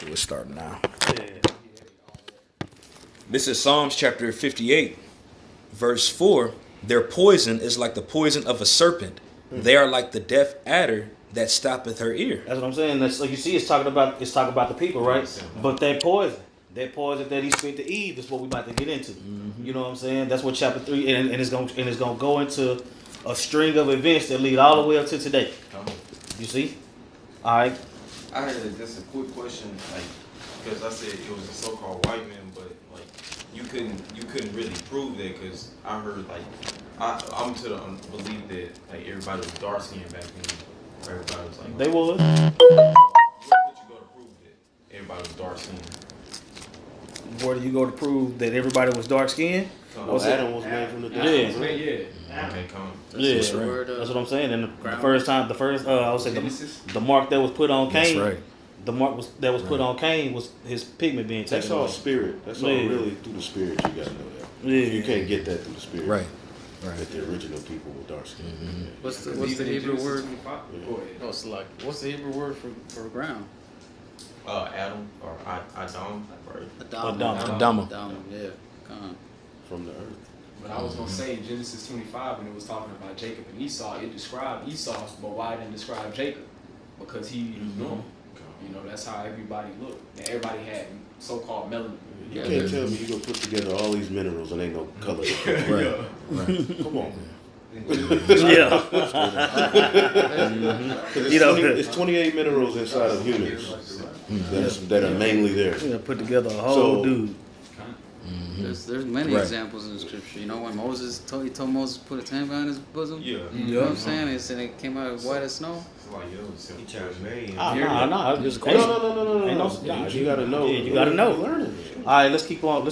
We're starting now. Yeah. This is Psalms chapter 58, verse 4. Their poison is like the poison of a serpent. They are like the deaf adder that stoppeth her ear. That's what I'm saying. That's like you see, it's talking about the people, right? But that poison that he spit to Eve is what we about to get into. You know what I'm saying? That's what chapter 3 and it's gonna go into a string of events that lead all the way up to today. You see? All right. I had just a quick question, like, because I said it was a so-called white man, but like you couldn't really prove that because I heard like I'm to the belief that like everybody was dark skinned back then. Everybody was like They was. where could you go to prove that everybody was dark skinned? Where do you go to prove that everybody was dark skinned? Adam was made from the Yeah. Okay, come. Yeah, That's right. that's what I'm saying. And the first I would say the mark that was put on Cain. That's right. The mark that was put on Cain was his pigment being taken That's all away. spirit. That's all really through the spirit. You gotta know that. Yeah. You can't get that through the spirit. Right. That the original people were dark skinned. What's the Hebrew word? Go ahead. Oh, it's like what's the Hebrew word for ground? Adam or Adam, right? Adama. Adam, yeah. Come From the earth. But I was gonna say in Genesis 25 when it was talking about Jacob and Esau, it described Esau, but why it didn't describe Jacob? Because he was normal. You know, that's how everybody looked. And everybody had so-called melanin. You can't tell me you gonna put together all these minerals and ain't no color. Right. Come on. Yeah. It's, You know, it's 28 minerals inside of humans that are mainly there. you know, put together a whole So- dude. There's many Right. examples in the scripture. You know when he told Moses to put his hand behind his bosom. Yeah. You know what I'm saying? He said it came out white as snow. It's like yo, He chose Mary. Nah, it's just a No, question. no. Ain't no- Nah, you gotta know. Yeah, you gotta know. Learning. All right, let's keep going.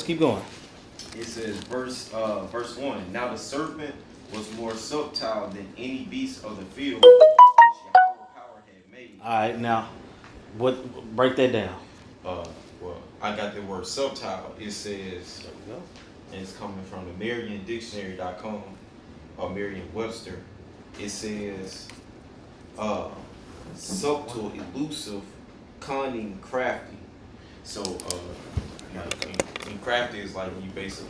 It says verse 1. Now the serpent was more subtle than any beast of the field which Yahweh power had made. All right, now, break that down. Well, I got the word subtle. It says, and it's coming from the MerriamDictionary.com or Merriam-Webster. It says, subtle, elusive, cunning, crafty. So, and crafty is like you basically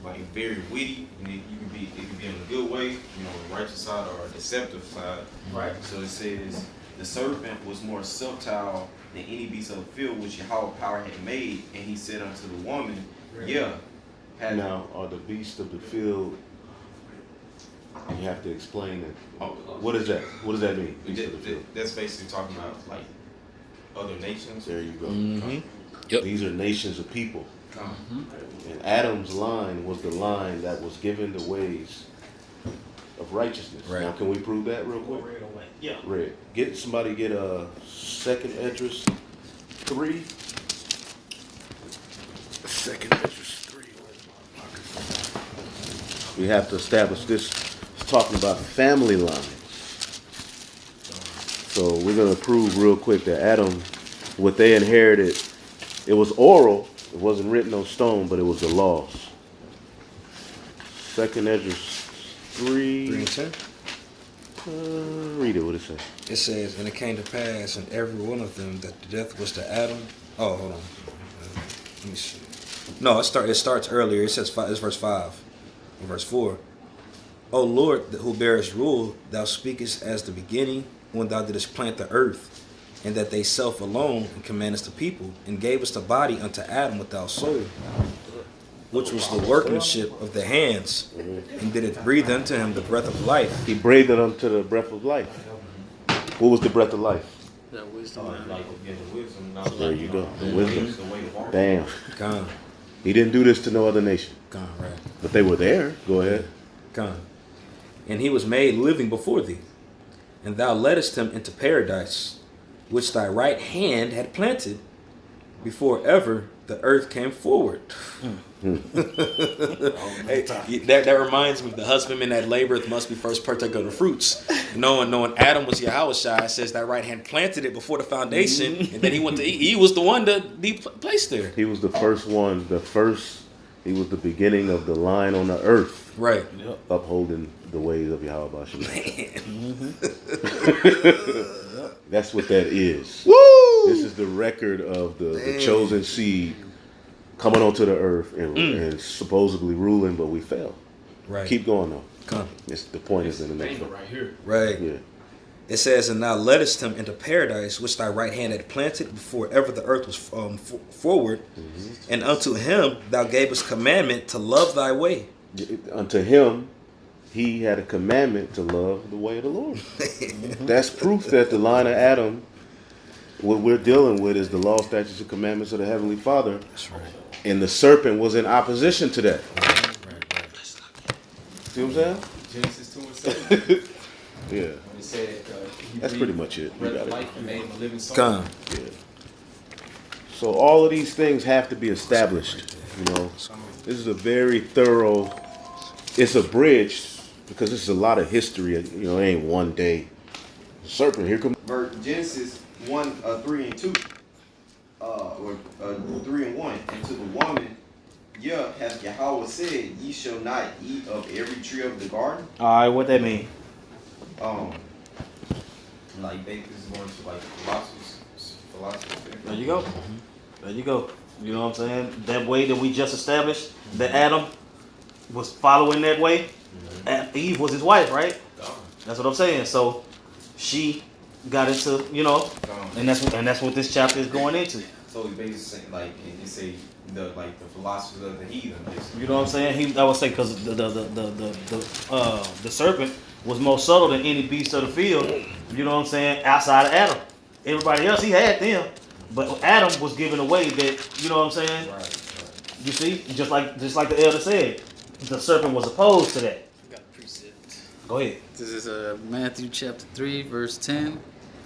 like very witty, and it can be in a good way, the righteous side or a deceptive side. Right. So it says the serpent was more subtle than any beast of the field which Yahweh power had made, and he said unto the woman, Now, are the beasts of the field? You have to explain it. What is that? What does that mean? Beasts of the field. That's basically talking about like other nations. There you go. Yep. These are nations of people. And Adam's line was the line that was given the ways of righteousness. Right. Now, can we prove that real quick? Yeah. Red. Get a 2nd Esdras 3. 2nd Esdras 3. We have to establish this. It's talking about family lines. So we're going to prove real quick that Adam, what they inherited, it was oral. It wasn't written on stone, but it was the laws. 2nd Esdras 3. 3:10. Read it. What it say? It says, and it came to pass in every one of them that the death was to Adam. Oh, hold on. Let me see. No, it starts earlier. It says it's verse 5 and verse 4. O Lord, who bearest rule, thou speakest as the beginning when thou didst plant the earth, and that they self alone and commandest the people, and gavest a body unto Adam without soul, which was the workmanship of the hands, and didst breathe unto him the breath of life. He breathed unto the breath of life. What was the breath of life? That wisdom. The wisdom. There you go. The The wisdom. way to walk. Bam. Gone, He didn't do this to no other nation. gone, right. But they were there. Go ahead. Gone. And he was made living before thee, and thou leddest him into paradise, which thy right hand had planted, before ever the earth came forward. Hey, that reminds me, the husbandman that laboreth must be first partaker of the fruits. Knowing Adam was Yahushua, it says that right hand planted it before the foundation, and then he went to he was the one to be placed there. He was the first one. He was the beginning of the line on the earth, Right. upholding the ways of Yahweh. That's what that is. Woo! This is the record of the chosen seed coming onto the earth and supposedly ruling, but we fell. Right. Keep going though. Come. The point is in the next Banger one. right here. Right. Yeah. It says, and thou leddest him into paradise, which thy right hand had planted before ever the earth was forward. And unto him thou gavest commandment to love thy way. Unto him, he had a commandment to love the way of the Lord. That's proof that the line of Adam, what we're dealing with is the law, statutes, and commandments of the Heavenly Father. That's right. And the serpent was in opposition to that. Right. See what I'm saying? Genesis 2 and 7. Yeah. When it said, he That's pretty much it. You breath got of it. life and made him a living soul. Come. Yeah. So all of these things have to be established. You know, this is a very thorough. It's abridged because this is a lot of history. You know, it ain't one day. Serpent, here come. Genesis 1, 3 and 2, or 3 and 1, and to the woman, hath Yahweh said, ye shall not eat of every tree of the garden. All right, what that mean? Like this is going to like philosophy. There you go. There you go. You know what I'm saying? That way that we just established that Adam was following that way. And Eve was his wife, right? That's what I'm saying. So she got into, and that's what this chapter is going into. So he basically saying like it say the philosophers of the heathen. Basically. You know what I'm saying? I would say because the serpent was more subtle than any beast of the field. You know what I'm saying? Outside of Adam, everybody else he had them, but Adam was giving away that. You know what I'm saying? Right. You see, just like the elder said, the serpent was opposed to that. Got a precept. Go ahead. This is Matthew chapter 3, verse 10.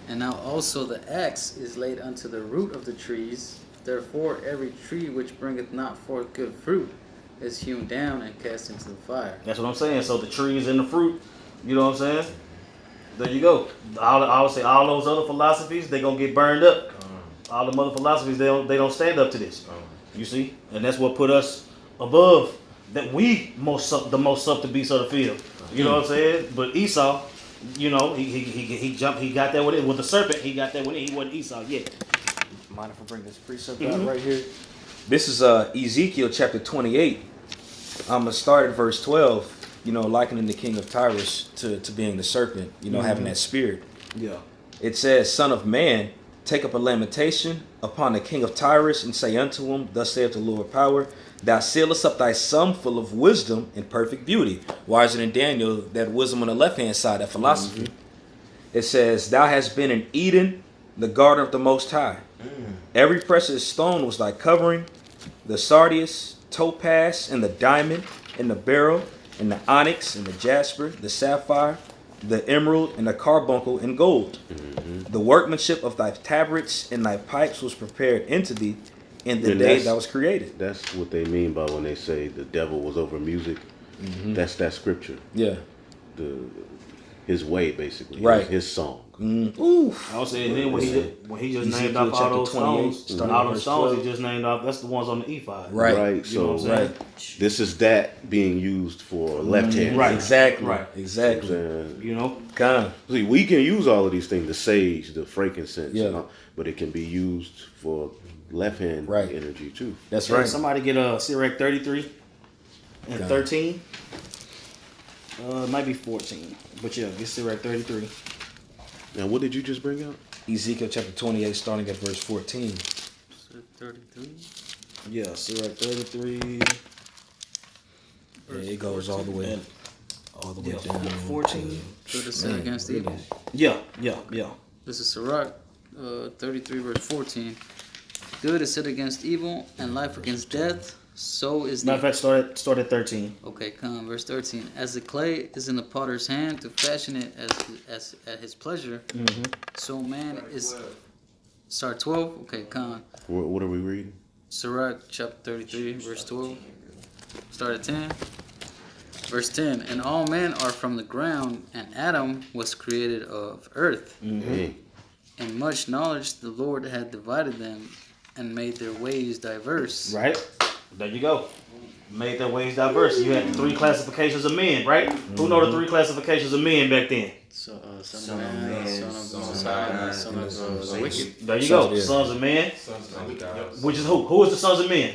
And now also the axe is laid unto the root of the trees. Therefore every tree which bringeth not forth good fruit is hewn down and cast into the fire. That's what I'm saying. So the trees and the fruit, you know what I'm saying? There you go. I would say all those other philosophies, they gonna get burned up. All the other philosophies, they don't stand up to this. You see, and that's what put us above that we the most subtle beast of the field. You know what I'm saying? But Esau, he jumped. He got that with it. With the serpent, he got that with it. He wasn't Esau yet. Mind if I bring this precept out right here? This is Ezekiel chapter 28. I'm going to start at verse 12, likening the king of Tyrus to being the serpent, having that spirit. Yeah. It says, Son of man, take up a lamentation upon the king of Tyrus and say unto him, Thus saith the Lord power, Thou sealest up thy sum full of wisdom and perfect beauty. Wiser than Daniel, that wisdom on the left-hand side, that philosophy. It says, Thou hast been in Eden, the garden of the Most High. Every precious stone was thy covering, the sardius, topaz, and the diamond, and the beryl, and the onyx, and the jasper, the sapphire, the emerald, and the carbuncle, and gold. The workmanship of thy tabrets and thy pipes was prepared into thee in the day that was created. That's what they mean by when they say the devil was over music. That's that scripture. Yeah. His way, basically. Right. His song. Ooh. I was saying then when he just named Ezekiel off all those chapter 28, stones, starting all at those verse stones 12. he just named off. That's the ones on the ephod. Right. You know what I'm saying? This is that being used for left hand. Right. Exactly. Right. Exactly. You know. Come. See, we can use all of these things, the sage, the frankincense, Yeah. but it can be used for left hand Right. energy too. That's Can right. somebody get a Sirach 33 and 13? It might be 14, but yeah, get Sirach 33. Now, what did you just bring out? Ezekiel chapter 28, starting at verse 14. 33. Yeah, Sirach 33. Yeah, it goes all the way, down. 14. Good to sin against evil. Yeah. This is Sirach 33, verse 14. Good is sit against evil, and life against death. So is Matter of fact, start at 13. Okay, come, verse 13. As the clay is in the potter's hand to fashion it as at his pleasure, so man is. Start 12? Okay, come. What are we reading? Sirach chapter 33, verse 12. Start at 10. Verse 10. And all men are from the ground, and Adam was created of earth. Hey. In much knowledge the Lord had divided them and made their ways diverse. Right? There you go. made their ways diverse. You had the 3 classifications of men, right? Who know the 3 classifications of men back then? So, son of man, son of the wicked. There you Sons go. of- Sons of men. Sons of God. Which is who? Who is the sons of men?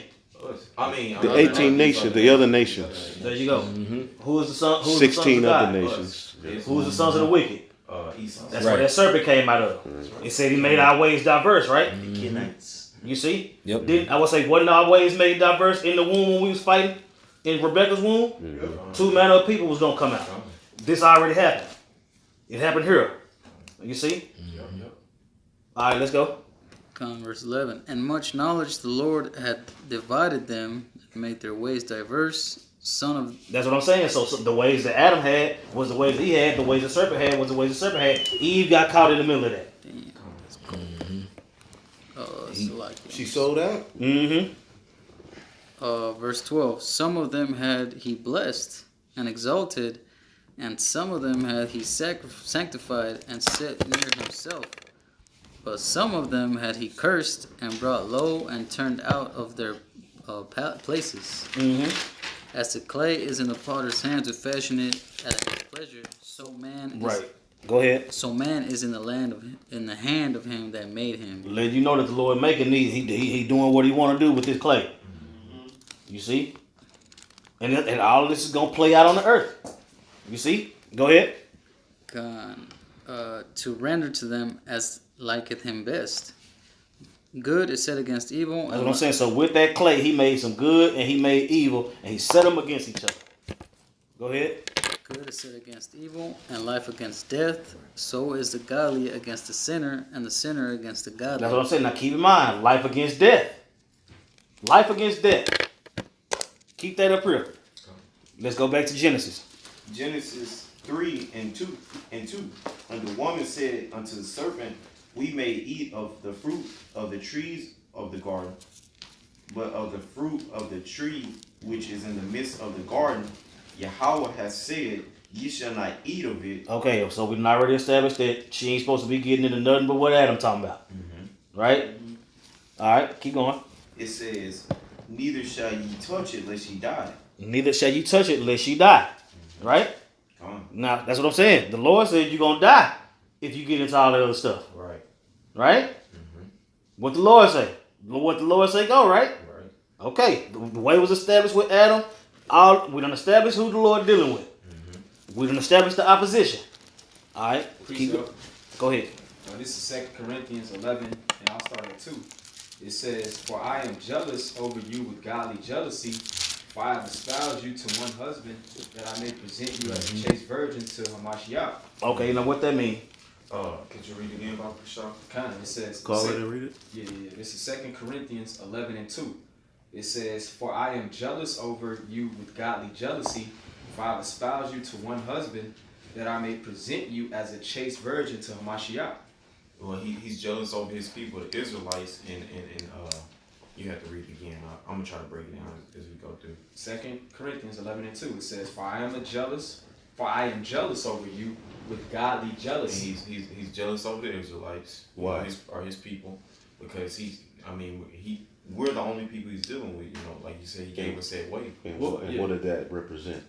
I mean, The 18 nations, the other nations, There you go. Who is the son? Who's 16 the sons other of God? nations. Who is the sons of the wicked? Esau. That's Right. where that serpent came out of. It said he made our ways diverse, right? The Kenites. You see? Yep. Didn't I would say wasn't our ways made diverse in the womb when we was fighting in Rebecca's womb? 2 manner of people was gonna come out. This already happened. It happened here. You see? All right, let's go. Verse 11. And much knowledge the Lord had divided them, and made their ways diverse. Son of That's what I'm saying. So the ways that Adam had was the ways he had. The ways the serpent had was the ways the serpent had. Eve got caught in the middle of that. damn. It's like She sold out? Mm-hmm. verse 12. Some of them had he blessed and exalted, and some of them had he sanctified and set near himself. But some of them had he cursed and brought low and turned out of their places. Mm-hmm. As the clay is in the potter's hand to fashion it at his pleasure, so man is, Right. Go ahead. so man is in the hand of him that made him. Let you know that the Lord making these. He doing what he want to do with this clay. You see? And all of this is going to play out on the earth. You see? Go ahead. Gone, to render to them as liketh him best. Good is set against evil. That's what I'm saying. So with that clay, he made some good and he made evil, and he set them against each other. Go ahead. Good is set against evil, and life against death. So is the godly against the sinner, and the sinner against the godly. That's what I'm saying. Now keep in mind, life against death. Life against death. Keep that up here. Let's go back to Genesis. Genesis 3 and 2. And the woman said unto the serpent, We may eat of the fruit of the trees of the garden, but of the fruit of the tree which is in the midst of the garden, Yahweh has said, Ye shall not eat of it. Okay, so we've already established that she ain't supposed to be getting into nothing but what Adam talking about. Right? All right, keep going. It says, Neither shall ye touch it lest ye die. Neither shall you touch it lest you die. Right? Come on. Now, that's what I'm saying. The Lord said you're going to die if you get into all the other stuff. Right. Right? What the Lord say? What the Lord say go, right? Right. Okay. The way it was established with Adam, we done established who the Lord dealing with. We done established the opposition. All right? Keep Precept. Go ahead. This is 2 Corinthians 11, and I'll start at 2. It says, For I am jealous over you with godly jealousy, for I have espoused you to one husband, that I may present you as a chaste virgin to Hamashiach. Okay, now what that mean? Could you read it again, Bob Shaw? Kind of, it says, Call it and read it. Yeah. This is 2 Corinthians 11 and 2. It says, For I am jealous over you with godly jealousy, for I have espoused you to one husband, that I may present you as a chaste virgin to Hamashiach. Well, he's jealous over his people, the Israelites, and you have to read it again. I'm gonna try to break it down as we go through. 2 Corinthians 11 and 2. It says, For I am jealous over you with godly And jealousy. he's jealous over the Israelites. Why? His people, because we're the only people he's dealing with. You know, like you said, he gave us that way. And, Well, what, and yeah. what did that represent?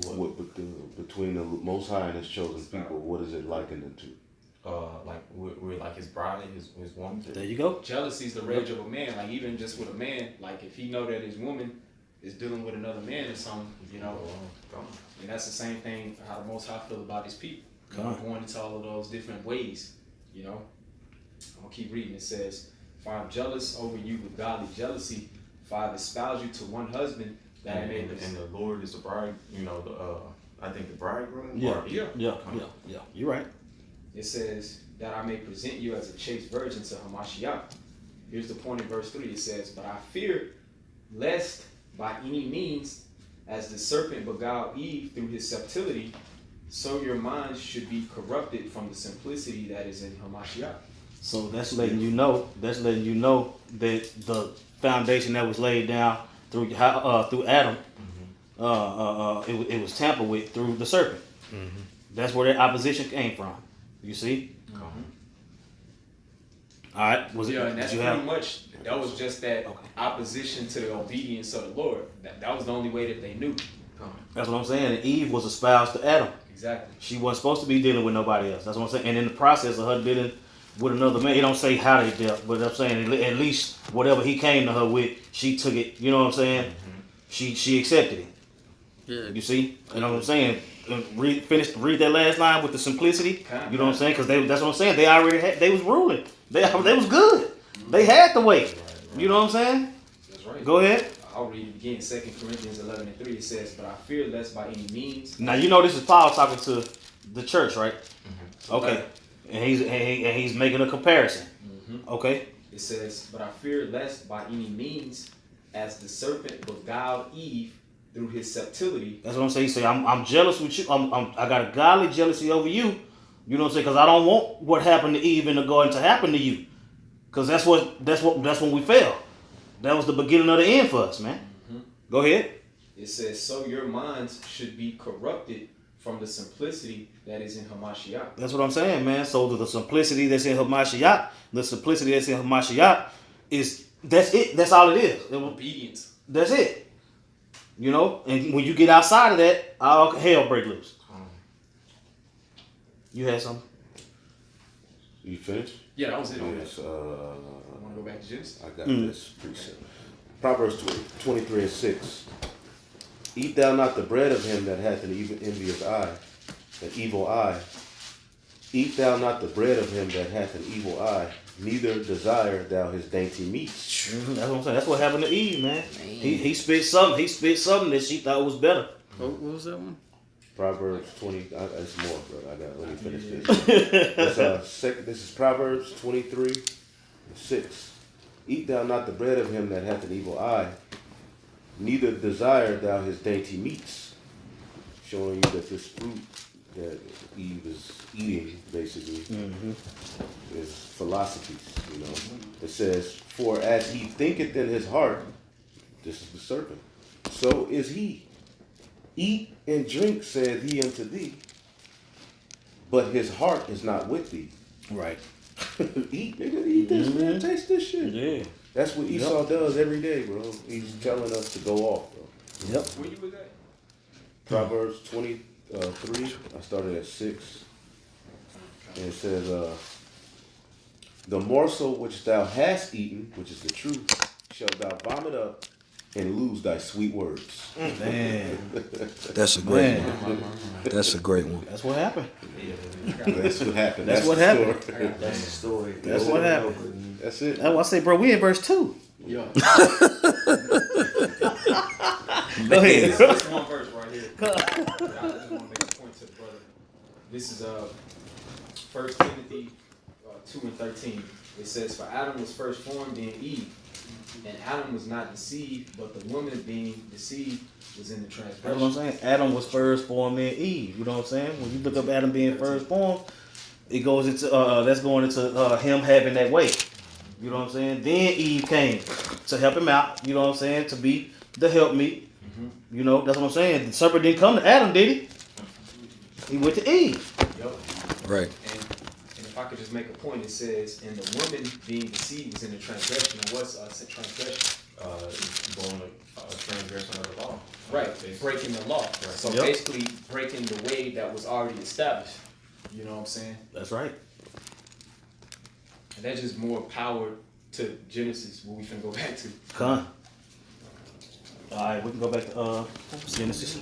What between the Most High and His chosen people, what is it likened into? Like we're like his bride, his woman. There you go. Jealousy is the rage of a man. Like even just with a man, like if he know that his woman is dealing with another man or something, you know, and that's the same thing how the Most High feel about his people. You know, going into all of those different ways, you know. I'm gonna keep reading. It says, For I am jealous over you with godly jealousy, for I have espoused you to one husband, that I may And the Lord is the bride. You know, I think the bridegroom. Yeah. Or- Yeah. You're right. It says that I may present you as a chaste virgin to Hamashiach. Here's the point in verse 3. It says, But I fear lest by any means, as the serpent beguiled Eve through his subtlety, so your minds should be corrupted from the simplicity that is in Hamashiach. So that's letting you know. That's letting you know that the foundation that was laid down through Adam, it was tampered with through the serpent. That's where that opposition came from. You see? All right, was it? Yeah, and did that's you pretty have? much, that was just that Okay. opposition to the obedience of the Lord. That was the only way that they knew. That's what I'm saying. And Eve was espoused to Adam. Exactly. She wasn't supposed to be dealing with nobody else. That's what I'm saying. And in the process of her dealing with another man, it don't say how they dealt, but I'm saying at least whatever he came to her with, she took it. You know what I'm saying? She accepted it. Yeah. You see? You know what I'm saying? Read that last line with the simplicity. You know what I'm saying? Because that's what I'm saying. They already had. They was ruling. They was good. They had to wait. You know what I'm saying? That's right. Go ahead. I'll read it again. 2 Corinthians 11:3. It says, "But I fear lest by any means." Now you know this is Paul talking to the church, right? Okay. And he's making a comparison. Okay. It says, "But I fear lest by any means, as the serpent beguiled Eve through his subtlety." That's what I'm saying. He say, I'm jealous with you. I got a godly jealousy over you. You know what I'm saying? Because I don't want what happened to Eve in the garden to happen to you. Because that's when we fell. That was the beginning of the end for us, man. Go ahead. It says, "So your minds should be corrupted from the simplicity that is in Hamashiach." That's what I'm saying, man. So the simplicity that's in Hamashiach, that's it. That's all it is. Obedience. That's it. You know, and when you get outside of that, all hell break loose. You had something? You finished? Yeah, that was it. Yes. I want to go back to Genesis. I got this precept. Proverbs 23:6. Eat thou not the bread of him that hath an envious eye, an evil eye. Eat thou not the bread of him that hath an evil eye, neither desire thou his dainty meats. That's what I'm saying. That's what happened to Eve, man. He spit something. He spit something that she thought was better. What was that one? Proverbs 20. It's more, bro. Let me finish this. This is Proverbs 23:6. Eat thou not the bread of him that hath an evil eye, neither desire thou his dainty meats. Showing you that this fruit that Eve is eating, basically, is philosophies, you know. It says, "For as he thinketh in his heart," this is the serpent, "so is he. Eat and drink, said he unto thee, but his heart is not with thee." Right. Eat, nigga, eat this, man. Taste this shit. Yeah. That's what Esau does every day, bro. He's telling us to go off, bro. Yep. Where you was at? Proverbs 23. I started at 6. And it says, "The morsel which thou hast eaten, which is the truth, shalt thou vomit up and lose thy sweet words." Man. That's a great one. That's a great one. That's what happened. That's what happened. That's what the happened. story. That's the story. That's what happened. That's it. That's why I say, bro, we in verse 2. Yeah. Go ahead. This one verse right here. I just want to make a point to the brother. This is 1 Timothy 2:13. It says, "For Adam was first formed, then Eve. And Adam was not deceived, but the woman being deceived was in the That's what I'm transgression." saying. Adam was first formed, then Eve. You know what I'm saying? When you look up Adam being first formed, it goes into that's going into him having that weight. You know what I'm saying? Then Eve came to help him out. You know what I'm saying? To be the helpmeet. You know, that's what I'm saying. The serpent didn't come to Adam, did he? He went to Eve. Yep. Right. And if I could just make a point, it says, "And the woman being deceived was in the transgression." And what's transgression? Going to transgression of the law. Right, breaking the law. So Yep. basically breaking the way that was already established. You know what I'm saying? That's right. And that's just more power to Genesis, what we finna go back to. Con. All right, we can go back to Genesis.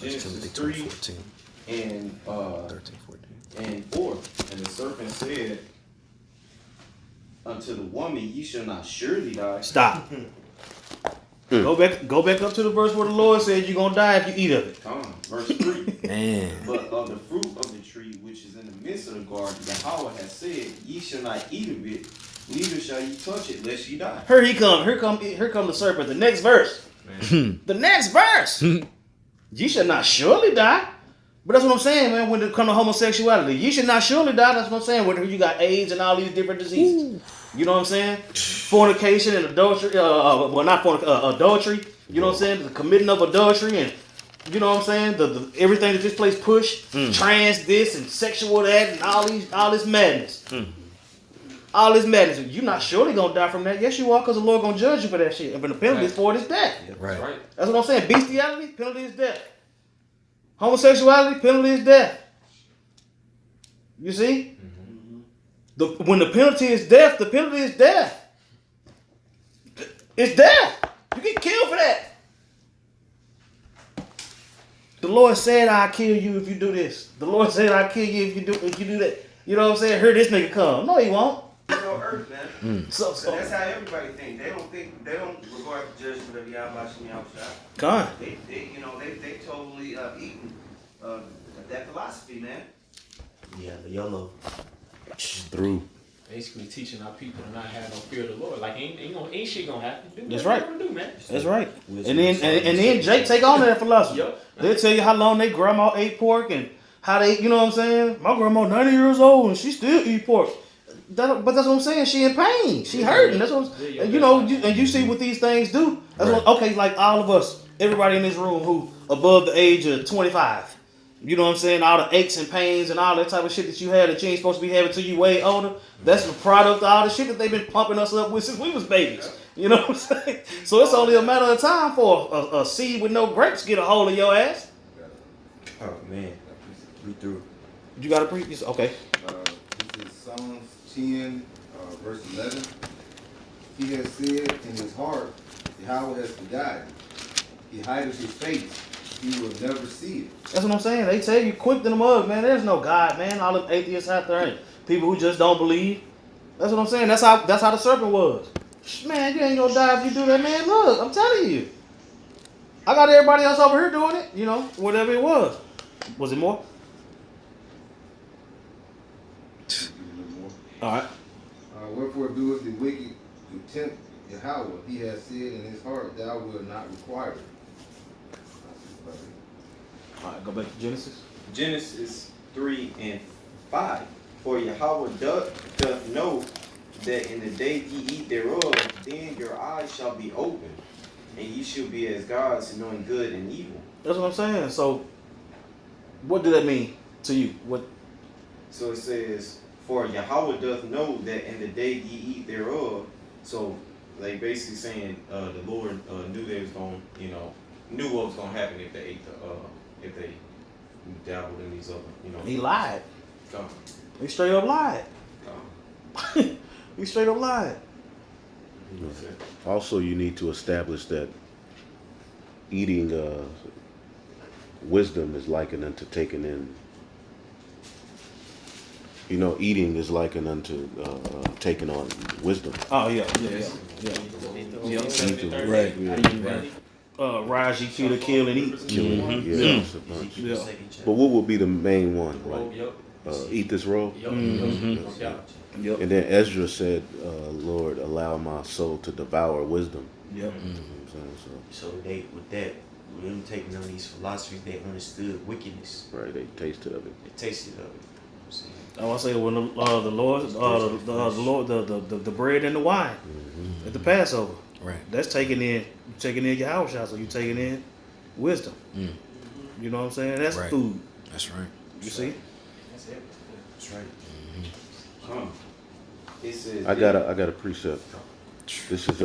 Genesis 3 14, and 13, 14. and 4. And the serpent said unto the woman, Ye shall not surely die. Stop. Go back up to the verse where the Lord said you're gonna die if you eat of it. Verse 3. Man. But of the fruit of the tree which is in the midst of the garden, Yahweh has said, Ye shall not eat of it, neither shall ye touch it, lest ye die. Here come the serpent. The next verse. The next verse. You shall not surely die. But that's what I'm saying, man. When it comes to homosexuality, you should not surely die. That's what I'm saying. Whether you got AIDS and all these different diseases, you know what I'm saying? Fornication and adultery. Adultery. You know what I'm saying? The committing of adultery and you know what I'm saying? The everything that this place push, trans this and sexual that and all this madness. all this madness. You're not surely gonna die from that. Yes, you are, because the Lord gonna judge you for that shit. And the penalty is for it is death. Right. Right. That's what I'm saying. Bestiality, penalty is death. Homosexuality, penalty is death. You see? When the penalty is death, the penalty is death. It's death. You get killed for that. The Lord said, "I'll kill you if you do this." The Lord said, "I'll kill you if you do that." You know what I'm saying? Hear this nigga come. No, he won't. It's on earth, man. So So that's how everybody think. They don't regard the judgment of Yahweh Shem Yahushua. Con. They totally eating that philosophy, man. Yeah, the yellow. Through. Basically teaching our people to not have no fear of the Lord. Like ain't shit gonna happen. Do That's what you right. wanna do, man. That's right. And then Jake take on that philosophy. Yup. They'll tell you how long their grandma ate pork and how they, you know what I'm saying? My grandma 90 years old and she still eat pork. But that's what I'm saying. She in pain. She hurting. That's what. And you see what these things do. That's what, okay, like all of us, everybody in this room who above the age of 25. You know what I'm saying? All the aches and pains and all that type of shit that you had that you ain't supposed to be having till you way older. That's the product of all the shit that they've been pumping us up with since we was babies. You know what I'm saying? So it's only a matter of time for a seed with no grapes get a hold of your ass. Oh man, we through. You got to preach? Okay. This is Psalms 10, verse 11. He has said in his heart, Yahweh has forgotten. He hides his face. He will never see it. That's what I'm saying. They tell you quick to the mug, man. There's no God, man. All them atheists out there and people who just don't believe. That's what I'm saying. That's how the serpent was. Man, you ain't gonna die if you do that, man. Look, I'm telling you. I got everybody else over here doing it, you know, whatever it was. Was it more? All right. Wherefore doeth the wicked contempt Yahweh? He has said in his heart, thou wilt not require it. All right, go back to Genesis. Genesis 3 and 5. For Yahweh doth know that in the day ye eat thereof, then your eyes shall be open, and ye shall be as gods, knowing good and evil. That's what I'm saying. So, what did that mean to you? What? So it says, for Yahweh doth know that in the day ye eat thereof. So, like basically saying, the Lord knew they was going, knew what was going to happen if they ate if they dabbled in these other, He lied. Come, He straight up lied. come. He straight up lied. Also, you need to establish that eating wisdom is likened unto taking in. Eating is likened unto taking on wisdom. Oh yeah. Right. Yeah. Raji, Peter, kill and eat. Killing. Yeah, it's a bunch. Yeah. But what would be the main one? Like, eat this roll. Yep. And then Ezra said, "Lord, allow my soul to devour wisdom." Yep. You know what I'm saying? So with them taking on these philosophies, they understood wickedness. So, right, they tasted of it. They tasted of it. I want to say when the Lord, the bread and the wine at the Passover. Right. That's taking in your house, so you taking in wisdom. You know what I'm saying? That's Right. food. That's right. You see? That's it. That's right. Come. It says, I got a precept. This is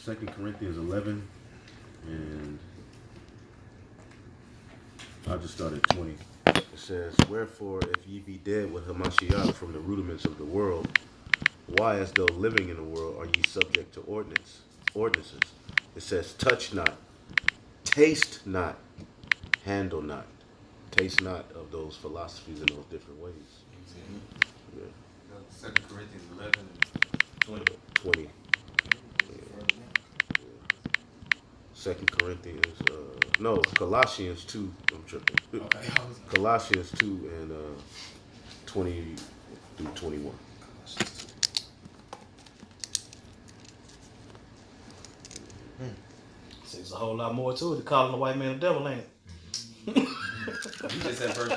2 Corinthians 11, and I'll just start at 20. It says, "Wherefore, if ye be dead with Hamashiach from the rudiments of the world, why, as though living in the world, are ye subject to ordinances?" It says, "Touch not, taste not, handle not." Taste not of those philosophies in those different ways. Yeah. 2 Corinthians 11 and 20. 2 Corinthians, Colossians 2. I'm tripping. Colossians 2 and 20 through 21. There's a whole lot more to it. Calling the white man a devil, ain't it? You just said verse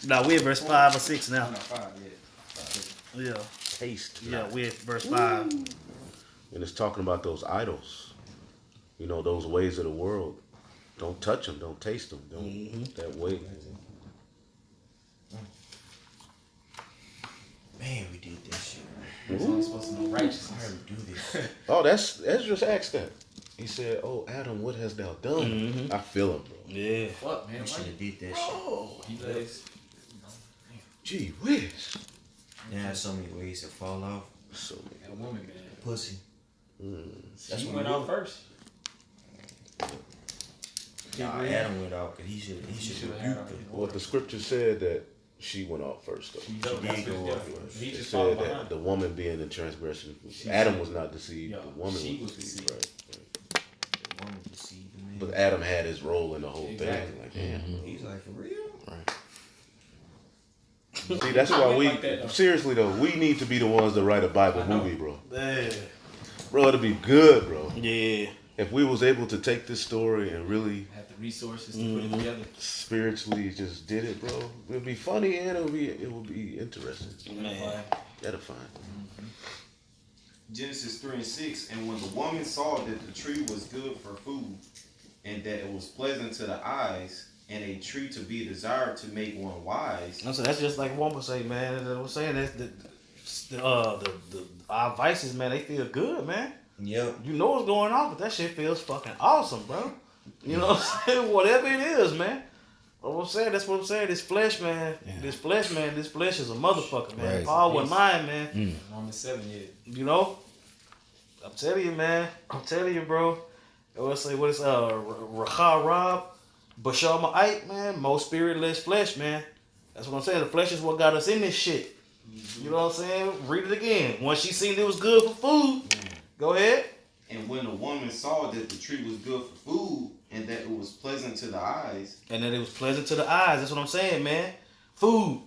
3. Nah, we're at verse 5 or 6 now. 5, yeah. Yeah. Taste Yeah, not. we're at verse 5. And it's talking about those idols. Those ways of the world. Don't touch them. Don't taste them. Don't that way. He's only supposed to know righteousness. do this. Oh, that's Esdras asked that. He said, "Oh, Adam, what hast thou done?" Mhm. I feel him, bro. Yeah. Fuck, man. You should have did that Oh, He let his, gee whiz. shit. There's so many ways to fall off. So that woman, man. Pussy. That's She what went we out do. first. Nah, Adam went out because he should should've rebuke had her. well, the scripture said that she went off first, though. She did go off first. He It just said followed that behind. the woman being in transgression, She Adam said- was not deceived. Yeah, the woman she was was deceived, deceived. right? Woman deceived the man. But Adam had his role in the whole Exactly. thing. Like, damn. He's like, for real? See, that's why we Like that, though. seriously though, we need to be the ones that write a Bible I know. movie, bro. Yeah. Bro, it'd be good, bro. Yeah. If we was able to take this story and really Have the resources to put it together. spiritually just did it, bro, it'd be funny and it would be interesting. Man. Edifying. Genesis 3:6, and when the woman saw that the tree was good for food, and that it was pleasant to the eyes, and a tree to be desired to make one wise. So that's just like one would say, man. I'm saying that's the our vices, man. They feel good, man. Yep. You know what's going on, but that shit feels fucking awesome, bro. You know what I'm saying? Whatever it is, man. What I'm saying, that's what I'm saying. This flesh, man. Yeah. This flesh is a motherfucker, man. Right. Paul wasn't lying, man. Romans 7 yet. You know? I'm telling you, man. I'm telling you, bro. What is Racha Rob, Bashar Ma'ite, man. Most spirit, less flesh, man. That's what I'm saying. The flesh is what got us in this shit. You know what I'm saying? Read it again. Once she seen it was good for food, go ahead. And when the woman saw that the tree was good for food, and that it was pleasant to the eyes, And then it was pleasant to the eyes. That's what I'm saying, man. Food,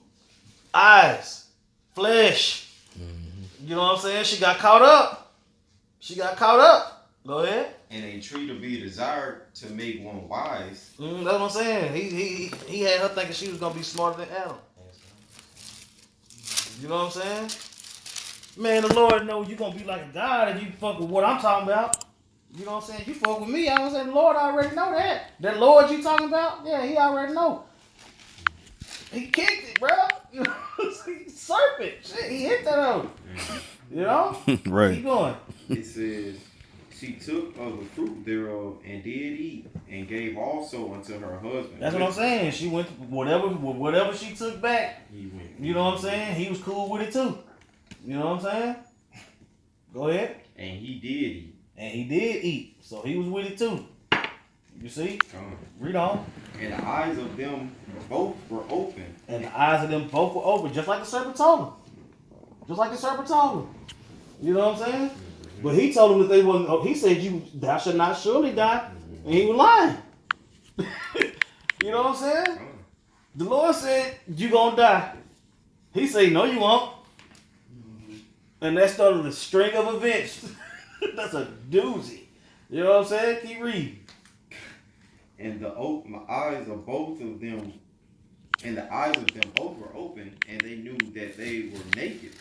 eyes, flesh. You know what I'm saying? She got caught up. Go ahead. and a tree to be desired to make one wise. That's what I'm saying. He had her thinking she was gonna be smarter than Adam. You know what I'm saying? Man, the Lord knows you gonna be like a God if you fuck with what I'm talking about. You know what I'm saying? You fuck with me, I was saying the Lord already know that. That Lord you talking about? Yeah, he already know. He kicked it, bro. You know, serpent. Shit, he hit that on. You know? Right. Keep going. It says, she took of the fruit thereof and did eat, and gave also unto her husband. That's what I'm saying. She went whatever she took back. He went. You know what I'm saying? He was cool with it too. You know what I'm saying? Go ahead. And he did eat. And he did eat. So he was with it too. You see? Come. Read on. And the eyes of them both were open. And the eyes of them both were open, just like the serpent told him. Just like the serpent told him. You know what I'm saying? But he told him that they wasn't. He said, "Thou shalt not surely die," and he was lying. You know what I'm saying? The Lord said, "You gonna die." He said, "No, you won't." And that started a string of events. That's a doozy. You know what I'm saying? Keep reading. And the eyes of both of them, and the eyes of them both were open, and they knew that they were naked.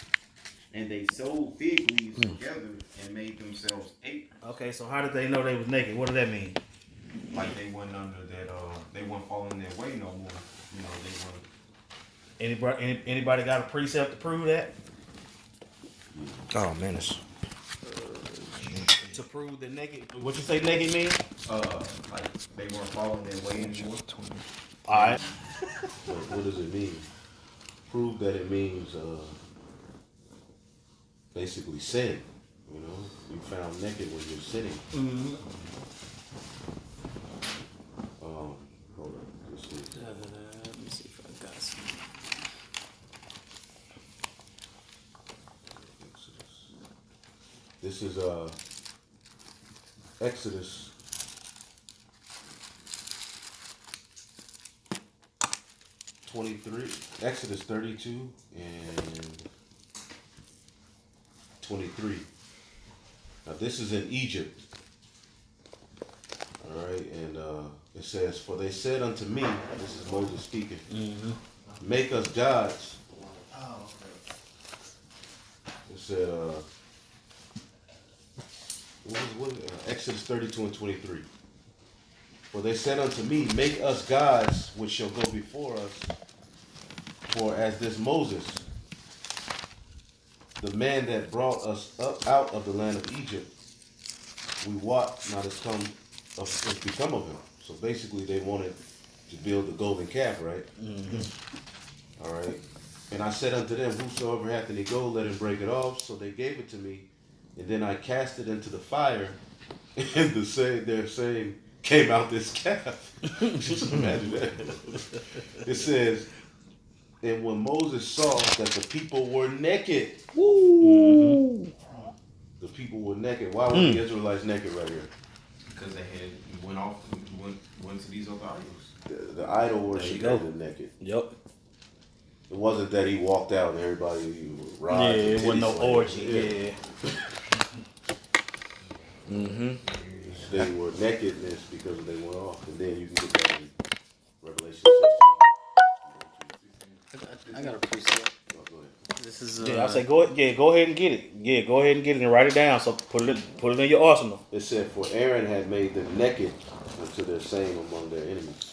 And they sewed fig leaves together and made themselves aprons. Okay, so how did they know they was naked? What does that mean? Like they went under that, they weren't following their way no more. You know, they weren't. Anybody got a precept to prove that? Oh man, it's To prove that naked, what you say naked mean? Like they weren't following their way anymore. All right. What does it mean? Prove that it means basically sin. You know, you found naked when you're sinning. Hold on. Let's see. Let me see if I got some. This is Exodus 23, Exodus 32 and 23. Now this is in Egypt. All right, and it says, "For they said unto me," this is Moses speaking, "Make us gods." It said, Exodus 32 and 23. "For they said unto me, Make us gods which shall go before us. For as this Moses, the man that brought us up out of the land of Egypt, we wot not has become of him. So basically, they wanted to build the golden calf, right? All right. And I said unto them, whosoever hath any gold, let him break it off. So they gave it to me, and then I cast it into the fire, and their same came out this calf. Just imagine that. It says, and when Moses saw that the people were naked, the people were naked. Why were the Israelites naked right here? Because they had went to these other idols. The idol There worship you go. made them naked. Yep. It wasn't that he walked out and everybody robbed. it wasn't no orgy. Mm-hmm. They were nakedness because they went off, and then you can get that in Revelation 16. I got a precept. Oh, go ahead. This is Yeah, I say go ahead and get it. Yeah, go ahead and get it and write it down. So put it in your arsenal. It said, for Aaron had made them naked unto their shame among their enemies.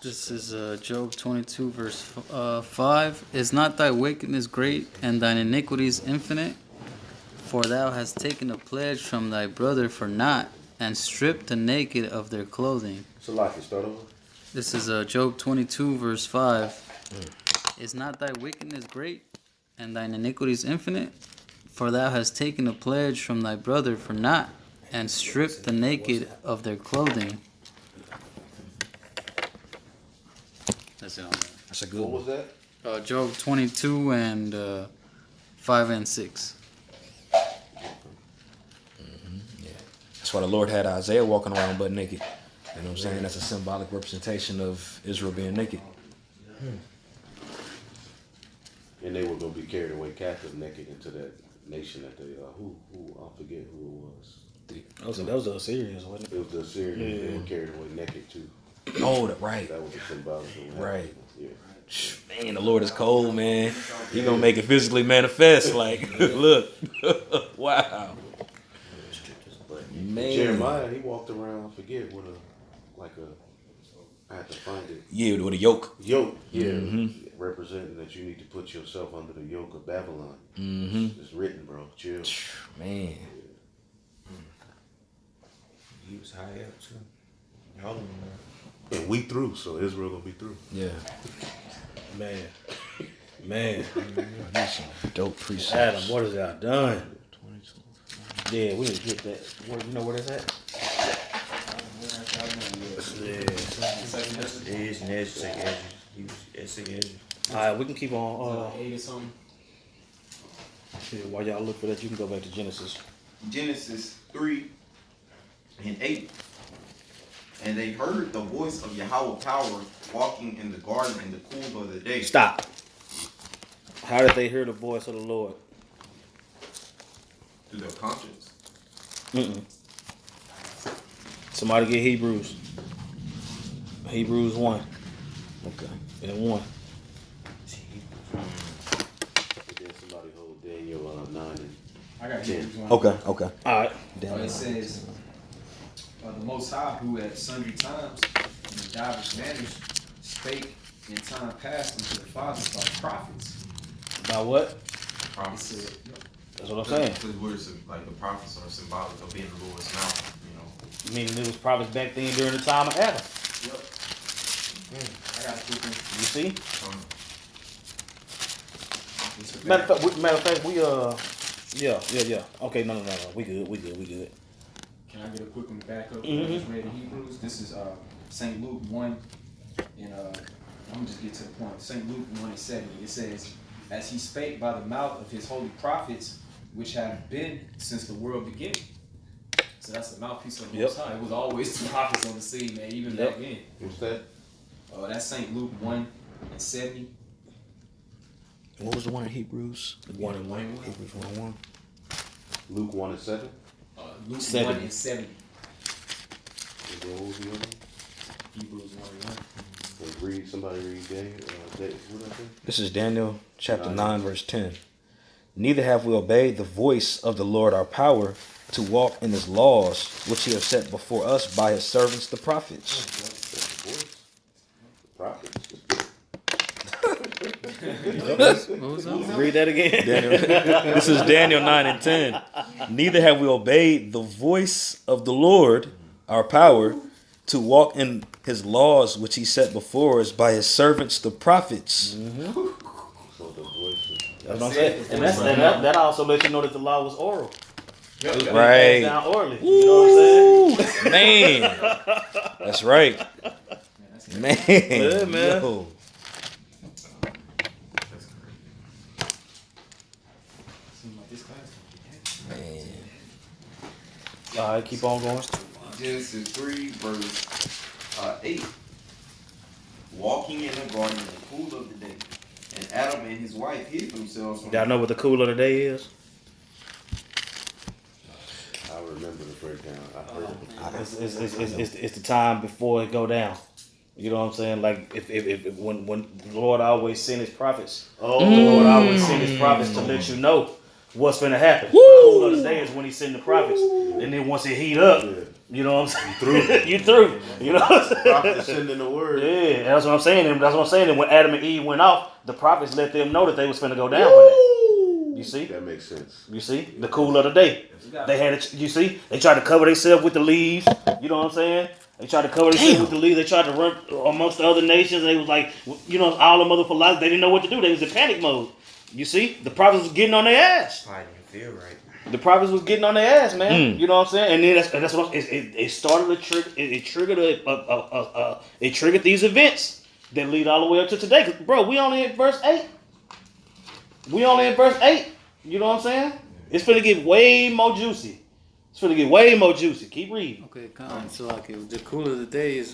This is Job 22 verse 5. Is not thy wickedness great and thine iniquities infinite? For thou hast taken a pledge from thy brother for naught, and stripped the naked of their clothing. So, like, start over. This is Job 22 verse 5. Is not thy wickedness great and thine iniquities infinite? For thou hast taken a pledge from thy brother for naught, and stripped the naked of their clothing. That's it on there. That's a good What one. was that? Job 22 and 5 and 6. That's why the Lord had Isaiah walking around butt naked. You know what I'm saying? That's a symbolic representation of Israel being naked. And they were going to be carried away captive naked into that nation that they, who I forget who it was. That was a serious, wasn't it? It was the Assyrians. They were carried away naked too. Oh, right. That was a symbolic of what Right. happened. Yeah. Man, the Lord is cold, man. He gonna make it physically manifest. Like, look. Wow. Man. Jeremiah, he walked around, I forget, with I had to find it. Yeah, with a yoke. Yoke, yeah, representing that you need to put yourself under the yoke of Babylon. Mm-hmm. It's written, bro. Chill. Man. He was high up too. Y'all don't know. And we through, so Israel gonna be through. Yeah. Man, Dope precepts. Adam, what has thou done? Yeah, we need to get that. Where, you know where that's at? It is an edge, take edges. It's take edges. All right, we can keep on. 8 or something. While y'all look for that, you can go back to Genesis. Genesis 3 and 8. And they heard the voice of Yahweh power walking in the garden in the cool of the day. Stop. How did they hear the voice of the Lord? Through their conscience. Somebody get Hebrews. Hebrews 1 Okay. and 1. And then somebody hold Daniel 9 and I got 10. Hebrews 1. Okay. All right. It says, the Most High, who at sundry times and in divers manners spake in time past unto the fathers by prophets. About what? It Prophets. said, That's what I'm saying. Because words like the prophets are symbolic of being the Lord's mouth, Meaning it was prophets back then during the time of Adam. yep. I got a quick one. You see? It's a Matter fact. of fact, we yeah. Okay, no. We good. Can I get a quick one back up? Mhm. I just read in Hebrews. This is St. Luke 1, and I'm gonna just get to the point. St. Luke 1 and 70. It says, "As he spake by the mouth of his holy prophets, which have been since the world began." So that's the mouthpiece of the Most High. It was always the prophets on the scene, man, even Yep. back then. What's that? That's St. Luke 1 and 70. What was the one in Hebrews? 1 and 1. Hebrews 1:1. Luke 1 and 7. Luke 70. 1 and 70. And then what was the other one? Hebrews 1 and 1. And somebody read Daniel. What did I say? This is Daniel chapter 9, verse 10. Neither have we obeyed the voice of the Lord our power to walk in his laws, which he has set before us by his servants the prophets. That's the voice. The prophets. What was that? Read that again. This is Daniel 9 and 10. Neither have we obeyed the voice of the Lord, our power, to walk in his laws which he set before us by his servants the prophets. So the voices. That's what I'm saying. And that also lets you know that the law was oral. It was Right. passed down orally. You know what I'm saying? Man. That's right. Man. Yeah, man. Yo. Man. All right, keep on going. Genesis 3, verse 8. Walking in the garden in the cool of the day, and Adam and his wife hid themselves from Y'all know what the cool of the day is? I remember the breakdown. I heard it. It's the time before it go down. You know what I'm saying? Like if when the Lord always send his prophets, the Lord always send his prophets to let you know what's finna happen. The cool of the day is when he send the prophets, and then once it heat up, you know what I'm saying? You through. You know what I'm saying? Prophet sending the word. Yeah, that's what I'm saying. And that's what I'm saying. And when Adam and Eve went off, the prophets let them know that they was finna go down for that. You see? That makes sense. You see? The cool of the day. They had it, you see? They tried to cover themselves with the leaves. You know what I'm saying? They tried to cover themselves with the leaves. They tried to run amongst the other nations. They was like, you know, all the mother lives. They didn't know what to do. They was in panic mode. You see? The prophets was getting on their ass. I didn't feel right. The prophets was getting on their ass, man. You know what I'm saying? And then that's what it started a trigger. It triggered it triggered these events that lead all the way up to today. 'Cause, bro, we only in verse 8. We only in verse 8. You know what I'm saying? It's finna get way more juicy. It's finna get way more juicy. Keep reading. Okay, so like the cool of the day is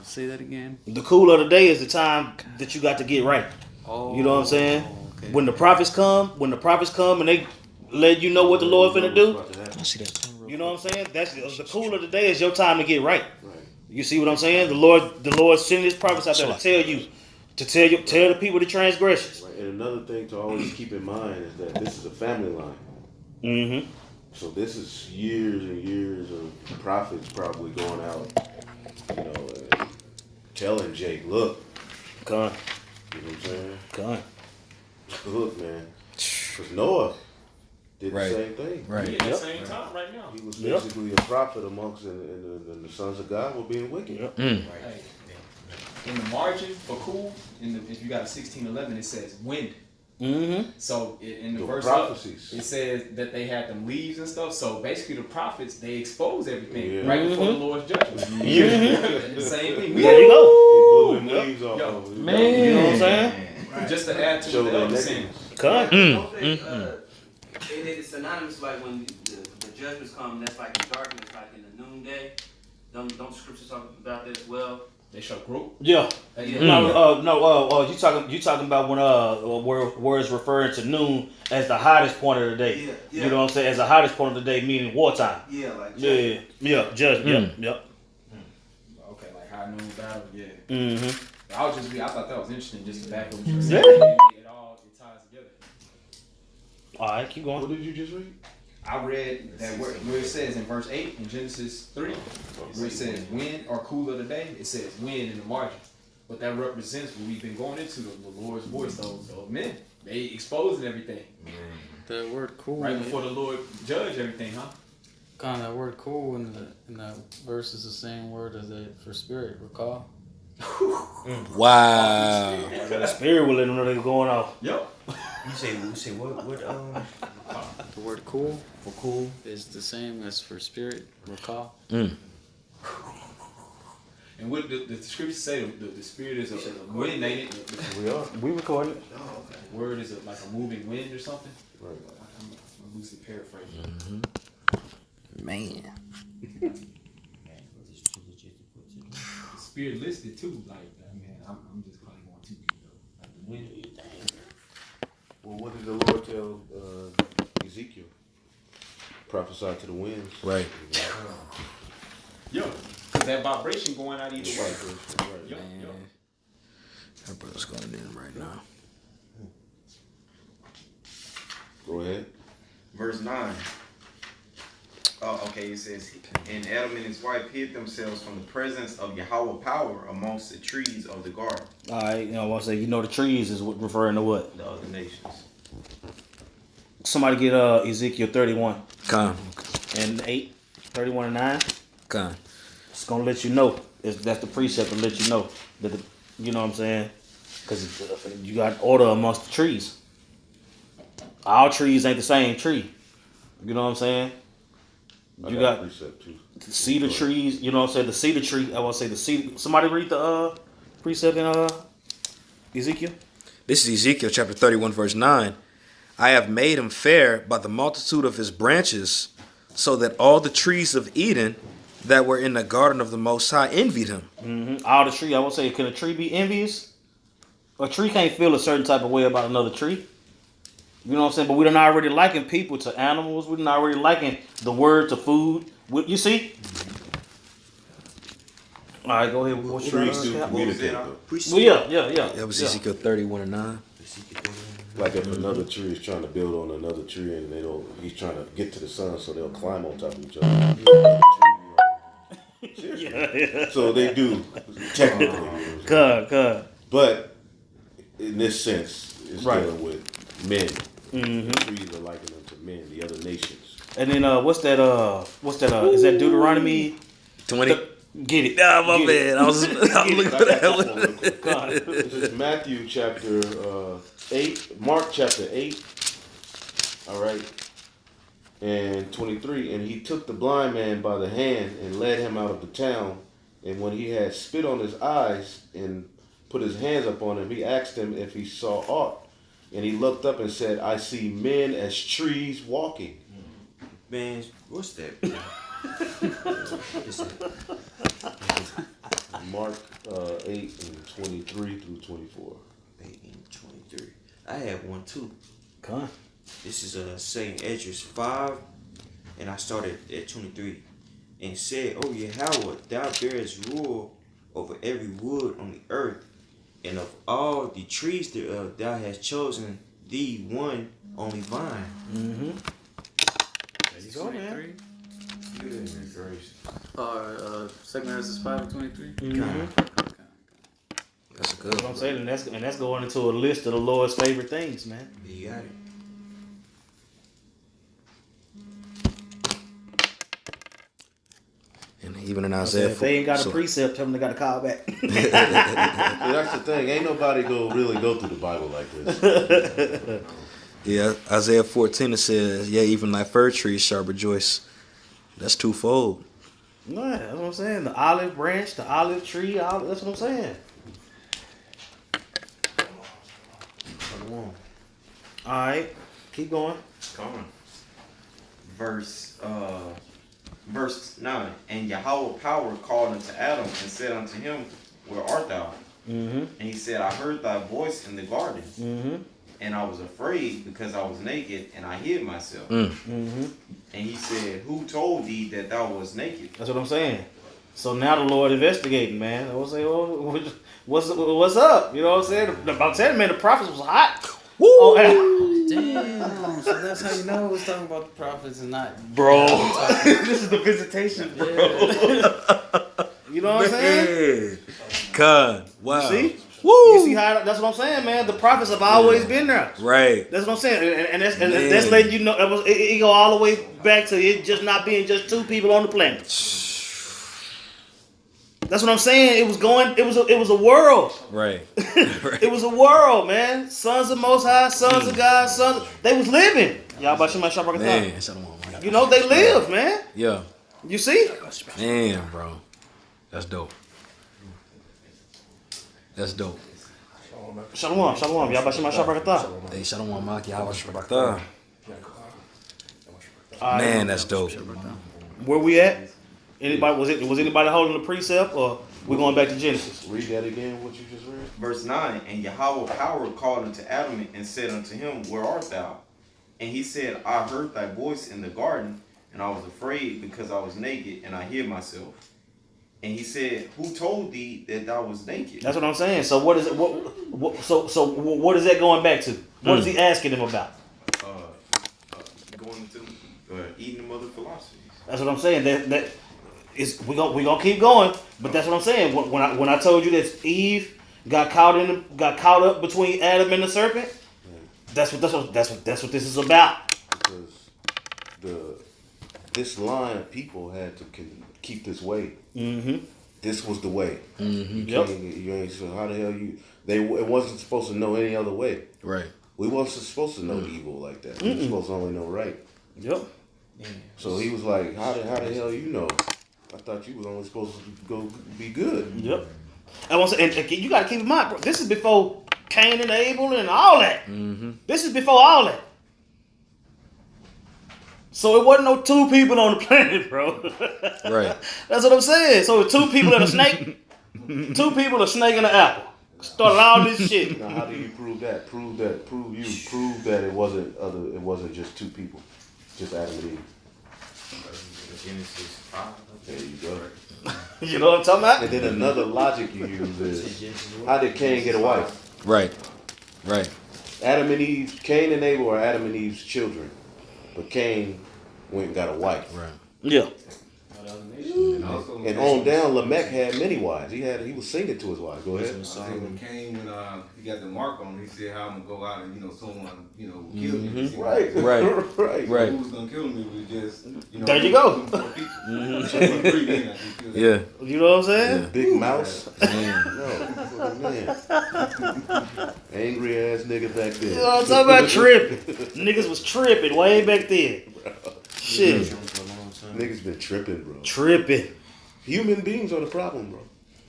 say that again. The cool of the day is the time that you got to get right. Oh, You know what I'm saying? Okay. When the prophets come and they let you know what the Lord finna do. I see that. You know what I'm saying? That's the cool of the day is your time to get right. Right. You see what I'm saying? The Lord sending his prophets out there to tell you, tell the people the transgressions. Right. And another thing to always keep in mind is that this is a family line. Mm-hmm. So this is years and years of prophets probably going out, you know, telling Jake, look, Come, you know what I'm saying? come. Look, man. Because Noah did Right. the same thing. Right. We at the same time right now. He was Yep. basically a prophet amongst, and the sons of God were being wicked. Yep. Hey, in the margin for cool, if you got a 16:11, it says wind. Mm-hmm. So in the The verse up, prophecies. it says that they had them leaves and stuff. So basically, the prophets they expose everything Yeah. right before the Lord's judgment. Mm-hmm. The same thing. There you go. He blew them leaves off Yo, of it. You know what I'm saying? Just to add to Show what the their elder saying. nakedness. Come. Don't they, it's synonymous like when the judgments come, that's like in darkness, like in the noonday. Don't the scriptures talk about that as well? They show group. Yeah. Yeah. No. You talking about when where it's referring to noon as the hottest point of the day. Yeah, yeah. You know what I'm saying? As the hottest point of the day, meaning wartime. Yeah, like Yeah. Judgment. Yep. Okay, like high noon battle. Yeah. Mm-hmm. I thought that was interesting just to back up what you were Yeah. saying. It ties together. All right, keep What going. did you just read? I read that where it says in verse 8 in Genesis 3, where it says wind or cool of the day, it says wind in the margin. But that represents what we've been going into, the Lord's voice, those men. They exposing everything. The word cool. Right before the Lord judge everything, huh? Kind of that word cool in the verse is the same word as it for spirit. Recall. Wow. The spirit will let them know they're going off. Yep. You say what The word cool for cool? is the same as for spirit. Recall. And what the scriptures say, the spirit is a wind, ain't it? We are. We recording it. The word is like a moving wind or something. Right. I'm loosely paraphrasing. Man. The spirit listed too, like I'm just probably going too deep though. Like the wind. Well, what did the Lord tell Ezekiel? Prophesy to the winds. Right. Yo, cause that vibration going out either way. Right. Yo. That brother's going in right now. Go ahead. Verse 9. Okay, it says, and Adam and his wife hid themselves from the presence of Yahweh power amongst the trees of the garden, All right, I want to say, the trees is referring to what? the other nations. Somebody get Ezekiel 31 Con. and 8, 31 and 9. Con. It's gonna let you know. That's the precept to let you know that you know what I'm saying, because you got order amongst the trees. All trees ain't the same tree. You know what I'm saying? You got precept too. cedar trees. You know what I'm saying? The cedar tree. I want to say the cedar. Somebody read the precept in Ezekiel. This is Ezekiel chapter 31, verse 9. I have made him fair by the multitude of his branches, so that all the trees of Eden that were in the garden of the Most High envied him. Mm-hmm. All the tree. I want to say, can a tree be envious? A tree can't feel a certain type of way about another tree. You know what I'm saying? But we done already liken people to animals. We done already liken the word to food. You see? All right, go ahead. What Trees do Well, communicate. though. yeah. That was Yeah. Ezekiel 31 and 9. Like if another tree is trying to build on another tree and he's trying to get to the sun, so they'll climb on top of each other. Seriously. So they do technically. Good. But in this sense, it's Right. dealing with men. Mm-hmm. The trees are likened unto men, the other nations. And then what's that? Is that Deuteronomy 20. Get it? Nah, my Get bad. it. I was looking I for got that this one. one real quick. God. This is Matthew chapter 8, Mark chapter 8, all right, and 23. And he took the blind man by the hand and led him out of the town. And when he had spit on his eyes and put his hands upon him, he asked him if he saw aught. And he looked up and said, I see men as trees walking. Man, what's that? Mark 8 and 23 through 24. 8 and 23. I had one too. Come on. This is St. Edris 5, and I started at 23. And said, O Yahweh, thou bearest rule over every wood on the earth, and of all the trees thereof thou hast chosen thee one only vine. Mm-hmm. There you go, man. 23. Goodness gracious. Or 2 Genesis 5 and 23. Mm-hmm. That's a good That's what I'm one. saying, and that's going into a list of the Lord's favorite things, man. You got it. And even in I Isaiah said, if they ain't got a so- precept, tell them they got to call back. See, that's the thing. Ain't nobody really go through the Bible like this. Yeah, Isaiah 14 it says, yeah, even thy fir trees shall rejoice. That's twofold. No, that's what I'm saying. The olive branch, the olive tree, that's what I'm saying. All right, keep going. Come on. Verse 9. And Yahweh power called unto Adam and said unto him, Where art thou? Mm-hmm. And he said, I heard thy voice in the garden, Mm-hmm. and I was afraid because I was naked, and I hid myself. Mm-hmm. And he said, Who told thee that thou was naked? That's what I'm saying. So now the Lord investigating, man. I will say, oh, what's up? You know what I'm saying? About 10 man, the prophets was hot. Woo! Oh, Damn. So that's how you know it's talking about the prophets and not. bro, this is the visitation, bro. You know what I'm saying? God, wow. See? Woo! You see how? That's what I'm saying, man. The prophets have always been there. Right. That's what I'm saying, and that's Man. letting you know it go all the way back to it just not being just two people on the planet. That's what I'm saying. It was a world. Right. It was a world, man. Sons of Most High, sons of God, sons. They was living. Y'all about my shop Man, Shalom. You know they lived, man. Yeah. You see? Man, bro. That's dope. That's dope. Shalom. Y'all about my shop Hey, Shalom, Maki. How was your Man, that's dope. Where we at? Anybody was anybody holding the precept, or we going back to Genesis? Read that again, what you just read. Verse 9. And Yahweh power called unto Adam and said unto him, Where art thou? And he said, I heard thy voice in the garden, and I was afraid because I was naked, and I hid myself. And he said, Who told thee that thou was naked? That's what I'm saying. So what is it? So what is that going back to? What is he asking him about? Going into eating the mother philosophies. That's what I'm saying. That is we gonna keep going, but that's what I'm saying. When I told you that Eve got caught up between Adam and the serpent, that's what this is about. Because this line of people had to keep this way. Mm-hmm. This was the way. Mm-hmm. Yep. You ain't so how the hell you? It wasn't supposed to know any other way. Right. We wasn't supposed to know evil like that. We were supposed to only know right. Yep. So he was like, how the hell you know? I thought you was only supposed to go be good. Yep. I want to say, and you got to keep in mind, bro. This is before Cain and Abel and all that. Mm-hmm. This is before all that. So it wasn't no two people on the planet, bro. Right. That's what I'm saying. So it's two people and a snake. Two people, a snake and an apple. Started all this shit. Now, how do you prove that? Prove that it wasn't just two people, just Adam and Eve. Genesis 5. There you go. You know what I'm talking about? And then another logic you use is, how did Cain get a wife? Right. Right. Cain and Abel are Adam and Eve's children, but Cain went and got a wife. Right. Yeah. And also, And on down, Lamech had many wives. He was singing to his wife. Go ahead. I say when Cain, when he got the mark on him, he said, "How I'm gonna go out and someone will kill me." He said, Right. Right. Right. Right. Who was gonna kill me was just There you go. Yeah. You know what I'm saying? Big mouse. Man. No, man. Angry ass nigga back You then. know what I'm talking about? Tripping. Niggas was tripping way back then. Shit. Niggas been tripping, bro. Tripping. Human beings are the problem, bro.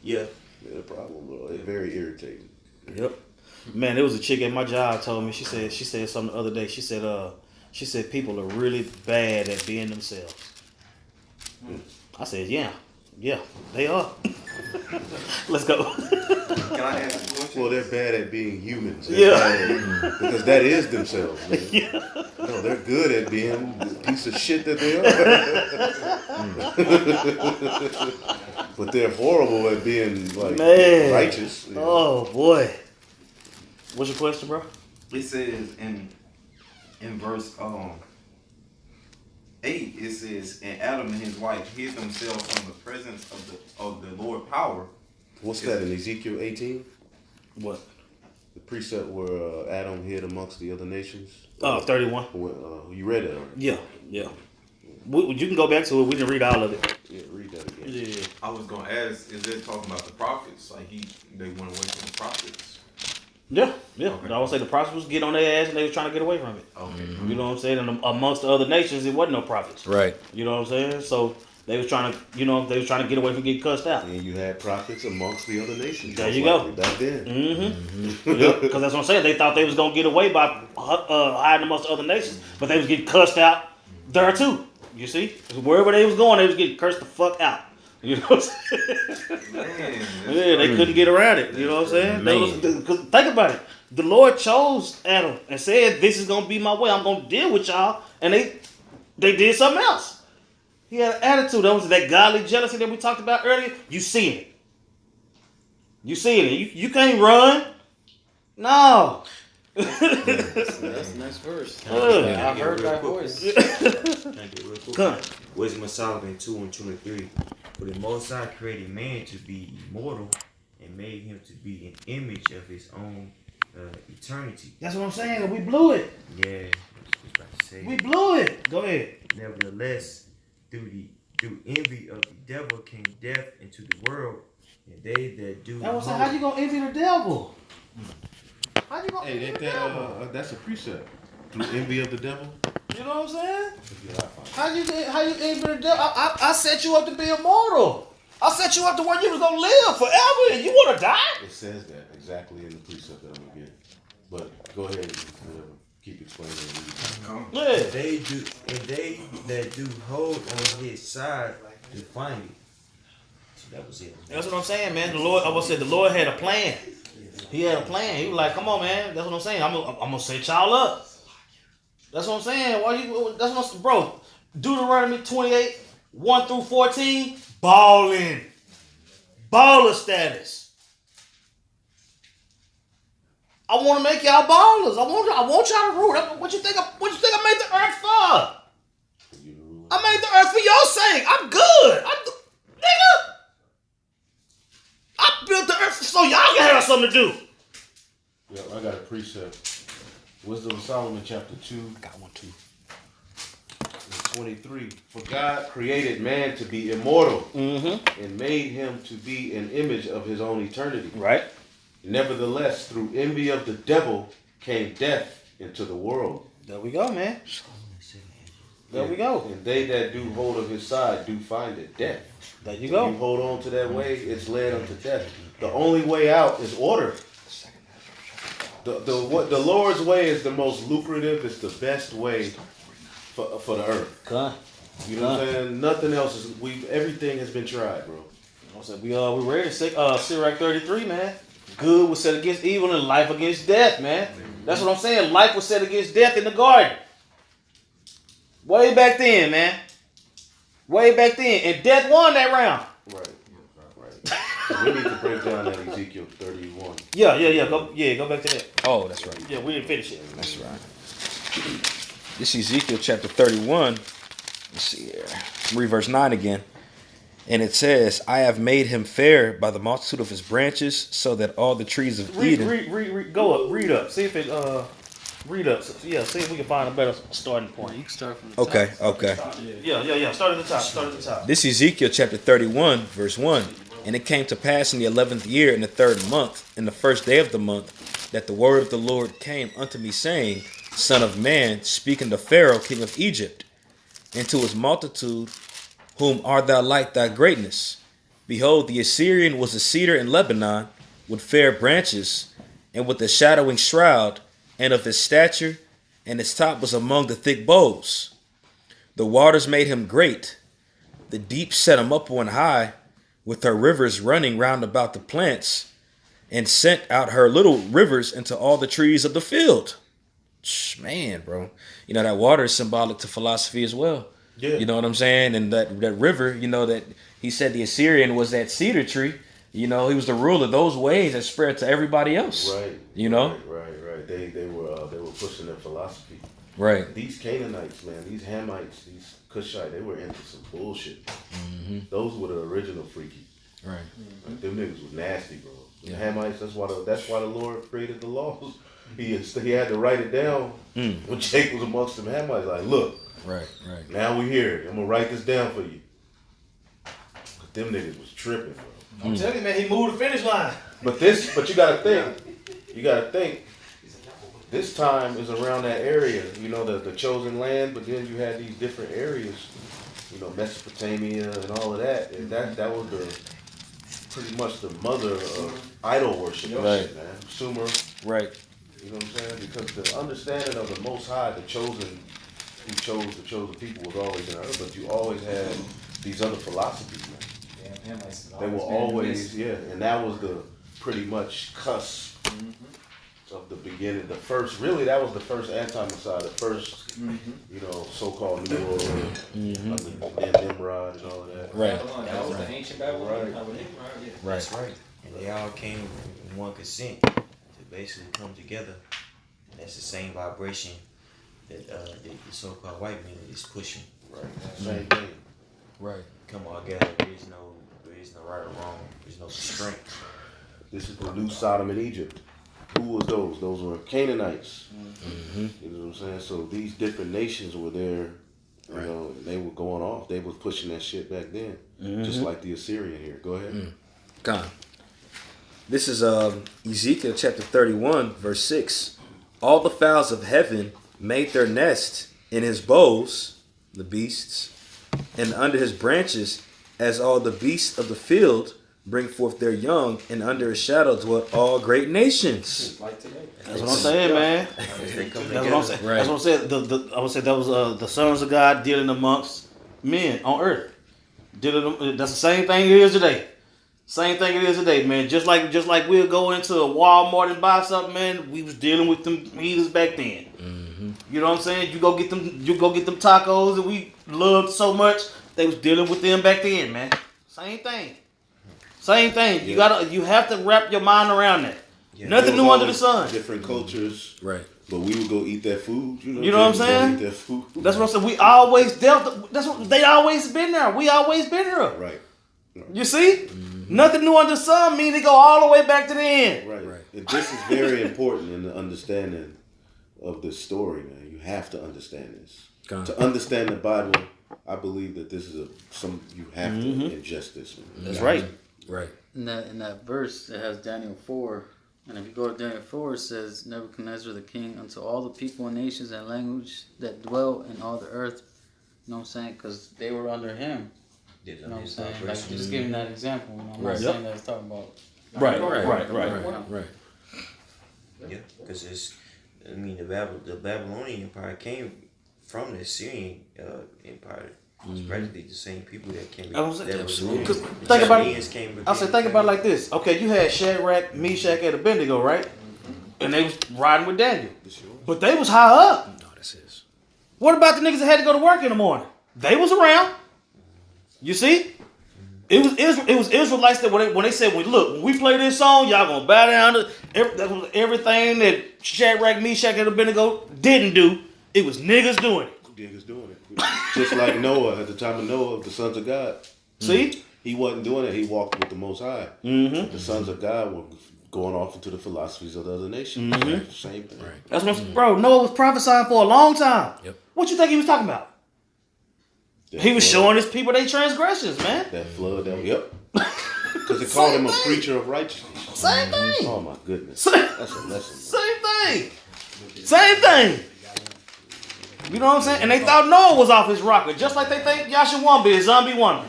Yeah. They're the problem, bro. They're very irritating. Yep. Man, there was a chick at my job told me, she said something the other day. She said people are really bad at being themselves. I said, yeah, they are. Let's go. Can I ask a question? Well, they're bad at being humans. They're Yeah. bad at- because that is themselves, man. No, they're good at being the piece of shit that they are. But they're horrible at being like Man. righteous. you know. Oh boy. What's your question, bro? It says in verse 8, it says, "And Adam and his wife hid themselves from the presence of the Lord power." What's that in Ezekiel 18? What? The precept where Adam hid amongst the other nations. 31. You read it already? Yeah. You can go back to it. We can read all of it. Yeah, read that again. Yeah. I was gonna ask, is it talking about the prophets? Like they went away from the prophets. Yeah. Okay. I would say the prophets was getting on their ass and they was trying to get away from it. Okay. You know what I'm saying? And amongst the other nations, it wasn't no prophets. Right. You know what I'm saying? So they was trying to, get away from getting cussed out. And you had prophets amongst the other nations. There most you go. likely, back then. Mm-hmm. Because that's what I'm saying. They thought they was gonna get away by hiding amongst the other nations, but they was getting cussed out there too. You see, wherever they was going, they was getting cursed the fuck out. You know what I'm saying? Man, Yeah, they couldn't get around it. You know what I'm saying? They was, cause think about it. The Lord chose Adam and said, "This is gonna be my way. I'm gonna deal with y'all," and they did something else. He had an attitude. That was that godly jealousy that we talked about earlier. You see it. You see it. You can't run. No. That's the next verse. Good. I heard thy voice. Can I get real quick? Come. Wisdom of Solomon 2:23. For the Most High created man to be immortal and made him to be an image of his own eternity. That's what I'm saying. We blew it. Yeah, I was about to say. We blew it. Go ahead. Nevertheless, through envy of the devil came death into the world, and they that do I was saying, how you gonna envy the devil? How you gonna Hey, envy ain't the that devil? that's a precept. Through envy of the devil. You know what I'm saying? How you envy the devil? I set you up to be immortal. I set you up to where you was gonna live forever, and you wanna die? It says that exactly in the precept that I'm gonna get. But go ahead and keep explaining. Yeah. they that do hold on his side to find it. So that was it. That's what I'm saying, man. The Lord had a plan. He had a plan. He was like, "Come on, man." That's what I'm saying. I'm gonna set y'all up. That's what I'm saying. Bro? Deuteronomy 28, 1 through 14, balling, baller status. I want to make y'all ballers. I want y'all to rule. What you think I made the earth for? I made the earth for your saying. I'm good. Nigga. I built the earth so y'all can have something to do. Yeah, I got a precept. Wisdom of Solomon, chapter 2. I got one too. 23. For God created man to be immortal Mm-hmm. and made him to be an image of his own eternity. Right. Nevertheless, through envy of the devil came death into the world. There we go, man. There we go. And they that do hold of his side do find it death. There you You go. hold on to that way, it's led unto death. The only way out is order. The Lord's way is the most lucrative. It's the best way for the earth. Con. You know what I'm saying? Nothing else is. Everything has been tried, bro. I said we ready to Sirach 33, man. Good was set against evil and life against death, man. That's what I'm saying. Life was set against death in the garden. Way back then, man. Way back then. And death won that round. Right. So we need to break down that Ezekiel 31. Yeah. Go back to that. Oh, that's right. Yeah, we didn't finish it. That's right. This Ezekiel chapter 31. Let's see here. Read verse 9 again. And it says, I have made him fair by the multitude of his branches, so that all the trees of Eden. Read, go up, read up. See if it read up. Yeah, see if we can find a better starting You point. can start from the top. Okay. Yeah. Start at the top. This Ezekiel chapter 31, verse 1. And it came to pass in the 11th year, in the 3rd month, in the 1st day of the month, that the word of the Lord came unto me, saying, Son of man, speaking to Pharaoh, king of Egypt, and to his multitude, whom art thou like thy greatness? Behold, the Assyrian was a cedar in Lebanon, with fair branches, and with a shadowing shroud, and of his stature, and his top was among the thick boughs. The waters made him great, the deep set him up on high, with her rivers running round about the plants, and sent out her little rivers into all the trees of the field. Man, bro. You know, that water is symbolic to philosophy as well. Yeah. You know what I'm saying? And that river, you know, that he said the Assyrian was that cedar tree. You know, he was the ruler. Those ways that spread to everybody else. Right. You know? Right. They were pushing their philosophy. Right. These Canaanites, man, these Hamites, these Cushite, they were into some bullshit. Those were the original freaky. Right. Like, them niggas was nasty, bro. The Yeah. Hamites, that's why the Lord created the laws. He had to write it down when Jake was amongst them Hamites. Like, look, Right. now we here. I'm gonna write this down for you. But them niggas was tripping, bro. I'm telling you, man, he moved the finish line. But you gotta think. This time is around that area, you know, the chosen land. But then you had these different areas, you know, Mesopotamia and all of that. And that was pretty much the mother of idol worship, Right. man. Sumer, Right. you know what I'm saying? Because the understanding of the Most High, who chose the chosen people, was always in earth. But you always had these other philosophies, man. They were always, and that was the pretty much cusp of the beginning. That was the first anti-Messiah, the first, you know, so-called New World, and then Nimrod and all of that. Right. That was the ancient Babylon. Right. That's right. And they all came in one consent to basically come together. And that's the same vibration that the so-called white man is pushing. Right. Same thing. Right. Come all together. There is no right or wrong. There's no strength. This is the new Sodom and Egypt. Who was those? Those were Canaanites. You know what I'm saying? So these different nations were there. You know, and they were going off. They was pushing that shit back then, just like the Assyrian here. Go ahead. Gone. This is Ezekiel chapter 31, verse 6. All the fowls of heaven made their nest in his boughs, the beasts, and under his branches, as all the beasts of the field bring forth their young, and under his shadow dwell all great nations. Like today. That's what I'm saying, man. They come That's together. what I'm saying. Right. That's what I'm saying. I would say that was the sons of God dealing amongst men on earth. That's the same thing it is today. Same thing it is today, man. Just like we'll go into a Walmart and buy something, man. We was dealing with them heathens back then. You know what I'm saying? You go get them tacos that we loved so much. They was dealing with them back then, man. Same thing. You have to wrap your mind around that. Yeah. Nothing There was new under the always sun. Different cultures, Right. but we would go eat that food. You know what I'm Just go saying? Eat that food. That's what I'm saying. We always dealt. That's what they always been there. We always been here. Right. You see, nothing new under the sun means they go all the way back to the end. Right. Right. And this is very important in the understanding of this story, man. You have to understand this. Con. To understand the Bible, I believe that this is you have to ingest this, man. That's right. Right. In that verse, it has Daniel 4. And if you go to Daniel 4, it says, Nebuchadnezzar the king, unto all the people and nations and language that dwell in all the earth. You know what I'm saying? Because they were under him. You know what I'm saying? Like, just giving that example. You know, I'm not Right. saying that it's talking about. Right. Right. Yeah, because it's, I mean, the Babylonian Empire came from the Syrian Empire. It's practically the same people that came. I was saying, that was absolutely. Because the think about it. Chaldeans came I said, think about it like this. Okay, you had Shadrach, Meshach, and Abednego, right? And they was riding with Daniel, but they was high up. No, this is. What about the niggas that had to go to work in the morning? They was around. You see, it was Israelites that when they said, when we play this song, y'all gonna bow down to that was everything that Shadrach, Meshach, and Abednego didn't do. It was niggas doing it. Niggas doing it. Just like Noah, at the time of Noah, the sons of God. See, He wasn't doing it. He walked with the Most High. Mm-hmm. The sons of God were going off into the philosophies of the other nations. Mm-hmm. Same thing. Right. that's what bro. Noah was prophesying for a long time. Yep. What you think he was talking about? That He was flood- showing his people their transgressions, man. that flood. Yep. Because they called him a preacher of righteousness. Same thing. Oh my goodness. Same, That's a lesson. same thing. Same thing. You know what I'm saying? And they thought Noah was off his rocker, just like they think Yasha Wamba is Zombie Wamba.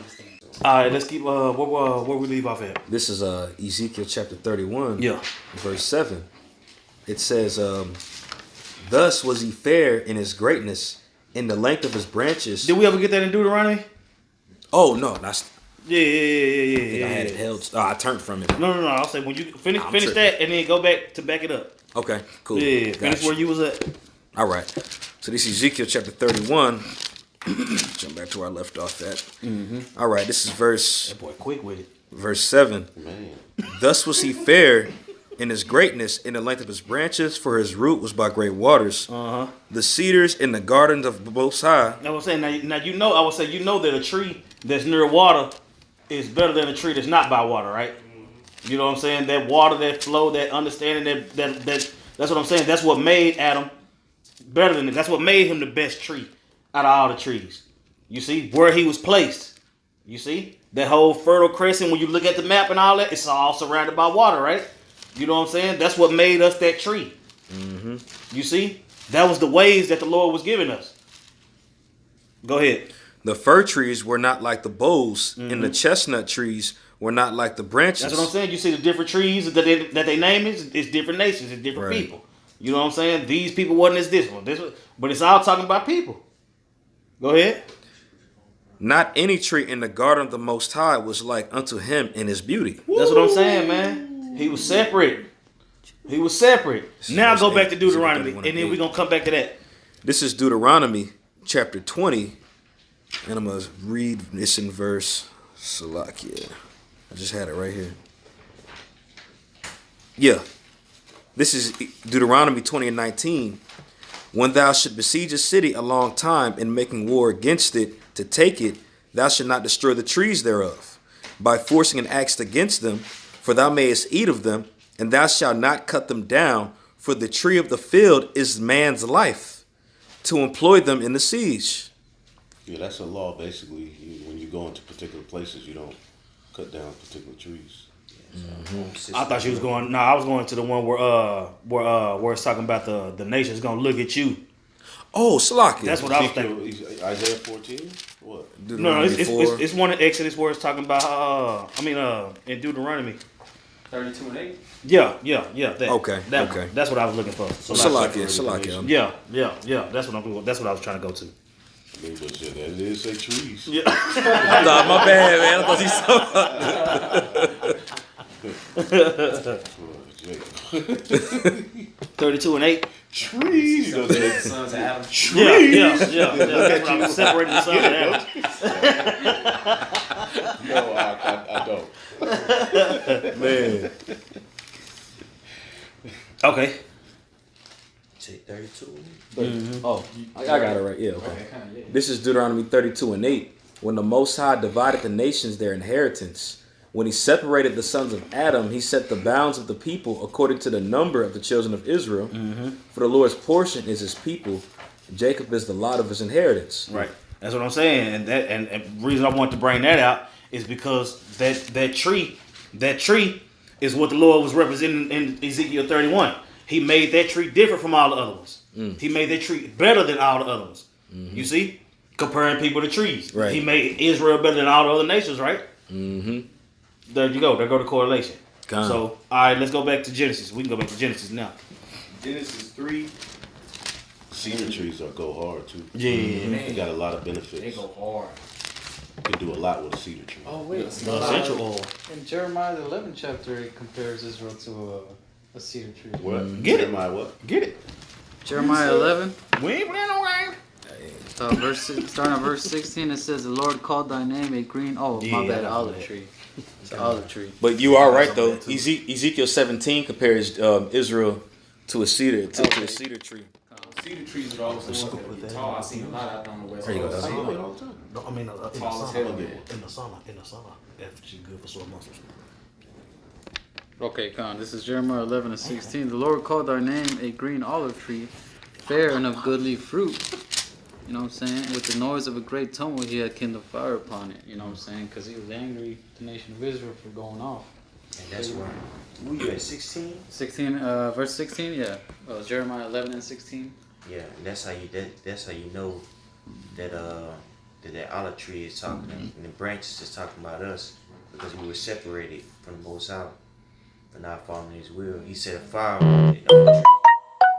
All right, let's keep where we leave off at. This is Ezekiel chapter 31, Yeah. verse 7. It says, thus was he fair in his greatness, in the length of his branches. Did we ever get that in Deuteronomy? Oh, no. That's, Yeah. I had it held. I turned from it. No. I'll say when you finish I'm finish tripping. that and then go back to back it up. Okay, cool. Yeah, finish Gotcha. where you was at. All right. So this is Ezekiel chapter 31. Jump back to where I left off at. All right, this is verse That boy quick with it. verse 7. Man. Thus was he fair in his greatness, in the length of his branches, for his root was by great waters. Uh huh. The cedars in the gardens of the Most High. I was saying now you know I would say you know that a tree that's near water is better than a tree that's not by water, right? You know what I'm saying? That water, that flow, that understanding, that's what I'm saying. That's what made Adam better than it. That's what made him the best tree out of all the trees. You see where he was placed. You see that whole Fertile Crescent. When you look at the map and all that, it's all surrounded by water, right? You know what I'm saying? That's what made us that tree. You see, that was the ways that the Lord was giving us. Go ahead. The fir trees were not like the boughs, and the chestnut trees were not like the branches. That's what I'm saying. You see the different trees that they name it. It's different nations. It's different Right. people. You know what I'm saying? These people wasn't as this one. But it's all talking about people. Go ahead. Not any tree in the garden of the Most High was like unto him in his beauty. That's what I'm saying, man. He was separate. He was separate. Now verse go back 8. to Deuteronomy, 31 and then and we're 8. going to come back to that. This is Deuteronomy chapter 20, and I'm going to read this in verse Salakia. I just had it right here. Yeah. This is Deuteronomy 20 and 19. When thou should besiege a city a long time in making war against it to take it, thou should not destroy the trees thereof by forcing an axe against them, for thou mayest eat of them, and thou shalt not cut them down, for the tree of the field is man's life, to employ them in the siege. Yeah, that's a law basically. When you go into particular places, you don't cut down particular trees. I thought you was going. No, I was going to the one where it's talking about the nation's gonna look at you. Oh, Salakia. That's what I was thinking. Ezekiel, Isaiah 14? What? No, Deuteronomy 4. it's one in Exodus where it's talking about. In Deuteronomy. 32 and 8. Yeah. That, Okay, that okay. one. That's what I was looking for. Salakia. Yeah. That's what I was trying to go to. They just said that. It did say trees. Yeah. Nah, my bad, man. I thought he saw. Oh, Jake. 32 and 8. Trees. You know, they- Sons of Adam. Yeah. That's what I was separating the sun and Adam. No, I don't. Man. Okay. Take 32. Oh, I got it right. Yeah, okay. Okay, kinda, yeah. This is Deuteronomy 32:8. When the Most High divided the nations their inheritance, when he separated the sons of Adam, he set the bounds of the people according to the number of the children of Israel. For the Lord's portion is his people. Jacob is the lot of his inheritance. Right. That's what I'm saying. And the reason I want to bring that out is because that tree is what the Lord was representing in Ezekiel 31. He made that tree different from all the other ones. He made that tree better than all the other ones. You see? Comparing people to trees. Right. He made Israel better than all the other nations, right? Mm-hmm. There you go. There go the correlation. Gone. So, all right, let's go back to Genesis. We can go back to Genesis now. Genesis 3. Cedar trees go hard too. Yeah. They got a lot of They benefits. go hard. You can do a lot with a cedar tree. Oh wait, The essential oil. in Jeremiah the 11th chapter, it compares Israel to a cedar tree. What? Get it. Jeremiah what? Get it. Jeremiah 11, We ain't playing no game. starting at verse 16, it says, "The Lord called thy name a green." Oh, my Yeah, bad, that's olive bad. tree. It's an olive tree. But you are right though. Ezekiel 17 compares Israel to a cedar to a cedar tree. Cedar trees are always the ones that get tall. I seen a lot out there on the west There you go. coast. That's all the time. No, I mean, in the Tall as sauna. hell. In the sauna. That's good for sore muscles. Okay, come on. This is Jeremiah 11 and 16. "The Lord called thy name a green olive tree, fair and of goodly fruit." You know what I'm saying? "With the noise of a great tumult, he had kindled fire upon it." You know what I'm saying? Because he was angry, the nation of Israel, for going off. And that's why. Who you at 16? 16, verse 16, yeah. Jeremiah 11 and 16. Yeah, and that's how you know that that olive tree is talking and the branches is talking about us because we were separated from the Most High for not following his will. He set a fire on the tree. The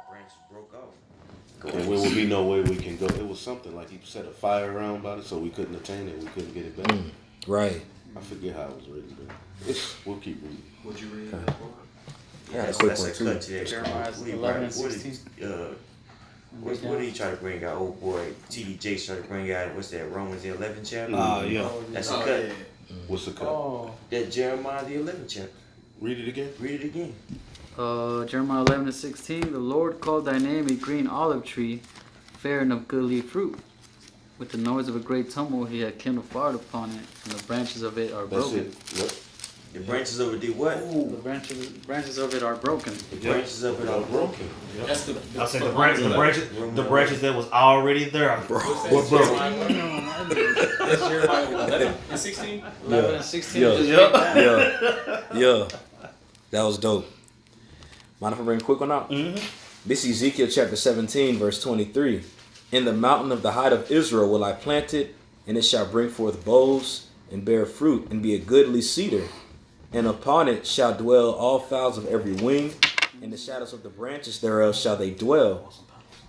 branches broke off. And there will be no way we can go. It was something like he set a fire around about it, so we couldn't attain it. We couldn't get it back. Right. I forget how it was written, but we'll keep reading. Would you read Yeah, That's, quick that's one, a too. cut to that. Jeremiah What did he 11 write? and What did 16. what did he try to bring out? Oh boy, T.D. Jakes tried to bring out, what's that, Romans the 11th chapter? Oh, yeah. That's a cut. What's the cut? Oh. That Jeremiah the 11th chapter. Read it again. Read it again. Jeremiah 11 and 16. "The Lord called thy name a green olive tree, fair and of goodly fruit. With the noise of a great tumult, he had kindled fire upon it, and the branches of it are That's broken." it. What? The branches of it did what? The branches of it are broken. The branches of it are broken. That's the. I said the branches that was already there. What's broke. That's Jeremiah 11 and 16. 11 and 16. Yeah. Just read that. Yeah. That was dope. Mind if I bring a quick one out? This is Ezekiel chapter 17, verse 23. "In the mountain of the height of Israel will I plant it, and it shall bring forth boughs and bear fruit, and be a goodly cedar. And upon it shall dwell all fowls of every wing, in the shadows of the branches thereof shall they dwell.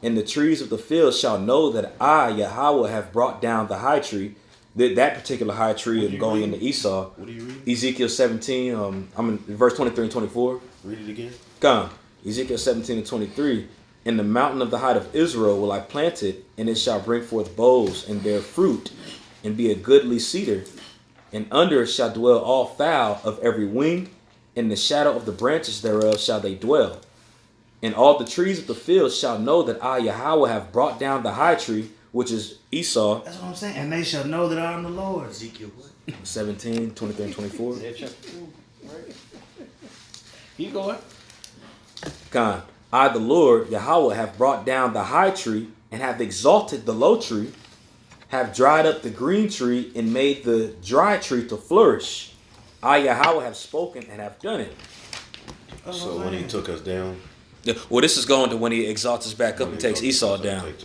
And the trees of the field shall know that I, Yahweh, have brought down the high tree." That particular high tree and going into Esau. What do you read? Ezekiel 17, I'm in verse 23 and 24. Read it again. Come. Ezekiel 17 and 23. "In the mountain of the height of Israel will I plant it, and it shall bring forth boughs and bear fruit, and be a goodly cedar. And under it shall dwell all fowl of every wing, in the shadow of the branches thereof shall they dwell. And all the trees of the field shall know that I, Yahweh, have brought down the high tree," which is Esau. That's what I'm saying. "And they shall know that I am the Lord." Ezekiel what? 17, 23 and 24. Keep going. God, "I, the Lord, Yahweh, have brought down the high tree, and have exalted the low tree, have dried up the green tree, and made the dry tree to flourish. I, Yahweh, have spoken and have done it." So when he took us down, Well, this is going to when he exalts us back up and takes Esau down. Okay.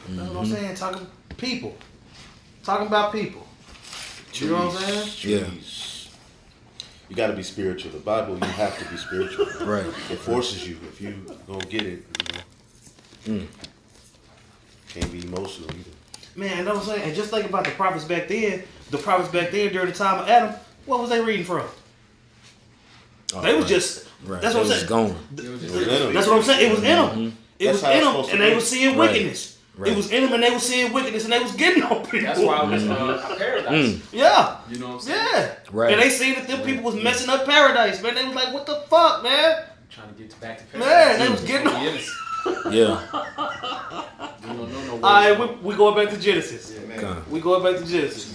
That's what I'm saying. Talking people. Talking about people. You know what I'm saying? Yeah. Trees. You got to be spiritual. The Bible, you have to be spiritual. Right. It forces you. If you don't get it, can't be emotional either. Man, you know what I'm saying? And just think about the prophets back then. The prophets back then during the time of Adam, what was they reading from? They was just, Right. that's what I'm They saying. was going. That's what I'm saying. It was in them. It That's was how in it's them, supposed to and they be. was seeing Right. wickedness. Right. It was in them, and they was seeing wickedness, and they was getting on people. That's why it was a paradise. Yeah. You know what I'm saying? Yeah. Right. And they seen that them people was messing up paradise, man. They was like, what the fuck, man? trying to get back to Man, paradise. they was getting on. Yes. Yeah. We don't know no way. All right, we going back to Genesis. Yeah, man. Come. We going back to Genesis.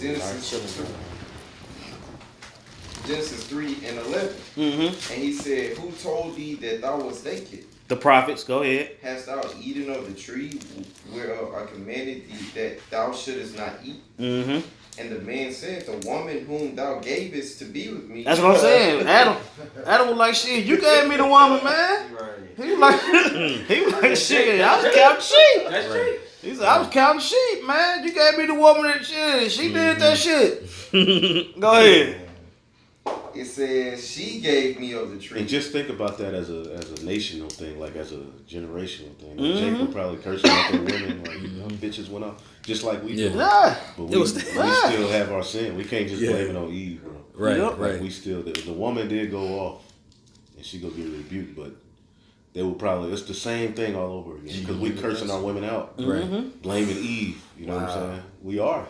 Genesis 3 and 11. Mm-hmm. And he said, who told thee that thou wast naked? The prophets. Go ahead. Hast thou eaten of the tree whereof I commanded thee that thou shouldest not eat? Mm-hmm. And the man said, the woman whom thou gavest to be with me. That's what I'm saying. Adam was like, shit, you gave me the woman, man. Right. He was like, shit, I was counting sheep. That's true. He said, I was counting sheep, man. You gave me the woman that shit. She did that shit. Go ahead. It says, she gave me of the tree. And just think about that as a national thing, like as a generational thing. Mhm. Jacob probably cursing out their women, like them bitches went off, just like we do. Yeah. But It we was- still have our sin. We can't just Yeah. blame it on Eve, bro. Right, Yep. right. We still, the woman did go off, and she gonna get rebuked, but they will probably, it's the same thing all over again, because we cursing our women out, Right. blaming Eve. You know what I'm saying? We are.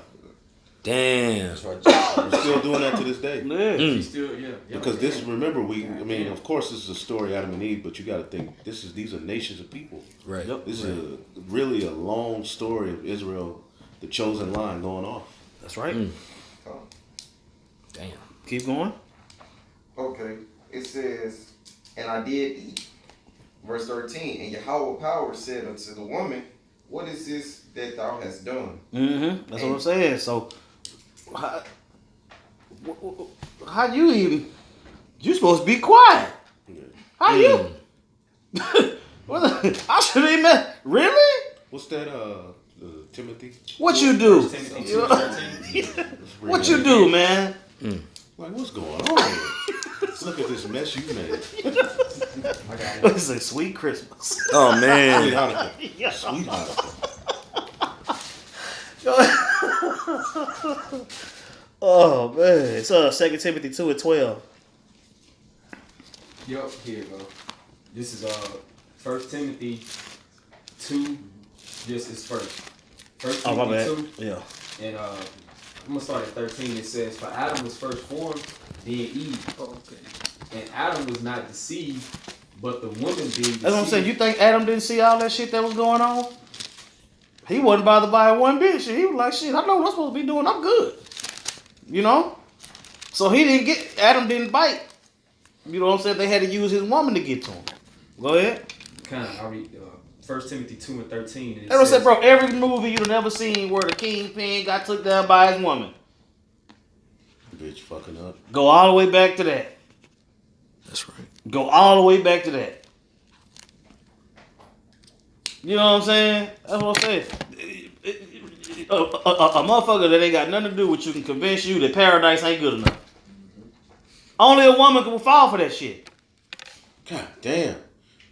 Damn. That's right. We're still doing that to this day. Yeah. He still, yeah. Because this, remember, I mean, of course, this is a story Adam and Eve, but you got to think these are nations of people. Right. Yep. This is really a long story of Israel, the chosen line, going off. That's right. Oh, Damn. Keep going. okay. It says, and I did eat. Verse 13. And Yahweh power said unto the woman, what is this that thou hast done? Mm-hmm. That's what I'm saying. So, how you even? You supposed to be quiet. How you? I should have even. Really? What's that? Timothy. What you do? Timothy 2:13. What you do, man? Like, what's going on here? Look at this mess you made. I got it. It's a sweet Christmas. Oh Sweet man. Hanukkah. Sweet Hanukkah. Oh man, it's 2 Timothy 2:12. Yup, here you go. This is 1 Timothy 2. This is first. 1 Oh my Timothy bad. 2. Yeah. And I'm gonna start at 13. It says, for Adam was first formed, then Eve. Okay. And Adam was not deceived, but the woman being deceived. That's what I'm saying. You think Adam didn't see all that shit that was going on? He wasn't bothered by it one bit. Shit, he was like, shit, I know what I'm supposed to be doing. I'm good. You know? So Adam didn't bite. You know what I'm saying? They had to use his woman to get to him. Go ahead. Kind of, I read 1 Timothy 2 and 13. And it That's what I said, says, bro. Every movie you've never seen where the kingpin got took down by his woman. Bitch fucking up. Go all the way back to that. That's right. Go all the way back to that. You know what I'm saying? That's what I'm saying. A motherfucker that ain't got nothing to do with you can convince you that paradise ain't good enough. Only a woman can fall for that shit. God damn.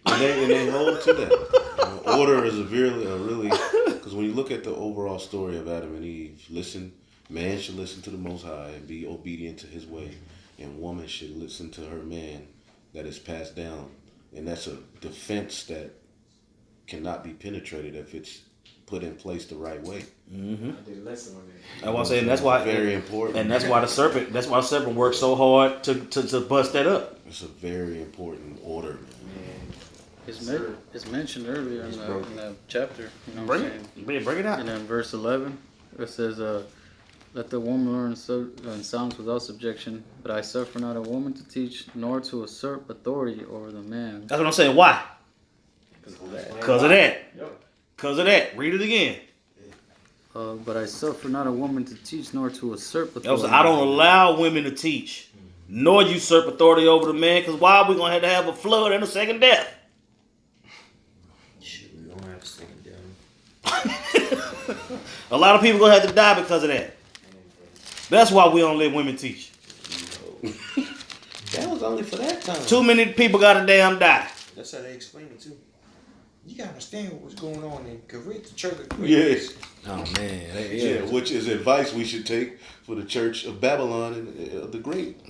And they hold to that. Order is really, because when you look at the overall story of Adam and Eve, man should listen to the Most High and be obedient to his way, and woman should listen to her man that is passed down. And that's a defense that cannot be penetrated if it's put in place the right way. Mm-hmm. I did a lesson on that. That's what I'm saying. That's why Very important. and that's why the serpent worked so hard to bust that up. It's a very important order, man. It's mentioned earlier in the chapter. You know what Bring I'm saying? it. Bring it out. And then verse 11, it says, let the woman learn in songs without subjection, but I suffer not a woman to teach, nor to usurp authority over the man. That's what I'm saying. Why? Because of that. Yep. Because of that. Read it again. But I suffer not a woman to teach, nor to usurp That authority. was, I don't allow women to teach, nor usurp authority over the man, because why are we going to have a flood and a second death? Shit, we don't have to second down. A lot of people going to have to die because of that. That's why we don't let women teach. That was only for that time. Too many people got to damn die. That's how they explain it too. You gotta understand what was going on in Korea, the church of Korea. Yes. Oh man. Yeah, which is advice we should take for the church of Babylon and the great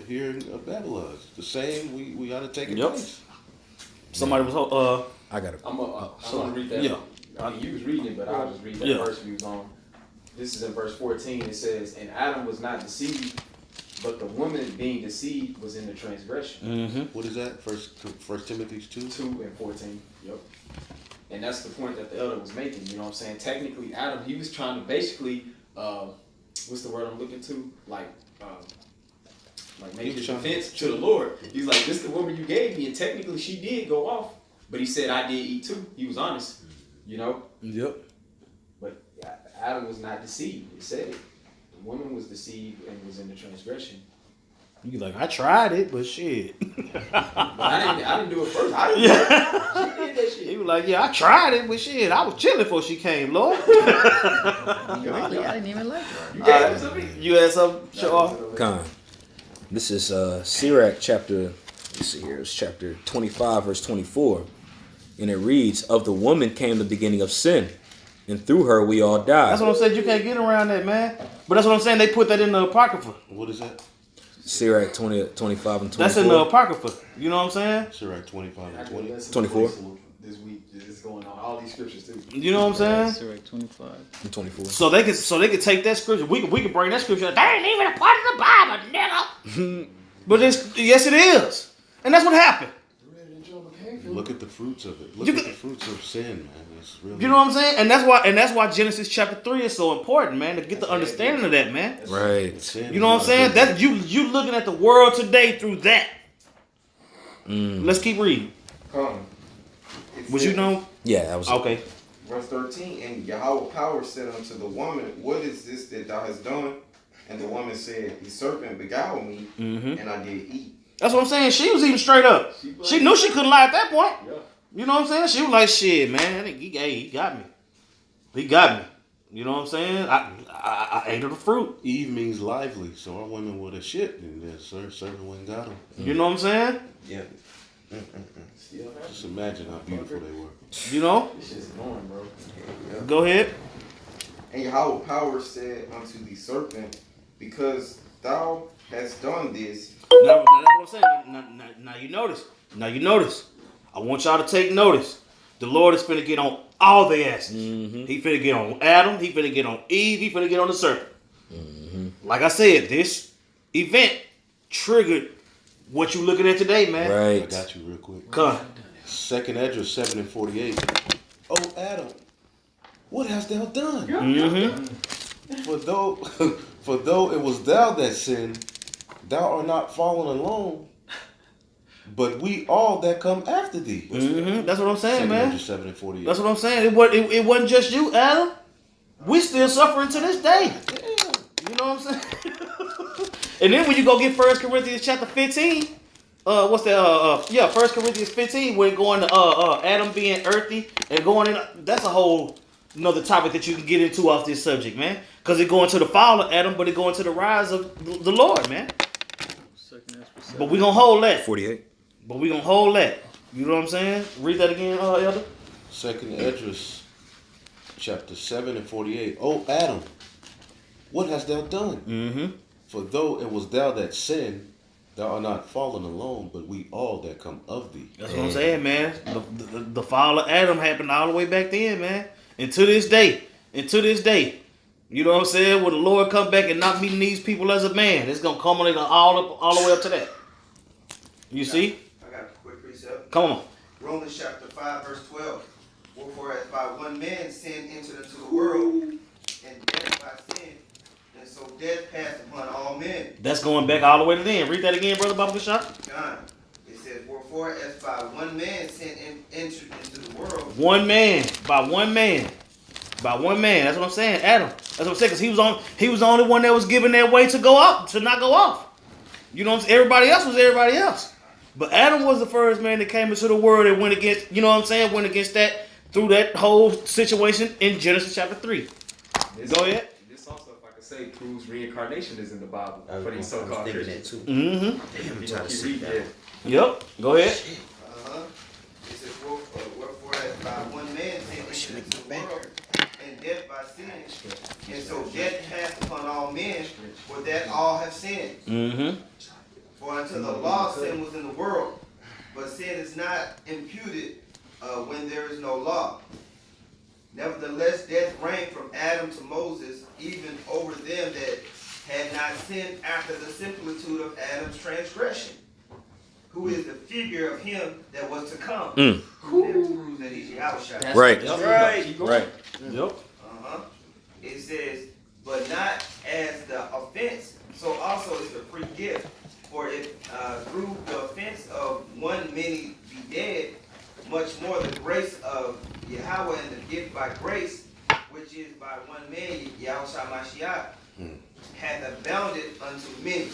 here in Babylon. The same we ought to take it Yep. place. Somebody was I got it. I'm gonna read that. Yeah. I mean, you was reading it, but I'll just read that Yeah. verse we was on. This is in verse 14. It says, and Adam was not deceived, but the woman being deceived was in the transgression. What is that? First Timothy 2? 2 and 14. Yep. And that's the point that the elder was making. You know what I'm saying? Technically, Adam, he was trying to basically, what's the word I'm looking to? Like make his defense to the Lord. He's like, this is the woman you gave me, and technically she did go off, but he said I did eat too. He was honest, you know. Yep. But Adam was not deceived. He said it. The woman was deceived and was in the transgression. You like, I tried it, but shit. But I didn't do it first. I didn't do it. She did that shit. He was like, yeah, I tried it, but shit, I was chilling before she came, Lord. Really, I didn't even like her. You gave it to me. You had something, Shaw? Con. This is Sirach chapter, let's see here, it's chapter 25, verse 24. And it reads, of the woman came the beginning of sin, and through her we all died. That's what I'm saying. You can't get around that, man. But that's what I'm saying. They put that in the Apocrypha. What is that? Sirach 25 and 24. That's in the Apocrypha. You know what I'm saying? Sirach 25 I and did 20. listen to 24. This week is going on. All these scriptures too. You know what I'm saying? Sirach 25. And 24. So they could take that scripture. We could bring that scripture. That ain't even a part of the Bible, nigga. But yes, it is, and that's what happened. Look at the fruits of it. Look You at can- the fruits of sin, man. It's really. You know what I'm saying? And that's why Genesis chapter 3 is so important, man, to get the understanding of that, man. Right. Sin You know what I'm is saying? not That you looking at the world today through that. Let's keep reading. Come. Was you know? Yeah, that was Okay. Verse 13, and Yahweh power said unto the woman, what is this that thou hast done? And the woman said, the serpent beguiled me, and I did eat. That's what I'm saying. She was even straight up. She knew she couldn't lie at that point. Yeah. You know what I'm saying? She was like, shit, man, he got me. He got me. You know what I'm saying? I ate of the fruit. Eve means lively, so our women would have shit, and the servant went and got them. You know what I'm saying? Yeah. Just imagine how beautiful they were. You know? This shit's annoying, bro. Go ahead. And Yahweh power said unto the serpent, because thou hast done this. Now that's what I'm saying. Now you notice. Now you notice. I want y'all to take notice. The Lord is finna get on all the asses. He finna get on Adam. He finna get on Eve. He finna get on the serpent. Like I said, this event triggered what you looking at today, man. I right. got you real quick. Come. Second Esdras 7 and 48. Oh, Adam, what hast thou done? For though it was thou that sinned, thou art not fallen alone, but we all that come after thee. That's what I'm saying, Second man. Esdras 7 and 48. That's what I'm saying. It wasn't just you, Adam. We still suffering to this day. You know what I'm saying? And then when you go get 1 Corinthians chapter 15, what's that? 1 Corinthians 15, where going to Adam being earthy and going in. That's a whole another topic that you can get into off this subject, man. Because it going to the fall of Adam, but it going to the rise of the Lord, man. But we gonna hold that. 48. But we gonna hold that. You know what I'm saying? Read that again, Elder. Second Esdras chapter 7 and 48. Oh, Adam, what hast thou done? For though it was thou that sinned, thou art not fallen alone, but we all that come of thee. That's what I'm saying, man. The fall of Adam happened all the way back then, man. And to this day, you know what I'm saying? When the Lord come back and not meeting these people as a man, it's gonna culminate all the way up to that. You see? I got a quick precept. Come on. Romans chapter 5, verse 12. Wherefore, as by one man sin entered into the world, and death by sin, and so death passed upon all men. That's going back all the way to then. Read that again, Brother Baba Shot. God, it says, wherefore, as by one man sin entered into the world. One man, by one man. By one man. That's what I'm saying. Adam. That's what I'm saying. Because he was the only one that was given that way to go up, to not go off. You know what I'm saying? Everybody else was everybody else. But Adam was the first man that came into the world and went against, you know what I'm saying? Went against that through that whole situation in Genesis chapter 3. Go ahead. This also, if I could say, proves reincarnation is in the Bible I for these was so-called thinking that Christians. too. Mm-hmm. Damn, I'm You trying know, to you see read that. that. Yep. Go ahead. It says, wherefore, as by one man sin entered into the world, and death by sin, and so death passed upon all men, for that all have sinned. Mm-hmm. For unto the law sin was in the world, but sin is not imputed when there is no law. Nevertheless, death reigned from Adam to Moses, even over them that had not sinned after the similitude of Adam's transgression, who is the figure of him that was to come. That proves that he's Yahushua. Right. Right. Yep. Uh-huh. It says, but not as the offense, so also is the free gift. For if through the offense of one many be dead, much more the grace of Yahweh and the gift by grace, which is by one man, Yahushua Mashiach, hath abounded unto many.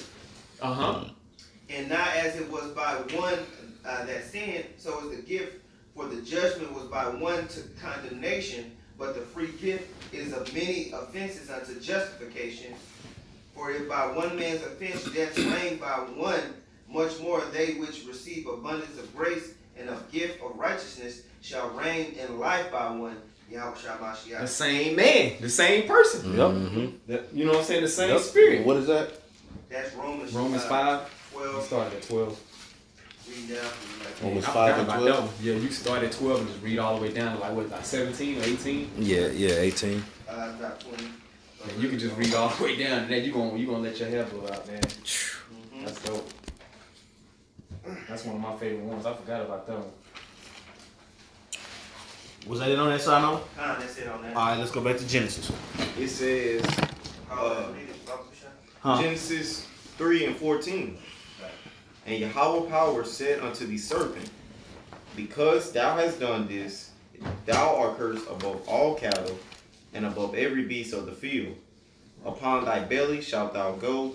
And not as it was by one that sinned, so is the gift. For the judgment was by one to condemnation, but the free gift is of many offenses unto justification. For if by one man's offense death reigned by one, much more they which receive abundance of grace and of gift of righteousness shall reign in life by one, Yahushua Mashiach. The same man, the same person. You know what I'm saying? The same spirit. What is that? That's Romans 5. 12. You started at 12. Read down. Romans I 5 forgot and about 12? that one. Yeah, you start at 12 and just read all the way down to like 17 or 18. Yeah, 18. About 20. And you can just read all the way down, and then you gonna let your hair blow out, man. That's dope. That's one of my favorite ones. I forgot about that one. Was that it on that side, no? That's it on that. All right, let's go back to Genesis. It says Huh? Genesis 3 and 14. And Yahweh power said unto the serpent, because thou hast done this, thou art cursed above all cattle, and above every beast of the field. Upon thy belly shalt thou go,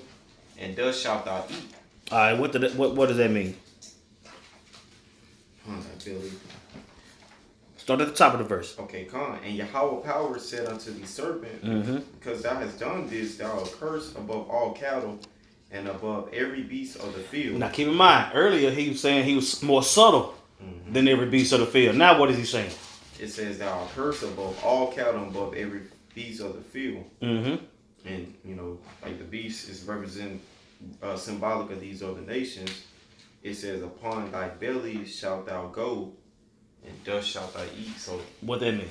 and dust shalt thou eat. All right, what does that mean? Upon thy belly. Start at the top of the verse. Okay, come. And Yahweh power said unto the serpent, because thou hast done this, thou art cursed above all cattle, and above every beast of the field. Now keep in mind, earlier he was saying he was more subtle than every beast of the field. Now what is he saying? It says thou art cursed above all cattle, and above every beast of the field. And you know, like the beast is represent symbolic of these other nations. It says, upon thy belly shalt thou go, and dust shalt thou eat. So What that mean?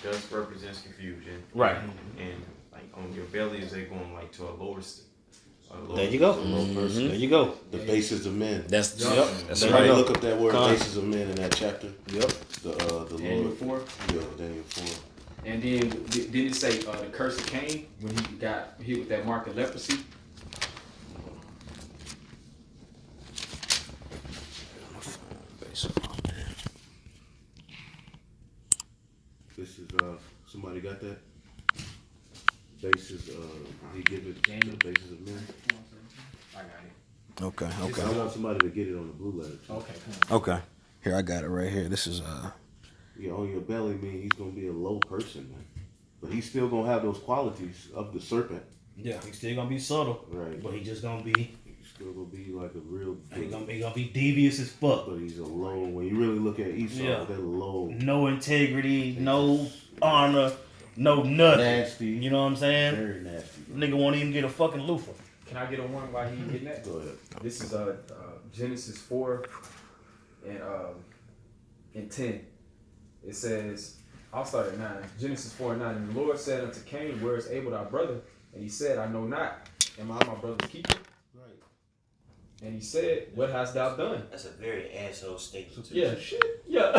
dust represents confusion, Right. and like on your belly is they going like to a lower There you go. person. There you go. The basis of men. That's That's Somebody right. look up that word, Con. basis of men, in that chapter. Yep. The Daniel Lord. 4. Yeah, Daniel 4. And then didn't it say the curse of Cain when he got hit with that mark of leprosy? This is somebody got that? Basis he give it the basis of men. I got it. Okay, I want somebody to get it on the blue letter. Okay. Okay. Here, I got it right here. This is, Yeah, on your belly mean he's gonna be a low person, man. But he's still gonna have those qualities of the serpent. Yeah, he's still gonna be subtle. Right. But he just gonna be He's still gonna be like a real he gonna be devious as fuck. but he's a low. When you really look at Esau, Yeah. they're low. No integrity, no honor, no nothing. Nasty. You know what I'm saying? Very nasty. Nigga won't even get a fucking loofah. Can I get a one while he getting that? Go ahead. This is Genesis 4 and 10. It says, I'll start at 9. Genesis 4 and 9. And the Lord said unto Cain, where is Abel thy brother? And he said, I know not. Am I my brother's keeper? Right. And he said, what hast thou done? That's a very asshole statement. Yeah, shit. Yeah.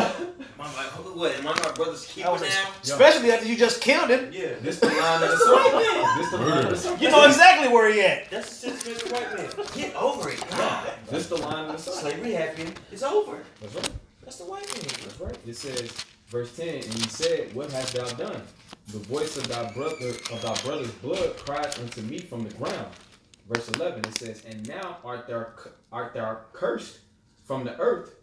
What? Am I my brother's keeper now? Especially after you just killed him. Yeah. This the line of the That's the white serpent. man. This the line of the serpent. You know exactly where he at. That's the sentiment of the white man. Get over it. God. This the line of the serpent. Slavery happened. It's over. That's right. That's the white man. That's right. It says, verse 10, and he said, what hast thou done? The voice of thy brother's blood cried unto me from the ground. Verse 11, it says, and now art thou cursed from the earth,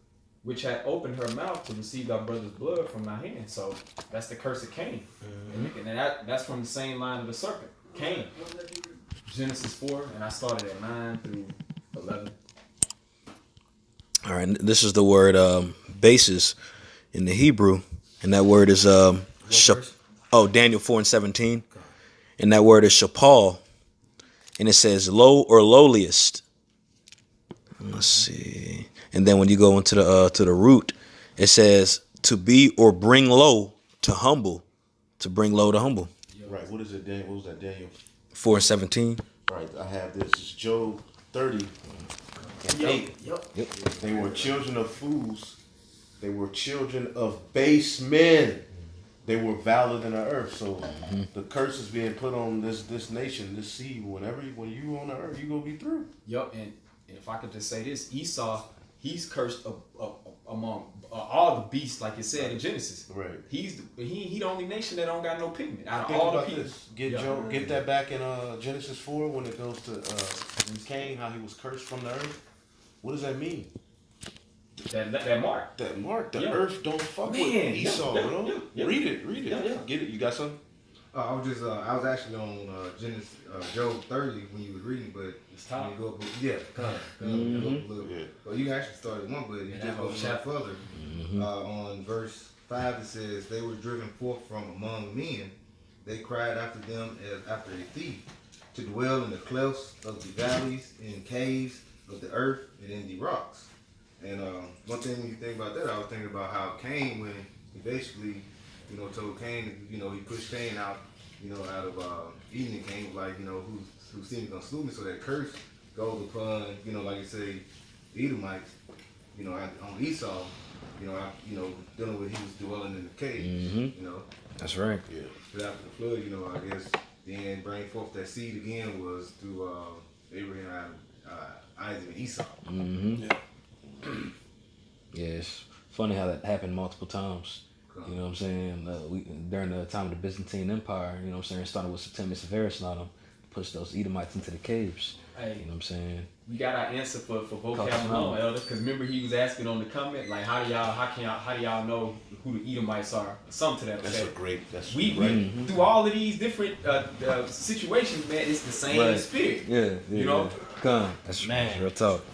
which had opened her mouth to receive thy brother's blood from thy hand. So that's the curse of Cain. And that's from the same line of the serpent, Cain. Genesis 4, and I started at 9 through 11. all right, this is the word basis in the Hebrew, and that word is Daniel 4 and 17, and that word is shapal, and it says low or lowliest. Let's see, and then when you go into the root, it says to be or bring low, to humble, to bring low to humble. Right. What is it, Daniel? What was that, Daniel? 4 and 17. Right, I have this. It's Job 30 and 8. Yep. They were children of fools. They were children of base men. They were valor than the earth. So the curse is being put on this nation, this seed. When you on the earth, you gonna be through. Yup, and if I could just say this, Esau, he's cursed among all the beasts, like it said in Genesis. Right. He the only nation that don't got no pigment out of Think all the about people. this. Get that back in Genesis 4 when it goes to Cain, how he was cursed from the earth. What does that mean? That mark. That mark, the Yeah. earth don't fuck with Man, Esau, yeah, bro. yeah. Read it. Yeah. Get it. You got something? I was actually on Genesis, Job 30 when you was reading, but It's time. when you go up, yeah, come go up a little. Yeah. Well, you can actually start at one, but you Yeah, just that go whole a little chapter. further. On verse 5, it says, "They were driven forth from among men. They cried after them as after a thief, to dwell in the clefts of the valleys, in caves of the earth, and in the rocks." And one thing when you think about that, I was thinking about how Cain, when he basically, told Cain, he pushed Cain out, out of Eden, and Cain was like, who's seen gonna slew me, so that curse goes upon, like you say, the Edomites, on Esau, dealing with he was dwelling in the cave, That's right. Yeah. But after the flood, I guess then bring forth that seed again was through Abraham, Isaac, and Esau. Yeah, it's funny how that happened multiple times. You know what I'm saying? During the time of the Byzantine Empire, you know what I'm saying? It started with Septimius Severus and all them, pushed those Edomites into the caves. Hey, You know what I'm saying? we got our answer for vocab Couple alone, times. Elder. Because remember he was asking on the comment, like, how do y'all know who the Edomites are? Something to that That's effect. that's We right. through all of these different situations, man, it's the same Right. spirit. Yeah. You know? Come. That's real talk.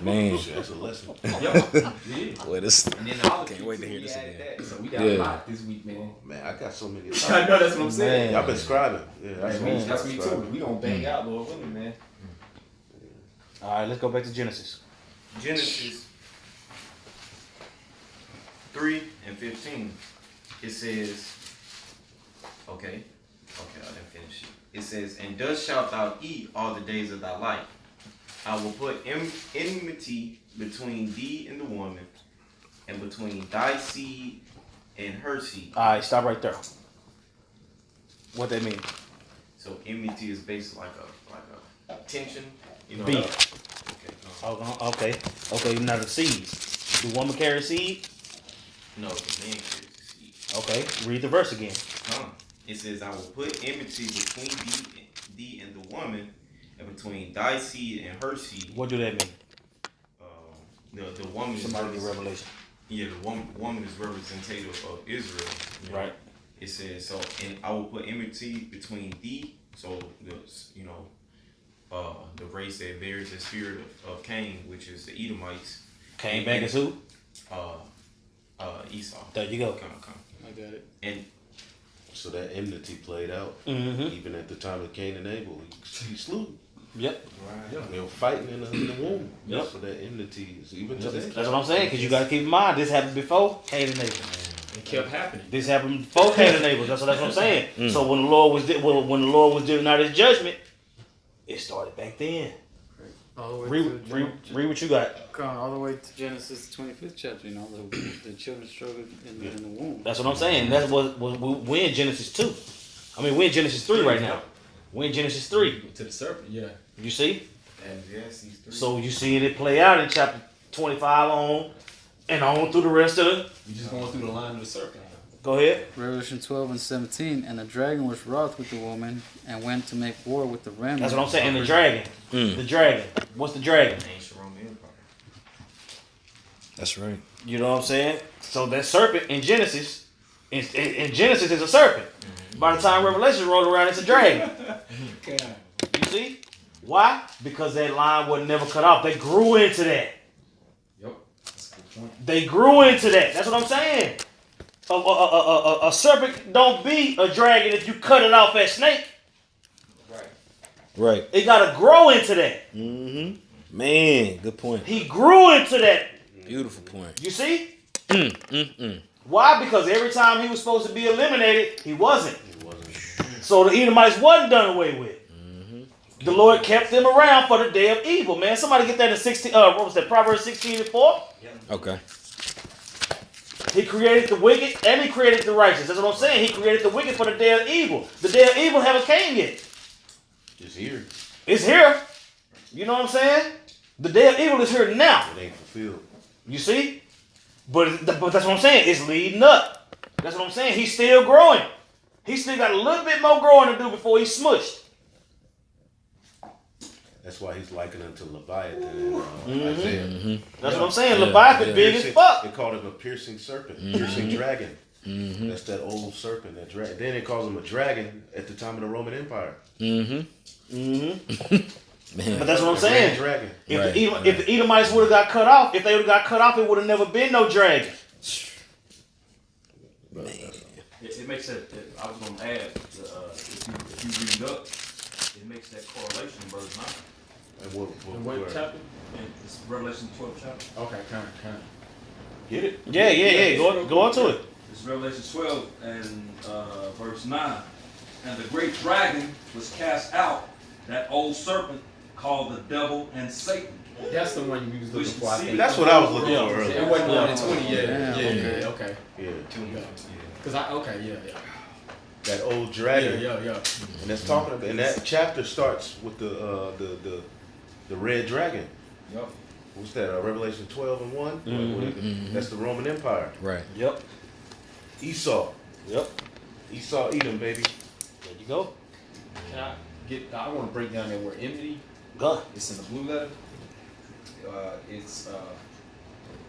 Man. That's a lesson. Yeah. Boy, this. And then all the Can't wait to hear we this added again. that. So we got Yeah. a lot this week, man. Man, I got so many. I know that's what I'm saying. Y'all been scribing. Yeah, That's me too. We gonna bang out, Lord willing, man. All right, let's go back to Genesis. Genesis 3:15. It says, okay, I didn't finish it. It says, "And thus shalt thou eat all the days of thy life. I will put enmity between thee and the woman, and between thy seed and her seed." All right, stop right there. What that mean? So enmity is basically like a tension, Beef. Okay. Okay. Now the seeds. Do woman carry seed? No, the man carries the seed. Okay. Read the verse again. It says, "I will put enmity between thee and the woman, and between thy seed and her seed." What do that mean? The woman Somebody is get Revelation. Yeah, the woman is representative of Israel. Right. It says, "So, and I will put enmity between thee." So the race that bears the spirit of Cain, which is the Edomites. Came back as who? Esau. There you go. Come. I got it. And So that enmity played out. Mm-hmm. Even at the time of Cain and Abel, he slew. Yep. They were fighting in the womb. Yep. So that enmity is even That's today. what I'm saying. Because you got to keep in mind, this happened before Cain and Abel. It kept happening. This happened before Cain and Abel. That's what I'm saying. So when the Lord was dealing out His judgment, it started back then. All the way Read what you got. Come all the way to Genesis 25th chapter. The children struggled in the womb. That's what I'm saying. That's what we're in Genesis 2. I mean, we're in Genesis 3 right now. We're in Genesis 3. To the serpent, yeah. You see? and yes, he's 3. So you seeing it play out in chapter 25 on and on through the rest of the. We just going through the line of the serpent. Go ahead. Revelation 12:17. And the dragon was wroth with the woman and went to make war with the remnant. That's what I'm saying. And the dragon. The dragon. What's the dragon? Ancient Roman Empire. That's right. You know what I'm saying? So that serpent in Genesis, in Genesis is a serpent. By the time Revelation rolled around, it's a dragon. You see? Why? Because that line was never cut off. They grew into that. Yep. That's a good point. They grew into that. That's what I'm saying. A serpent don't be a dragon if you cut it off at snake. Right. It got to grow into that. Mm-hmm. Man, good point. He grew into that. Beautiful point. You see? Why? Because every time he was supposed to be eliminated, he wasn't. So the Edomites wasn't done away with. The Lord kept them around for the day of evil, man. Somebody get that in 16. What was that? Proverbs 16:4. Okay. He created the wicked and he created the righteous. That's what I'm saying. He created the wicked for the day of evil. The day of evil haven't came yet. It's here. It's here. You know what I'm saying? The day of evil is here now. It ain't fulfilled. You see? But that's what I'm saying. It's leading up. That's what I'm saying. He's still growing. He still got a little bit more growing to do before he's smushed. That's why he's likening to Leviathan in Isaiah. That's what I'm saying. Leviathan big as fuck. They called him a piercing serpent, piercing dragon. That's that old serpent. That then they calls him a dragon at the time of the Roman Empire. Man. But that's what I'm saying. Dragon. If the Edomites would have got cut off, if they would have got cut off, it would have never been no dragon. It makes that. I was going to add, if you read up, it makes that correlation in verse 9. And In what where? chapter? And it's Revelation 12 chapter. Okay, kind of. Get it? Yeah. Go on to it. It's Revelation 12 and verse 9. And the great dragon was cast out, that old serpent called the devil and Satan. That's the one you was looking for, I think. That's what I was looking for It earlier. wasn't on the 20 yet. Yeah, Okay. Yeah. Cause yeah. That old dragon. Yeah. And that's talking about. And that chapter starts with the red dragon. Yep. What's that? Revelation 12 and 1. That's the Roman Empire. Right. Yep. Esau. Yep. Esau, Edom, baby. There you go. I want to break down that word enmity. Go. It's in the blue letter. It's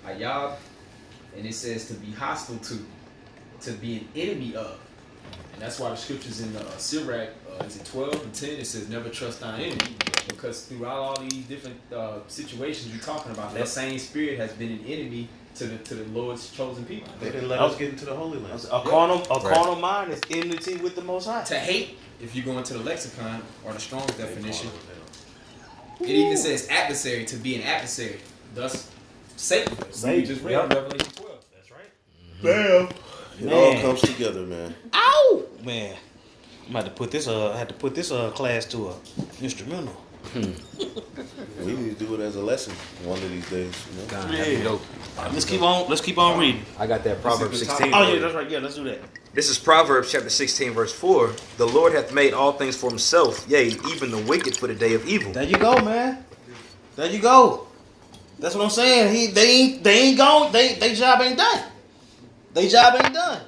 ayab, and it says to be hostile to be an enemy of. And that's why the scriptures in Sirach, is it 12 and 10, it says never trust thine enemy. Because throughout all these different situations you're talking about, that same spirit has been an enemy to the Lord's chosen people. They didn't let us get into the Holy Land. A carnal mind is enmity with the Most High. To hate, if you go into the lexicon or the Strong's definition, it even says adversary, to be an adversary. Thus, Satan. Satan, We just read yep. Revelation 12. That's right. Bam! It Man. all comes together, man. Ow! Man. I'm about to put this I had to put this class to a instrumental. We need to do it as a lesson one of these days. You know? God, that'd be dope. Let's keep on reading. I got that Proverbs 16. Oh yeah, that's right. Yeah, let's do that. This is Proverbs chapter 16, verse 4. The Lord hath made all things for himself, yea, even the wicked for the day of evil. There you go, man. There you go. That's what I'm saying. They ain't gone. They job ain't done. They job ain't done.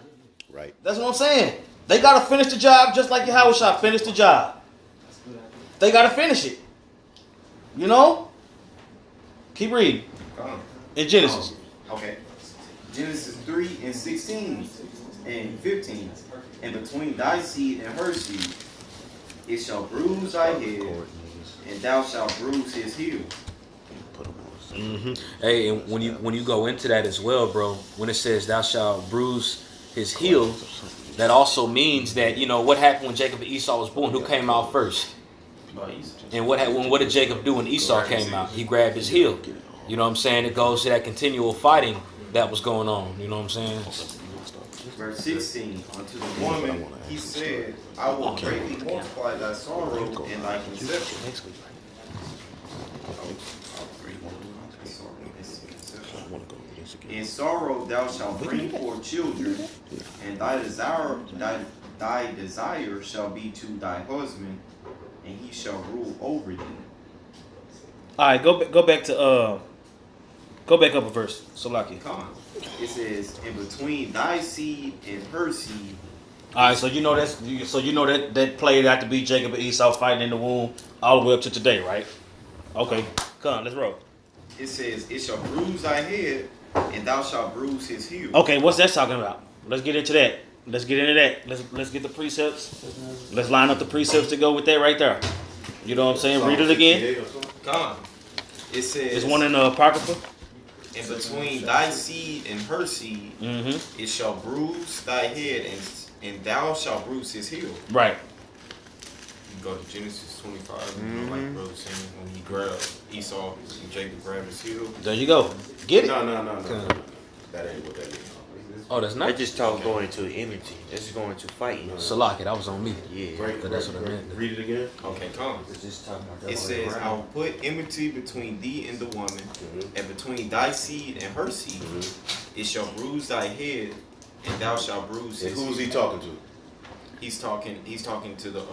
Right. That's what I'm saying. They gotta finish the job just like Yahweh Shah finished the job. They gotta finish it. You know? Keep reading. In Genesis. Okay. Genesis 3 and 16 and 15. And between thy seed and her seed, it shall bruise thy head, and thou shalt bruise his heel. Hey, and when you go into that as well, bro, when it says thou shalt bruise his heel, that also means that, you know, what happened when Jacob and Esau was born? Who came out first? And what did Jacob do when Esau came out? He grabbed his heel. You know what I'm saying? It goes to that continual fighting that was going on. You know what I'm saying? Verse 16. Unto the woman he said, I will greatly multiply thy sorrow and thy conception. In sorrow thou shalt bring forth children, and thy desire shall be to thy husband, and he shall rule over thee. All right, go back to go back up a verse, Salaki. Come on. It says, in between thy seed and her seed. All right, so you know that played out to be Jacob and Esau fighting in the womb all the way up to today, right? Okay, come on, let's roll. It says, it shall bruise thy head, and thou shalt bruise his heel. Okay, what's that talking about? Let's get into that. Let's get the precepts. Let's line up the precepts to go with that right there. You know what I'm saying? Read it again. Come on. It says, There's one in the Apocrypha. in between thy seed and her seed, it shall bruise thy head, and thou shalt bruise his heel. Right. You go to Genesis 25, you know, like brother saying when he grabbed Esau and Jacob grabbed his heel. There you go. Get it. No. That ain't what that is. Oh, that's not. That just talk going into enmity. That's just going to fighting. Salaki, that was on me. Yeah. But that's what I meant. Read it again. Okay, come. It's just talking about It says, I will put enmity between thee and the woman, and between thy seed and her seed. It shall bruise thy head, and thou shalt bruise And his who's he heel. talking to? He's talking to the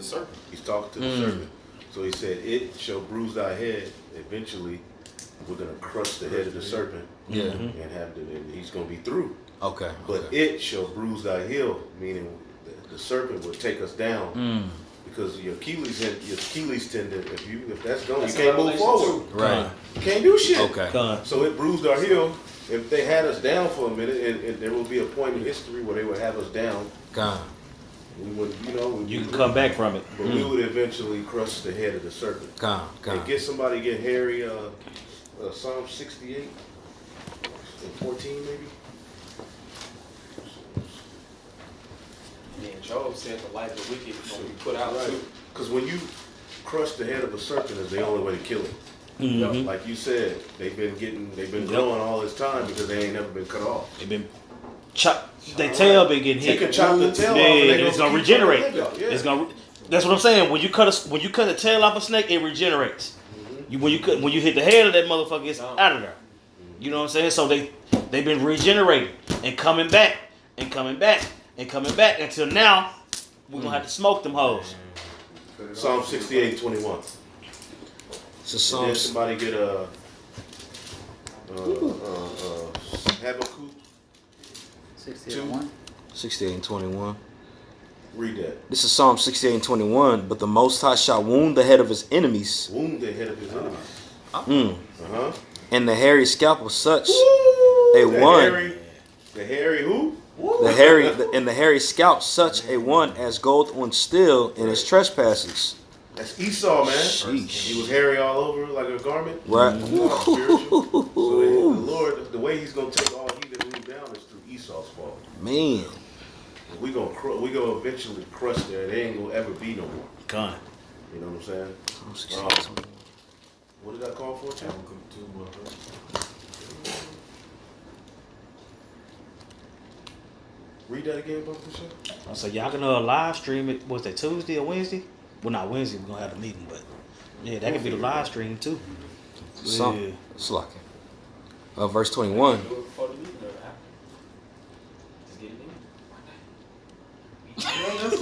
serpent. He's talking to the serpent. So he said, "It shall bruise thy head." Eventually, we're gonna crush the head of the serpent. Yeah. And and he's gonna be through. Okay. But it shall bruise thy heel, meaning the serpent will take us down. Because your Achilles tendon, if that's gone, you can't move forward. Right. You can't do shit. Okay. So it bruised our heel. If they had us down for a minute, and there will be a point in history where they would have us down, Gone. we would, You can come back from it. but we would eventually crush the head of the serpent. Gone. And get somebody get Harry, Psalm 68 and 14 maybe. Yeah, Job said the life of the wicked is gonna be put out Right. too. Because when you crush the head of a serpent, is the only way to kill it. Like you said, they've been growing all this time because they ain't never been cut off. They've been chop. Their tail been getting They hit. can chop the tail off. Yeah, And they it's gonna keep regenerate. trying to live out. Yeah. It's gonna. That's what I'm saying. When you cut the tail off a snake, it regenerates. When you hit the head of that motherfucker, it's out of there. You know what I'm saying? So they've been regenerating and coming back and coming back and coming back until now we're gonna have to smoke them hoes. Psalm 68:21. So And then Psalms. somebody get Habakkuk. 68:1. 68 and 21. Read that. This is Psalm 68 and 21. But the Most High shall wound the head of his enemies, Wound the head of his enemies. mm. and the hairy scalp of such a The one. The hairy who? The hairy scalp such a one as goeth on steel in his trespasses. That's Esau, man. Sheesh. He was hairy all over like a garment. Right. Spiritual. So the Lord, the way He's gonna take all he that moved down is through Esau's fault. Man. We gonna eventually crush there. There ain't gonna ever be no more. Gone. You know what I'm saying? Psalm 68 and 21. What did I call for? Tim? Read that again, Brother Michelle. So y'all can live stream it. Was that Tuesday or Wednesday? Well, not Wednesday. We're gonna have a meeting, but yeah, that could be the live stream too. Psalm. Yeah. Slacking. Verse 21. Do it before the meeting or after. Just get it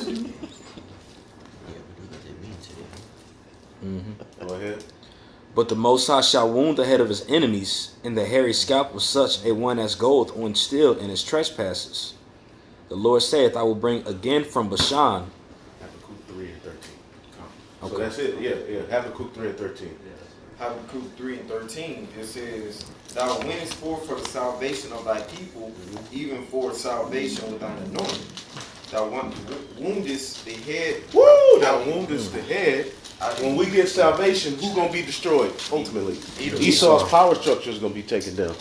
in. Mm-hmm. Go ahead. But the Most High shall wound the head of his enemies, and the hairy scalp of such a one as goeth on steel in his trespasses. The Lord saith, I will bring again from Bashan. Habakkuk 3 and 13. So Okay. that's it. Yeah. Habakkuk 3 and 13. Habakkuk 3 and 13, it says, Thou winnest forth for the salvation of thy people, even for salvation with thine anointing. Thou woundest the head. Woo! That wound is the head. When we get salvation, who's gonna be destroyed ultimately? Esau's power structure is gonna be taken down.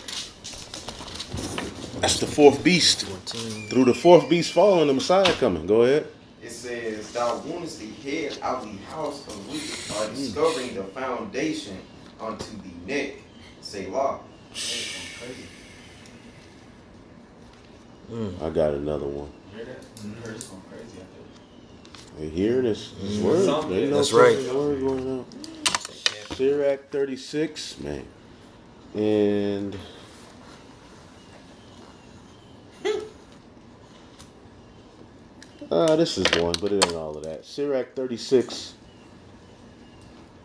That's the fourth beast. 14. Through the fourth beast falling, the Messiah coming. Go ahead. It says, Thou woundest the head out of the house of wicked by discovering the foundation unto the neck. Selah. I got another one. Hear that? Heard it's going crazy out there. You hear this word? Something. There you go, That's right. this word going out. Sirach 36, man. And this is one, but it ain't all of that. Sirach 36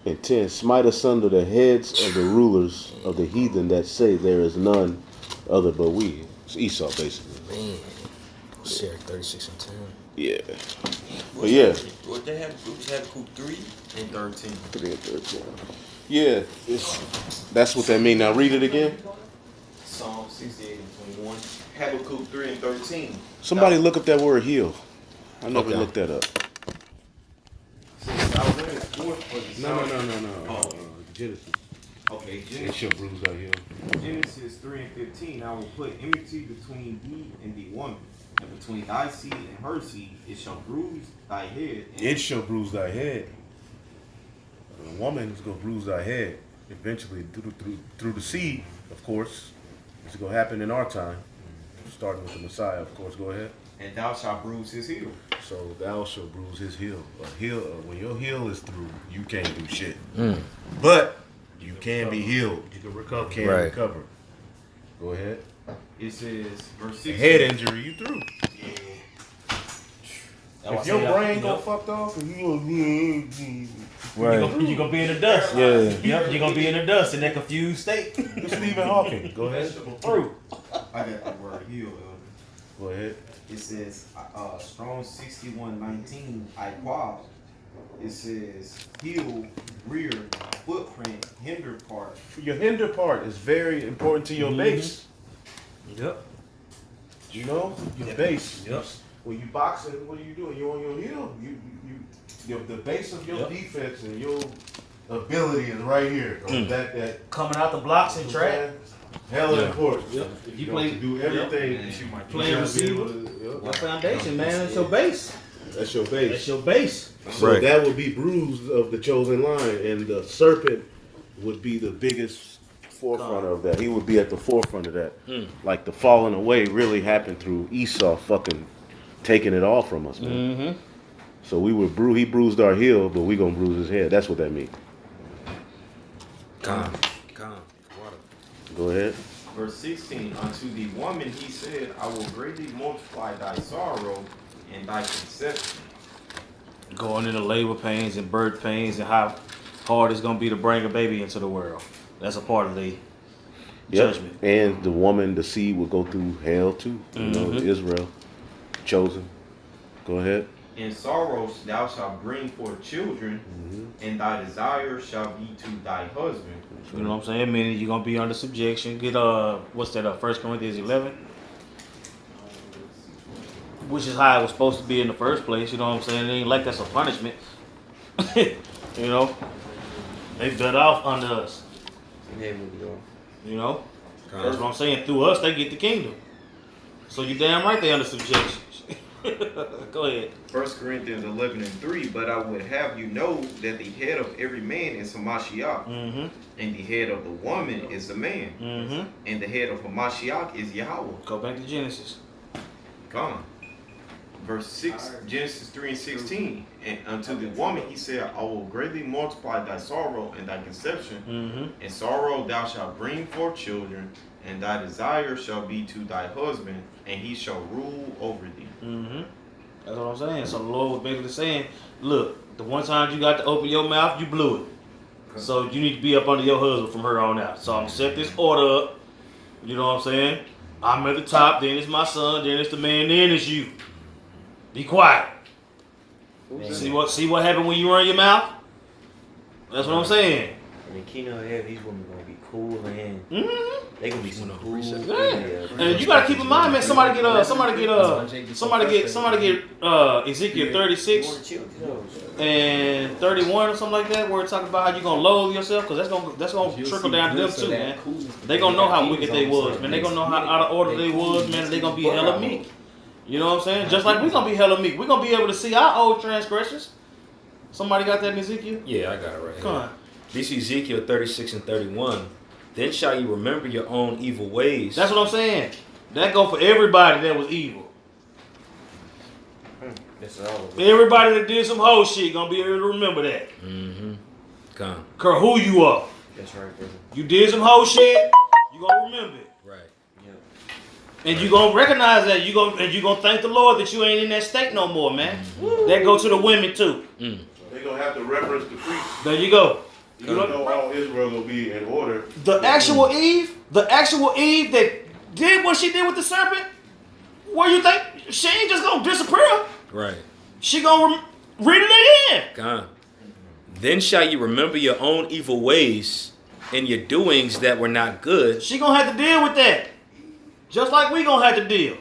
and 10. Smite asunder the heads of the rulers of the heathen that say there is none other but we. It's Esau, basically. Man. Sirach 36 and 10. Yeah. But yeah. What they have Habakkuk 3 and 13. 3 and 13. Yeah, that's what that mean. Now read it again. Psalm 68 and 21. Habakkuk 3 and 13. Somebody look up that word heal. I never Okay. looked that up. Says, Thou winnest forth for the salvation. no. Genesis. Okay, It Genesis. shall bruise thy heel. Genesis 3 and 15, I will put enmity between thee and the woman, and between thy seed and her seed. It shall bruise thy head. And It shall bruise thy head. A woman is going to bruise thy head eventually through the seed, of course. It's going to happen in our time. starting with the Messiah, of course. Go ahead. And thou shalt bruise his heel. So thou shalt bruise his heel. When your heel is through, you can't do shit. But you can be healed. You can recover. Recover. Go ahead. It says, verse 16. Head injury, you through. That's If your why I say, brain you go know, fucked off, and you gonna be in the dust. Yeah. Yep, you're gonna be in the dust in that confused state. Stephen Hawking. Go ahead. Through. I got the word heel, Elder. Go ahead. It says, Strong 61:19, Iquab. It says, heel, rear, footprint, hinder part. Your hinder part is very important to your base. Yep. You know, your base. Yep. When you boxing, what are you doing? You're on your heel. The base of your defense and your ability is right here. That Coming out the blocks and track. hella important. Yep. If you You play, to do everything. play receiver, your foundation, man, that's your base. That's your base. That's your base. So Right. that would be bruised of the chosen line, and the serpent would be the biggest forefront of that. He would be at the forefront of that. Like the falling away really happened through Esau fucking taking it all from us, man. Mm-hmm. So we would he bruised our heel, but we gonna bruise his head. That's what that means. Calm. Go ahead. Verse 16, unto the woman he said, I will greatly multiply thy sorrow and thy conception. Going into labor pains and birth pains and how hard it's gonna be to bring a baby into the world. That's a part of the judgment. And the woman, the seed will go through hell too. You know, Israel, chosen. Go ahead. In sorrows thou shalt bring forth children, and thy desire shall be to thy husband. You know what I'm saying? Meaning you're gonna be under subjection. Get what's that? 1 Corinthians 11, which is how it was supposed to be in the first place. You know what I'm saying? It ain't like that's a punishment. You know, they got off under us. You know, that's what I'm saying. Through us, they get the kingdom. So you damn right they under subjection. Go ahead. 1 Corinthians 11:3, but I would have you know that the head of every man is Hamashiach, and the head of the woman is the man, and the head of Hamashiach is Yahweh. Go back to Genesis. Come on. Verse 6, Genesis 3:16, and unto the woman he said, I will greatly multiply thy sorrow and thy conception, and sorrow thou shalt bring forth children, and thy desire shall be to thy husband, and he shall rule over thee. That's what I'm saying. So the Lord was basically saying, look, the one time you got to open your mouth, you blew it. So you need to be up under your husband from her on out. So I'm going to set this order up. You know what I'm saying? I'm at the top, then it's my son, then it's the man, then it's you. Be quiet. See what happened when you run your mouth? That's what I'm saying. And the kingdom of heaven, these women gonna be cool and they gonna be some cool. Yeah. And you gotta keep in mind, man. Somebody get Ezekiel 36 and 31 or something like that, where it's talking about how you gonna loathe yourself, because that's gonna trickle down to them too, man. They gonna know how wicked they was, man. They gonna know how out of order they was, man. They gonna be hella meek. You know what I'm saying? Just like we gonna be hella meek. We gonna be able to see our old transgressions. Somebody got that in Ezekiel? Yeah, I got it right Come here. on. This is Ezekiel 36 and 31. Then shall you remember your own evil ways. That's what I'm saying. That go for everybody that was evil. That's all. Everybody that did some whole shit gonna be able to remember that. Come. Care who you are. That's right, brother. You did some whole shit, you gonna remember it. Right. And you gonna recognize that. You gonna thank the Lord that you ain't in that state no more, man. That go to the women too. They gonna have to reverence the priest. There you go. You know all Israel will be in order. The actual Eve that did what she did with the serpent, where you think she ain't just gonna disappear? Right. She gonna read it again. Come. Then shall you remember your own evil ways and your doings that were not good. She gonna have to deal with that, just like we gonna have to deal.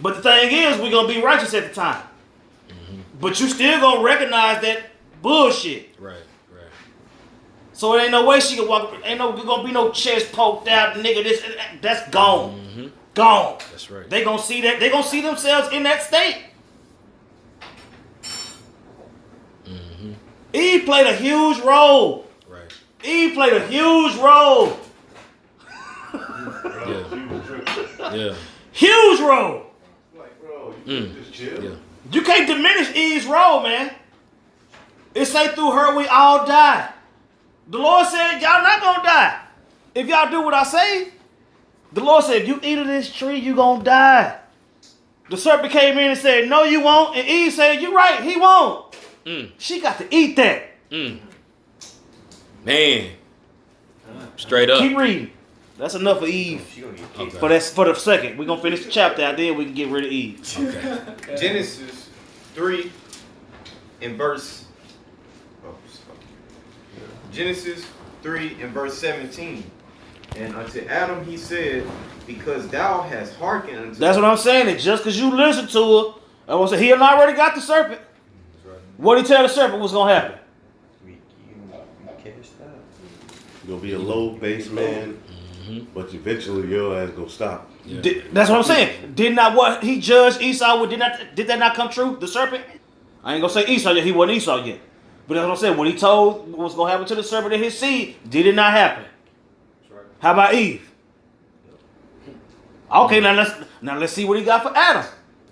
But the thing is, we gonna be righteous at the time. But you still gonna recognize that bullshit. Right. So it ain't no way she can walk. Ain't gonna be no chest poked out, nigga. That's gone. Gone. That's right. They gonna see that. They gonna see themselves in that state. Eve played a huge role. Right. Eve played a huge role. Yeah. Huge role. Like, bro, you just chill. Yeah. You can't diminish Eve's role, man. It say through her we all die. The Lord said y'all not gonna die. If y'all do what I say, the Lord said if you eat of this tree, you gonna die. The serpent came in and said, no, you won't. And Eve said, you're right, he won't. She got to eat that. Man. Straight up. Keep reading. That's enough for Eve. She gonna get kicked. For the second. We're gonna finish the chapter out there, we can get rid of Eve. Genesis 3 and verse. Genesis 3 and verse 17. And unto Adam he said, because thou hast hearkened unto That's what I'm saying. And just because you listen to her, I want to say he had already got the serpent. What did he tell the serpent was gonna happen? you cast out. You're gonna be a low base man, but eventually your ass gonna stop. Yeah. That's what I'm saying. Did not what he judged Esau with? Did that not come true? The serpent? I ain't gonna say Esau yet. He wasn't Esau yet. But that's what I'm saying. When he told what was gonna happen to the serpent and his seed, did it not happen? How about Eve? Okay, now let's see what he got for Adam.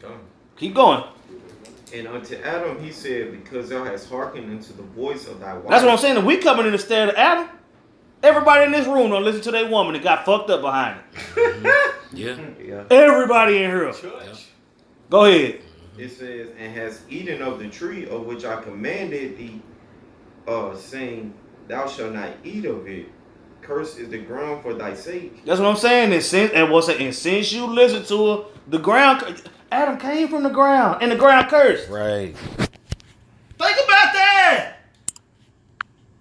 Come. Keep going. And unto Adam he said, because thou hast hearkened unto the voice of thy wife. That's what I'm saying. We coming in the stead of Adam. Everybody in this room don't listen to their woman and got fucked up behind it. Yeah. Everybody in here. Go ahead. It says, and has eaten of the tree of which I commanded thee, saying, thou shalt not eat of it. Cursed is the ground for thy sake. That's what I'm saying. And since you listen to her, the ground, Adam came from the ground, and the ground cursed. Right. Think about that.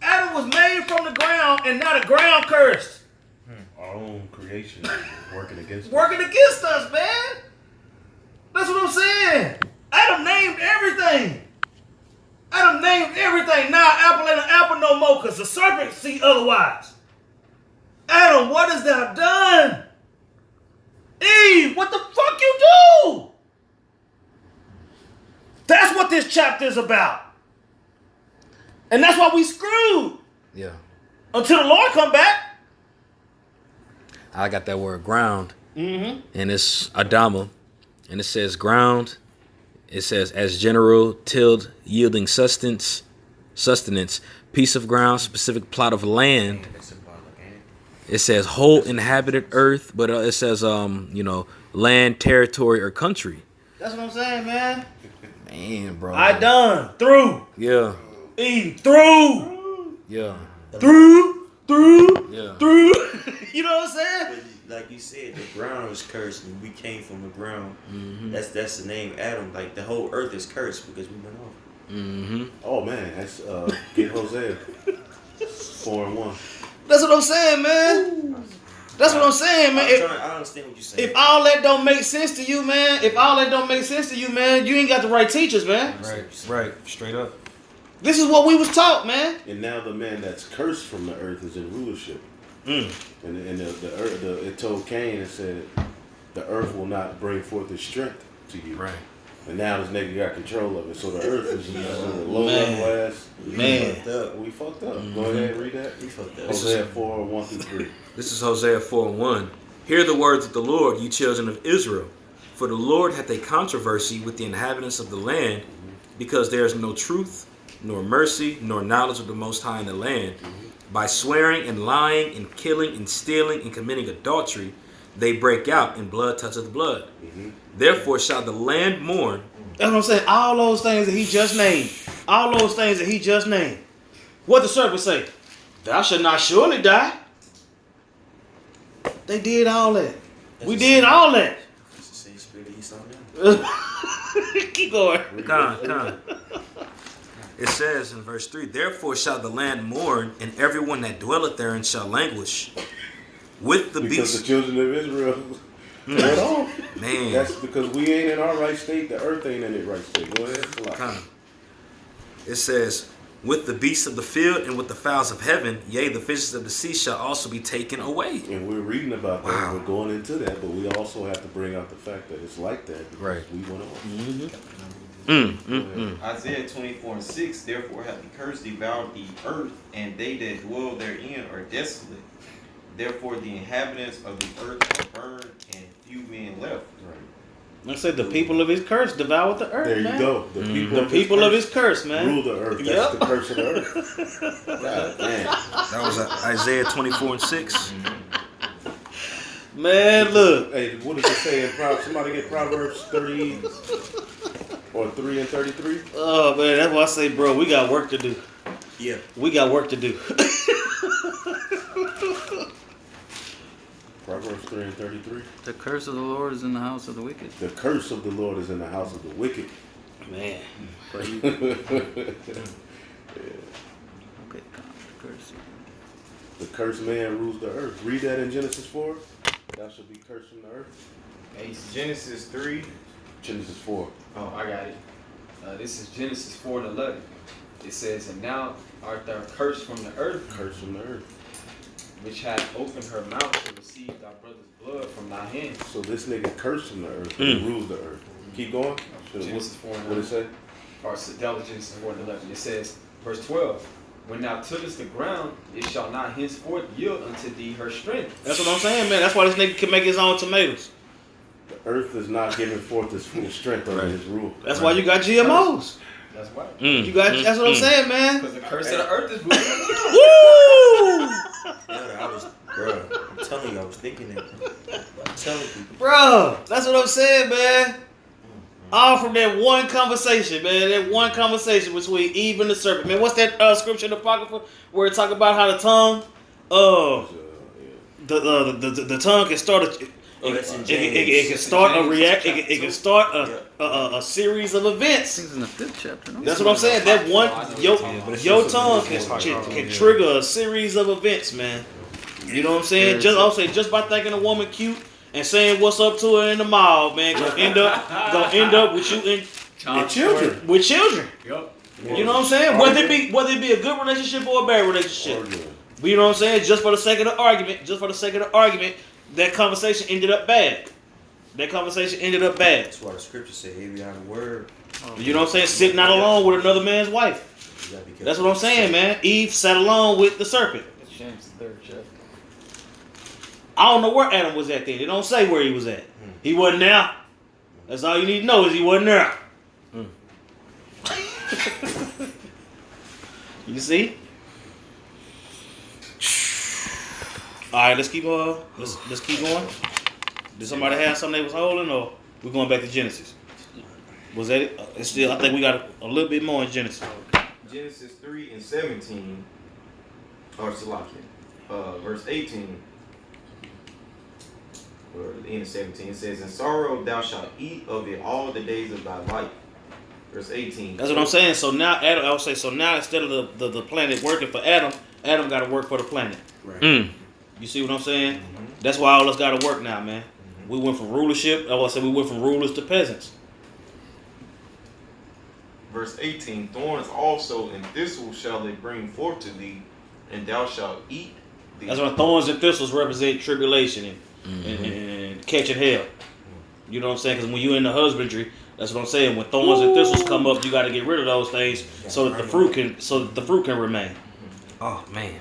Adam was made from the ground, and now the ground cursed. Our own creation working against us. Working against us, man. That's what I'm saying. Adam named everything. Adam named everything. Now apple ain't an apple no more, because the serpent see otherwise. Adam, what has thou done? Eve, what the fuck you do? That's what this chapter is about. And that's why we screwed. Yeah. Until the Lord come back. I got that word ground. Mm-hmm. And it's Adama. And it says ground. It says as general, tilled, yielding sustenance, piece of ground, specific plot of land. It says whole inhabited earth, but it says land, territory, or country. That's what I'm saying, man. Man, bro. I done. Through. Yeah. Eve. Through. Yeah. Through. Yeah. Through. You know what I'm saying? But like you said, the ground was cursed, and we came from the ground. Mm-hmm. That's the name Adam. Like the whole earth is cursed because we went off. Mm-hmm. Oh man, that's get Hosea 4:1. That's what I'm saying, man. That's what I'm saying, man. I understand what you're saying. If all that don't make sense to you, man, you ain't got the right teachers, man. Right. Straight up. This is what we was taught, man. And now the man that's cursed from the earth is in rulership. And the earth, it told Cain, it said, the earth will not bring forth its strength to you. Right. And now this nigga got control of it. So the earth is a low level ass. Man. We fucked up. Go ahead and read that. We fucked up. Hosea 4:1-3. This is Hosea 4:1. Hear the words of the Lord, ye children of Israel. For the Lord hath a controversy with the inhabitants of the land, because there is no truth, nor mercy, nor knowledge of the Most High in the land. By swearing and lying and killing and stealing and committing adultery, they break out, and blood toucheth blood. Therefore shall the land mourn. That's what I'm saying. All those things that he just named. What the serpent say? Thou shalt not surely die. They did all that. We did all that. It's the same spirit of Esau now. Keep going. Come. It says in verse 3, therefore shall the land mourn, and everyone that dwelleth therein shall languish. With the Because beasts. the children of Israel went off. Man. That's because we ain't in our right state. The earth ain't in its right state. Go ahead. Come. It says, with the beasts of the field and with the fowls of heaven, yea, the fishes of the sea shall also be taken away. And we're reading about that. Wow. We're going into that, but we also have to bring out the fact that it's like that because Right. we went off. Isaiah 24:6, therefore hath the curse devoured the earth, and they that dwell therein are desolate. Therefore the inhabitants of the earth are burned, and few men left. I said the people of his curse devoured the earth, There you man. go. The people, The people of his curse, man. rule the earth. That's Yep. the curse of the earth. God damn. That was Isaiah 24:6. Man, look. Hey, what does it say in Proverbs? Somebody get Proverbs 30 or 3 and 33? Oh man, that's why I say, bro, we got work to do. Yeah. We got work to do. Proverbs 3 and 33. The curse of the Lord is in the house of the wicked. The curse of the Lord is in the house of the wicked. Man. Okay, curse. The cursed man rules the earth. Read that in Genesis 4. Thou shalt be cursed from the earth. Hey, Genesis 3. Genesis 4. Oh, I got it. This is Genesis 4 and 11. It says, "And now art thou cursed from the earth, Cursed from the earth. which hath opened her mouth to receive thy brother's blood from thy hand." So this nigga cursed from the earth, but he rules the earth. Keep going. Genesis 4 and What it 11. say? Or that was Genesis 4 and 11. It says, verse 12, "When thou tillest the ground, it shall not henceforth yield unto thee her strength." That's what I'm saying, man. That's why this nigga can make his own tomatoes. The earth is not giving forth its full strength under his rule. That's why you got GMOs. That's why. You got. That's what I'm saying, man. Because the curse of the earth is ruling the world. Woo! Yeah, I was, bro. I'm telling you, I was thinking it. I'm telling you. Bro, that's what I'm saying, man. All from that one conversation, man. That one conversation between Eve and the serpent, man. What's that scripture in the Apocrypha where it talk about how the tongue, the tongue can start a. Oh, that's in It James. can start a react. It can start a series of events. Things in the 5th chapter. No? That's what I'm saying. That one, your tongue it's hard to can trigger a series of events, man. You know what I'm saying? Just by thinking a woman cute and saying what's up to her in the mall, man, gonna end up with you in And children. with children. Yup. You know what I'm saying? Whether it be a good relationship or a bad relationship. But you know what I'm saying? Just for the sake of the argument, that conversation ended up bad. That's why the scripture say every other word. You know what I'm saying? Sitting out alone with another man's wife. You gotta be careful. That's what I'm saying, man. Eve sat alone with the serpent. James 3rd chapter. I don't know where Adam was at then. It don't say where he was at. He wasn't there. That's all you need to know is he wasn't there. You see? All right, let's keep going. Did somebody have something they was holding, or we going back to Genesis? Was that it? It's still. I think we got a little bit more in Genesis. Genesis 3 and 17, or Salakia, verse 18, or the end of 17, it says, "In sorrow thou shalt eat of it all the days of thy life." Verse 18. That's what I'm saying. So now Adam, I would say, so now instead of the planet working for Adam got to work for the planet. Right. You see what I'm saying? That's why all us got to work now, man. We went from rulership. I would say we went from rulers to peasants. Verse 18, "Thorns also and thistles shall they bring forth to thee, and thou shalt eat thee." That's why thorns and thistles represent tribulation and catching hell. You know what I'm saying? Because when you're in the husbandry, that's what I'm saying. When thorns and thistles come up, you got to get rid of those things so that the fruit can remain. Oh man,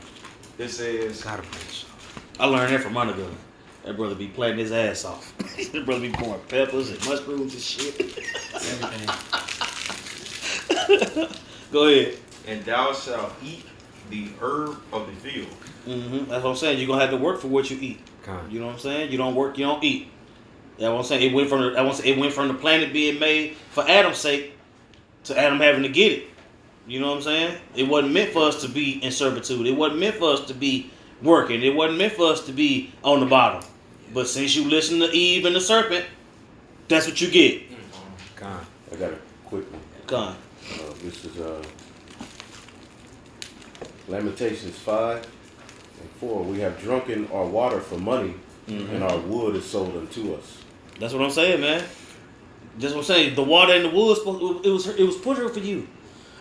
It says, gotta preach. I learned that from Underwood. That brother be planting his ass off. That brother be pouring peppers and mushrooms and shit. Everything. Go ahead. "And thou shalt eat the herb of the field." That's what I'm saying. You're gonna have to work for what you eat. You know what I'm saying? You don't work, you don't eat. That's what I'm saying. It went from the planet being made for Adam's sake to Adam having to get it. You know what I'm saying? It wasn't meant for us to be in servitude. It wasn't meant for us to be working. It wasn't meant for us to be on the bottom. But since you listen to Eve and the serpent, that's what you get. I got a quick one. Gone. This is Lamentations 5 and 4. "We have drunken our water for money, and our wood is sold unto us." That's what I'm saying, man. That's what I'm saying. The water in the wood, it was put here for you.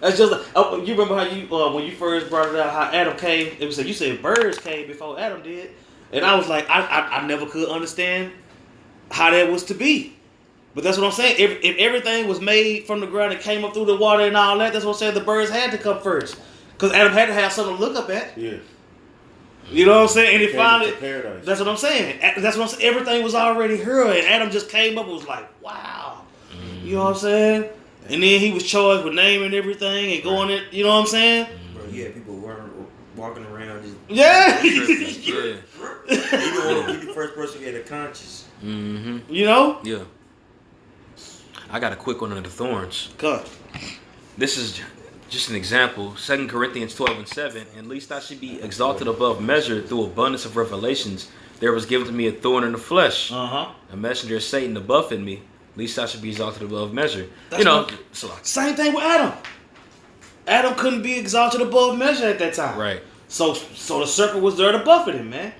That's just like, you remember how you when you first brought it out, how Adam came. It was you said birds came before Adam did, and I was like, I never could understand how that was to be. But that's what I'm saying. If everything was made from the ground and came up through the water and all that, that's what I'm saying. The birds had to come first, because Adam had to have something to look up at. Yeah. You know what I'm saying? And it Came finally, into paradise. that's what I'm saying. That's what I'm saying. Everything was already here, and Adam just came up and was like, wow. You know what I'm saying? And then he was charged with naming everything and going it. You know what I'm saying? Bro, yeah, people weren't walking around just Yeah. Yeah. you the first person who had a conscience. Mm-hmm. You know? Yeah. I got a quick one on the thorns. Cut. This is just an example. 2 Corinthians 12:7. And least I should be exalted above measure through abundance of revelations. There was given to me a thorn in the flesh, Uh-huh. a messenger of Satan to buffet me. Least I should be exalted above measure. That's you know, what- so, Same thing with Adam. Adam couldn't be exalted above measure at that time. right. So the serpent was there to buffet him, man.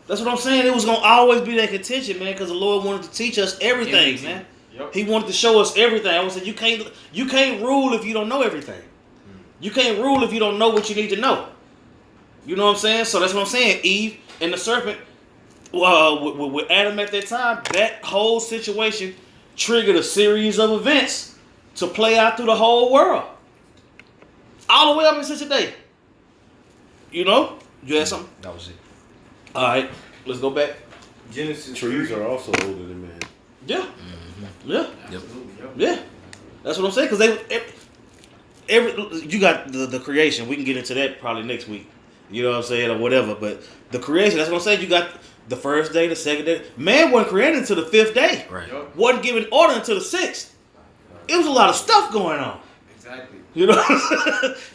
That's what I'm saying. It was gonna always be that contention, man, because the Lord wanted to teach us everything, man. Yep. He wanted to show us everything. I was saying you can't rule if you don't know everything. You can't rule if you don't know what you need to know. You know what I'm saying? So that's what I'm saying. Eve and the serpent, with Adam at that time, that whole situation triggered a series of events to play out through the whole world, all the way up until today. You know? You had something? That was it. All right, let's go back. Genesis Trees 3. are also older than man. Yeah, yeah, Yep. yeah. That's what I'm saying. Because you got the creation. We can get into that probably next week. You know what I'm saying, or whatever. But the creation. That's what I'm saying. You got the first day, the second day. Man wasn't created until the fifth day. Right. Yup. Wasn't given order until the sixth. It was a lot of stuff going on. Exactly. You know,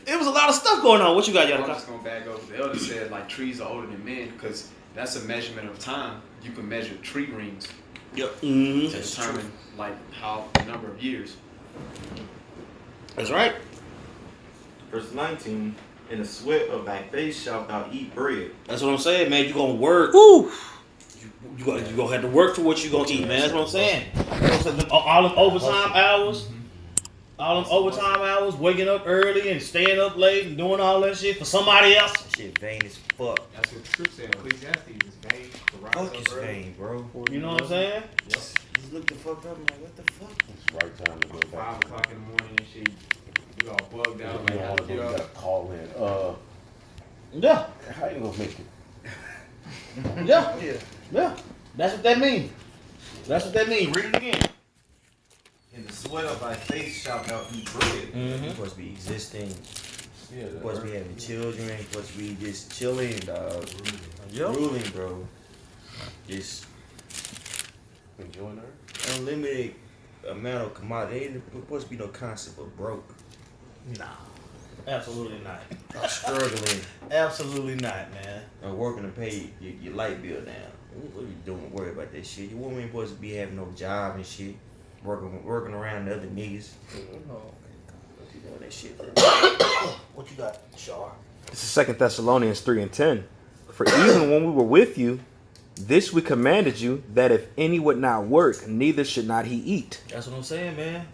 it was a lot of stuff going on. What you got, I'm y'all? just gonna back up. The elder said like trees are older than men because that's a measurement of time. You can measure tree rings Mm-hmm. to determine like how the number of years. That's right. Verse 19, in the sweat of thy face shalt thou eat bread. That's what I'm saying, man. You gonna work. Woo! You gonna have to work for what you gonna eat, man. That's what I'm saying. All them overtime hours, waking up early and staying up late and doing all that shit for somebody else. Shit vain as fuck. That's what the script said. Ecclesiastes is vain to rise Fuck up is early. vain, bro. You know what I'm saying? Just look the fuck up, like what the fuck? It's the right time to go back. 5 o'clock in the morning and shit. You all bugged out. You Like, how don't to wanna get go, you up. gotta call in. Yeah, How you gonna make it? yeah. That's what that means. That's what that means. Read it again. In the sweat of thy face shalt thou eat bread. Mm-hmm. You supposed to be existing. Yeah, You supposed to be having children. You supposed to be just chilling, dog. Ruling, bro. Just enjoying her. unlimited amount of commodity. Ain't supposed to be no concept of broke. Nah, absolutely not. Struggling. Absolutely not, man. Or working to pay your light bill down. What are you doing? Worry about that shit. Your woman ain't supposed to be having no job and shit. Working around the other niggas. What you doing that shit, bro? What you got, Shar? This is 2 Thessalonians 3:10. For even when we were with you, this we commanded you, that if any would not work, neither should not he eat. That's what I'm saying, man.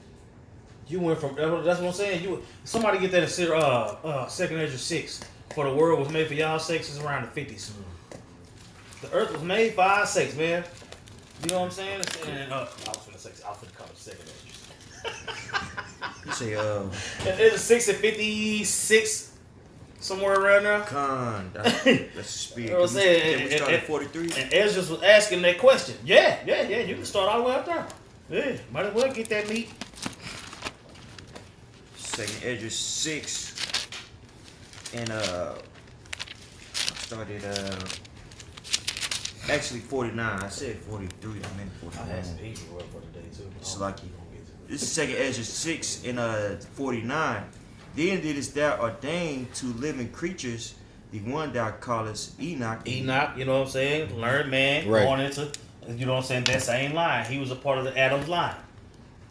You went from. That's what I'm saying. Somebody get that in 2nd Ezra 6. For the world was made for y'all sakes is around the 50s. The earth was made for our sakes, man. You know what I'm saying? And, I was finna say, I was finna call it 2nd Ezra. You say, It's 6 and 56, somewhere around there. con. That's the spirit. You know what I'm saying? Can we start at 43? And Ezra was asking that question. Yeah. You can start all the way up there. Yeah, might as well get that meat. 2nd Ezra 6. And started actually 49. I said 43. I meant 49. people for today too. It's lucky. This is 2nd Ezra 6 and 49. Then didst thou ordain to living creatures the one thou callest Enoch. Enoch, you know what I'm saying? Learned man, Right. born into, you know what I'm saying, that same line. He was a part of the Adam's line.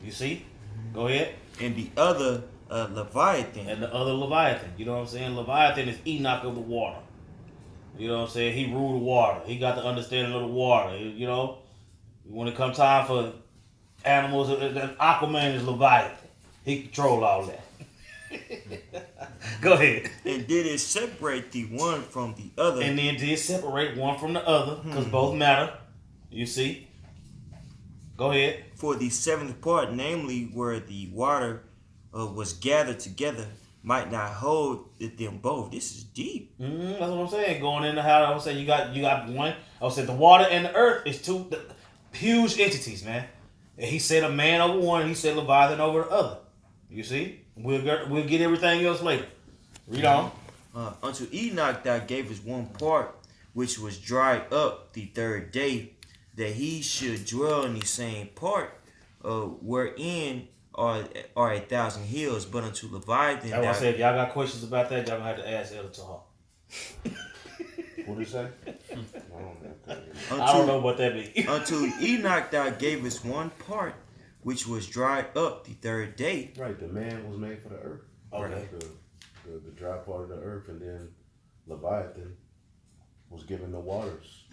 You see? Go ahead. And the other Leviathan. And the other Leviathan. You know what I'm saying? Leviathan is Enoch of the water. You know what I'm saying? He ruled the water. He got the understanding of the water. You know? When it comes time for animals, Aquaman is Leviathan. He control all that. Go ahead. And did it separate the one from the other. And then did separate one from the other, because both matter. You see? Go ahead. For the seventh part, namely where the water was gathered together, might not hold them both. This is deep. That's what I'm saying. Going into how I was saying, you got one. I was saying the water and the earth is two huge entities, man. And he said a man over one, and he said Leviathan over the other. You see, we'll get everything else later. Read on. Unto Enoch thou gavest one part, which was dried up the third day, that he should dwell in the same part, wherein are 1,000 hills. But unto Leviathan, That's why I said, if y'all got questions about that, y'all gonna have to ask Elder Tahar. What did he say? I don't know what that means. Unto Enoch thou gavest one part, which was dried up the third day. Right, the man was made for the earth. Okay. The dry part of the earth, and then Leviathan was given the waters.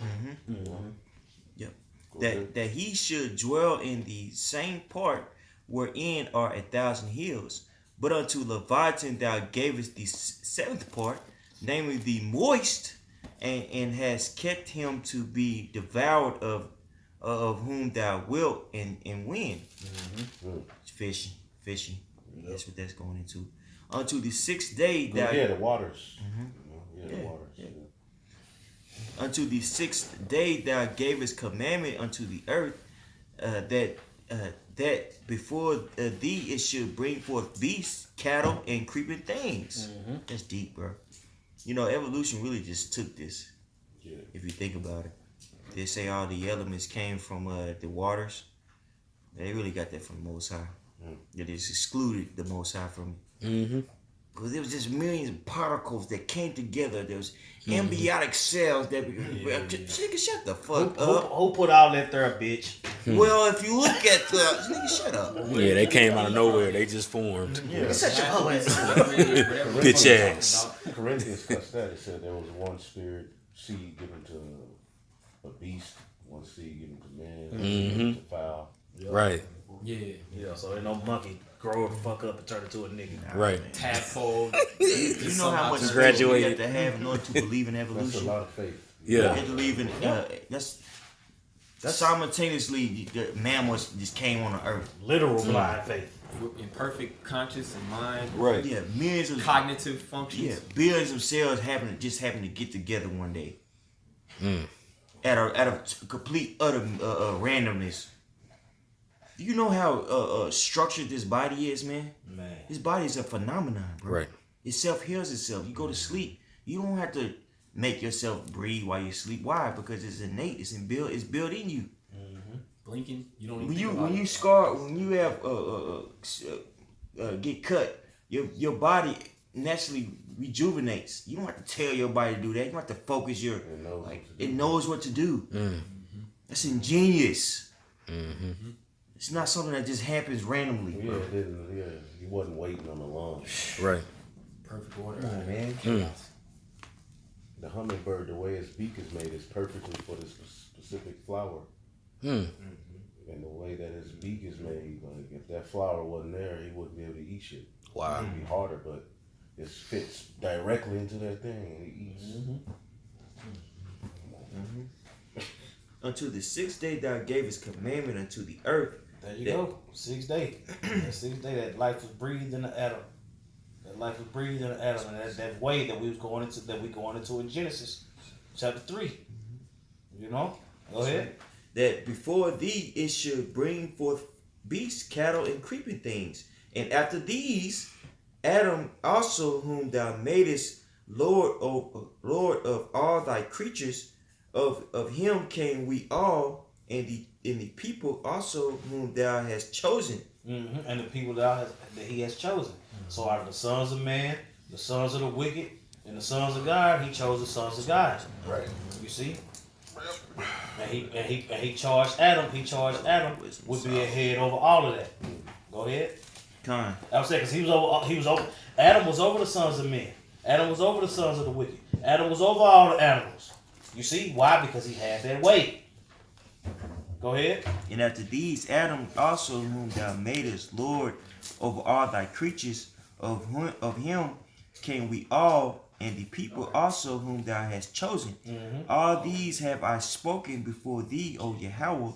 Yep. That he should dwell in the same part wherein are 1,000 hills. But unto Leviathan thou gavest the seventh part, namely the moist, and has kept him to be devoured of whom thou wilt and when. Fishing. Yep. That's what that's going into. Unto the sixth day thou the waters. The waters. Yeah. Unto the sixth day thou gavest commandment unto the earth, that before thee it should bring forth beasts, cattle, and creeping things. That's deep, bro. You know, evolution really just took this. Yeah. If you think about it, they say all the elements came from the waters. They really got that from the Most High. They just excluded the Most High from it. Because there was just millions of particles that came together. There was embryonic cells that... Nigga, shut the fuck up. Who put all that there, bitch? Well, if you look at the... Nigga, shut up. Yeah, they came out of nowhere. They just formed. Yeah. Such a Bitch ass. Corinthians cussed that. It said there was one spirit seed given to a beast, one seed given to man, one seed given to fowl. Right. Yeah, so ain't no monkey grow the fuck up and turn into a nigga. Right. Tadpole. You know how much faith you have to have in order to believe in evolution? That's a lot of faith. You Yeah. have to believe in... that's simultaneously, the mammals just came on the earth. Literal blind faith. In perfect conscious and mind. Right. Yeah, millions of... Cognitive functions. Yeah, billions of cells happen to get together one day. At a complete utter randomness. You know how structured this body is, man? This body is a phenomenon, bro. Right. It self-heals itself. You go to sleep. You don't have to make yourself breathe while you sleep. Why? Because it's innate. It's built in you. Blinking. You don't even when you have get cut, your body naturally rejuvenates. You don't have to tell your body to do that. You don't have to focus it knows what to do. That's ingenious. It's not something that just happens randomly, bro. Yeah, it didn't. Yeah, he wasn't waiting on the lungs. Right. perfect order. Come on, man. The hummingbird, the way its beak is made, is perfectly for this specific flower. And the way that his beak is made, like if that flower wasn't there, he wouldn't be able to eat shit. Wow. It'd be harder, but it fits directly into that thing and he eats. Unto the sixth day thou gavest commandment unto the earth. There you go. 6th day. That 6th day, that life was breathed in the Adam. That life was breathed in the Adam, and that way that we going into in Genesis chapter 3. You know? Go ahead. That before thee it should bring forth beasts, cattle, and creeping things. And after these, Adam also, whom thou madest Lord of all thy creatures, of him came we all, and the people also whom thou hast chosen. And the people that he has chosen. So out of the sons of man, the sons of the wicked, and the sons of God, he chose the sons of God. Right. You see? And he charged Adam. He charged Adam would be a head over all of that. Go ahead. Time. I was saying because he was over. Adam was over the sons of men. Adam was over the sons of the wicked. Adam was over all the animals. You see why? Because he had that weight. Go ahead. And after these, Adam also, whom thou madest Lord over all thy creatures, of him came we all, and the people also whom thou hast chosen. All these have I spoken before thee, O Yahweh,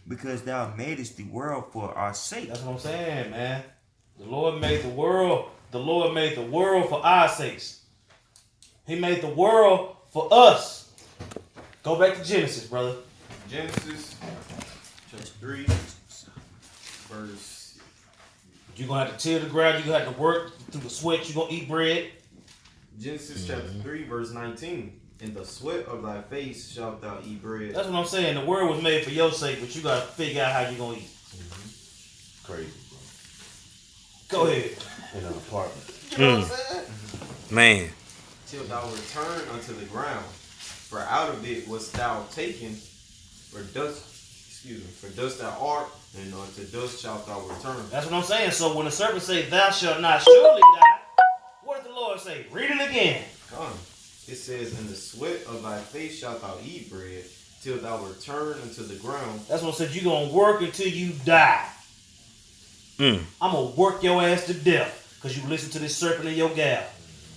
because thou madest the world for our sake. That's what I'm saying, man. The Lord made the world. The Lord made the world for our sakes. He made the world for us. Go back to Genesis, brother. Genesis chapter 3, verse. You're going to have to till the ground. You're going to have to work through the sweat. You're going to eat bread. Genesis chapter 3, verse 19. In the sweat of thy face shalt thou eat bread. That's what I'm saying. The world was made for your sake, but you got to figure out how you're going to eat. Crazy, Go ahead. bro. In an apartment. You know what I'm saying? Man. Till thou return unto the ground. For out of it wast thou taken, for dust thou art, and unto dust shalt thou return. That's what I'm saying. So when the serpent say, thou shalt not surely die, what does the Lord say? Read it again. Come. It says, in the sweat of thy face shalt thou eat bread, till thou return unto the ground. That's what it said. You're going to work until you die. I'm going to work your ass to death because you listen to this serpent in your gal.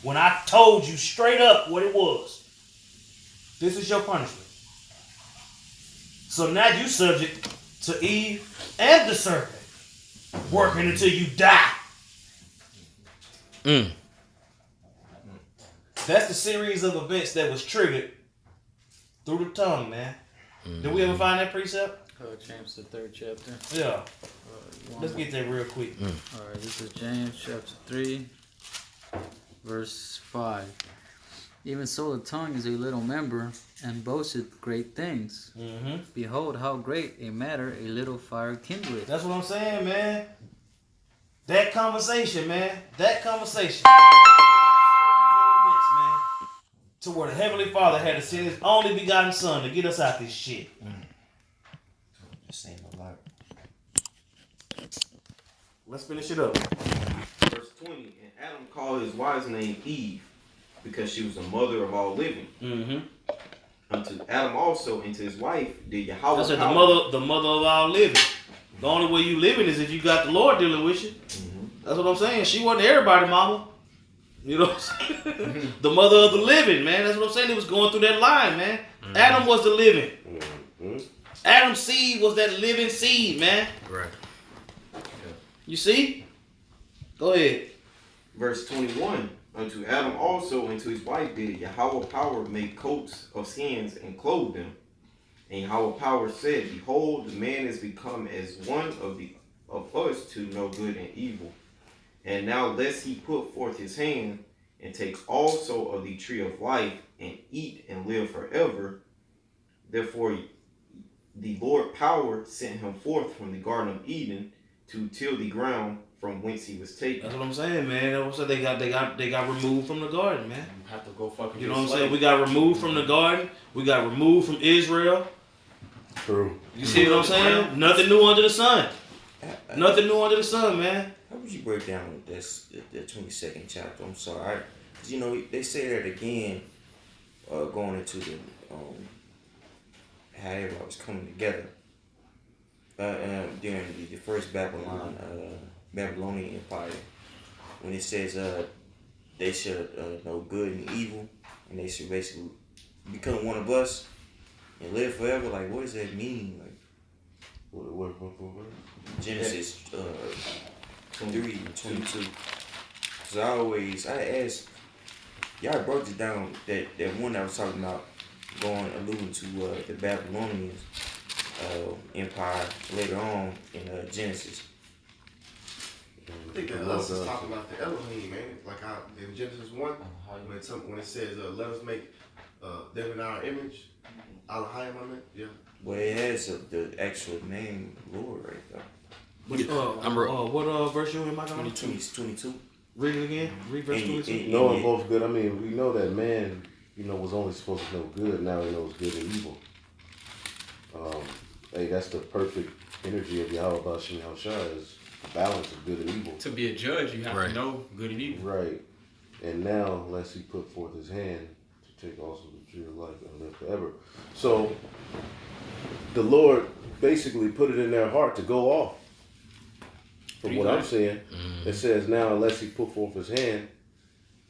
When I told you straight up what it was. This is your punishment. So now you subject to Eve and the serpent. Working until you die. That's the series of events that was triggered through the tongue, man. Did we ever find that precept? James, the 3rd chapter. Yeah. Let's get that real quick. All right, this is James chapter 3, verse 5. Even so, the tongue is a little member, and boasteth great things. Behold, how great a matter a little fire kindleth. That's what I'm saying, man. That conversation, man. That conversation. To where the Heavenly Father had to send His only begotten Son to get us out this shit. Just saying a lot. Let's finish it up. Verse 20. And Adam called his wife's name Eve, because she was the mother of all living. Unto Adam also and to his wife did Yahweh. That's the mother of all living. The only way you living is if you got the Lord dealing with you. That's what I'm saying. She wasn't everybody, mama. You know what I'm saying? The mother of the living, man. That's what I'm saying. It was going through that line, man. Adam was the living. Adam's seed was that living seed, man. Right. You see? Go ahead. Verse 21. Unto Adam also and to his wife did Yahweh power make coats of skins and clothe them. And Yahweh power said, behold, the man is become as one of us to know good and evil. And now lest he put forth his hand and take also of the tree of life and eat and live forever. Therefore the Lord power sent him forth from the Garden of Eden to till the ground from whence he was taken. That's what I'm saying, man. That's what they got removed from the garden, man. You have to go fucking. You know what I'm saying? We got removed from the garden. We got removed from Israel. True. You see what I'm saying? Nothing new under the sun. Nothing new under the sun, man. How would you break down this the 22nd chapter? I'm sorry. 'Cause, you know, they say that again, going into the how everybody was coming together during the first Babylonian Empire, when it says they should know good and evil, and they should basically become one of us and live forever. Like, what does that mean? Like, What? Genesis 3 and 22. Cause I asked, y'all broke it down that one I was talking about, alluding to the Babylonian Empire later on in Genesis. I think that us is talking about the Elohim, man. Like how in Genesis 1, when it says, let us make them in our image, Elohim, I mean, yeah. Well, it has the actual name Lord right there. What verse you in, my God? 22. Read it again. Read verse 22. Knowing both good. I mean, we know that man, was only supposed to know good. Now he knows good and evil. Hey, that's the perfect energy of Yahweh Bashim Hashah, is the balance of good and evil. To be a judge, you have Right. to know good and evil. Right. And now, lest he put forth his hand to take also the tree of life and live forever. So, the Lord basically put it in their heart to go off. From what I'm saying, it says now, unless he put forth his hand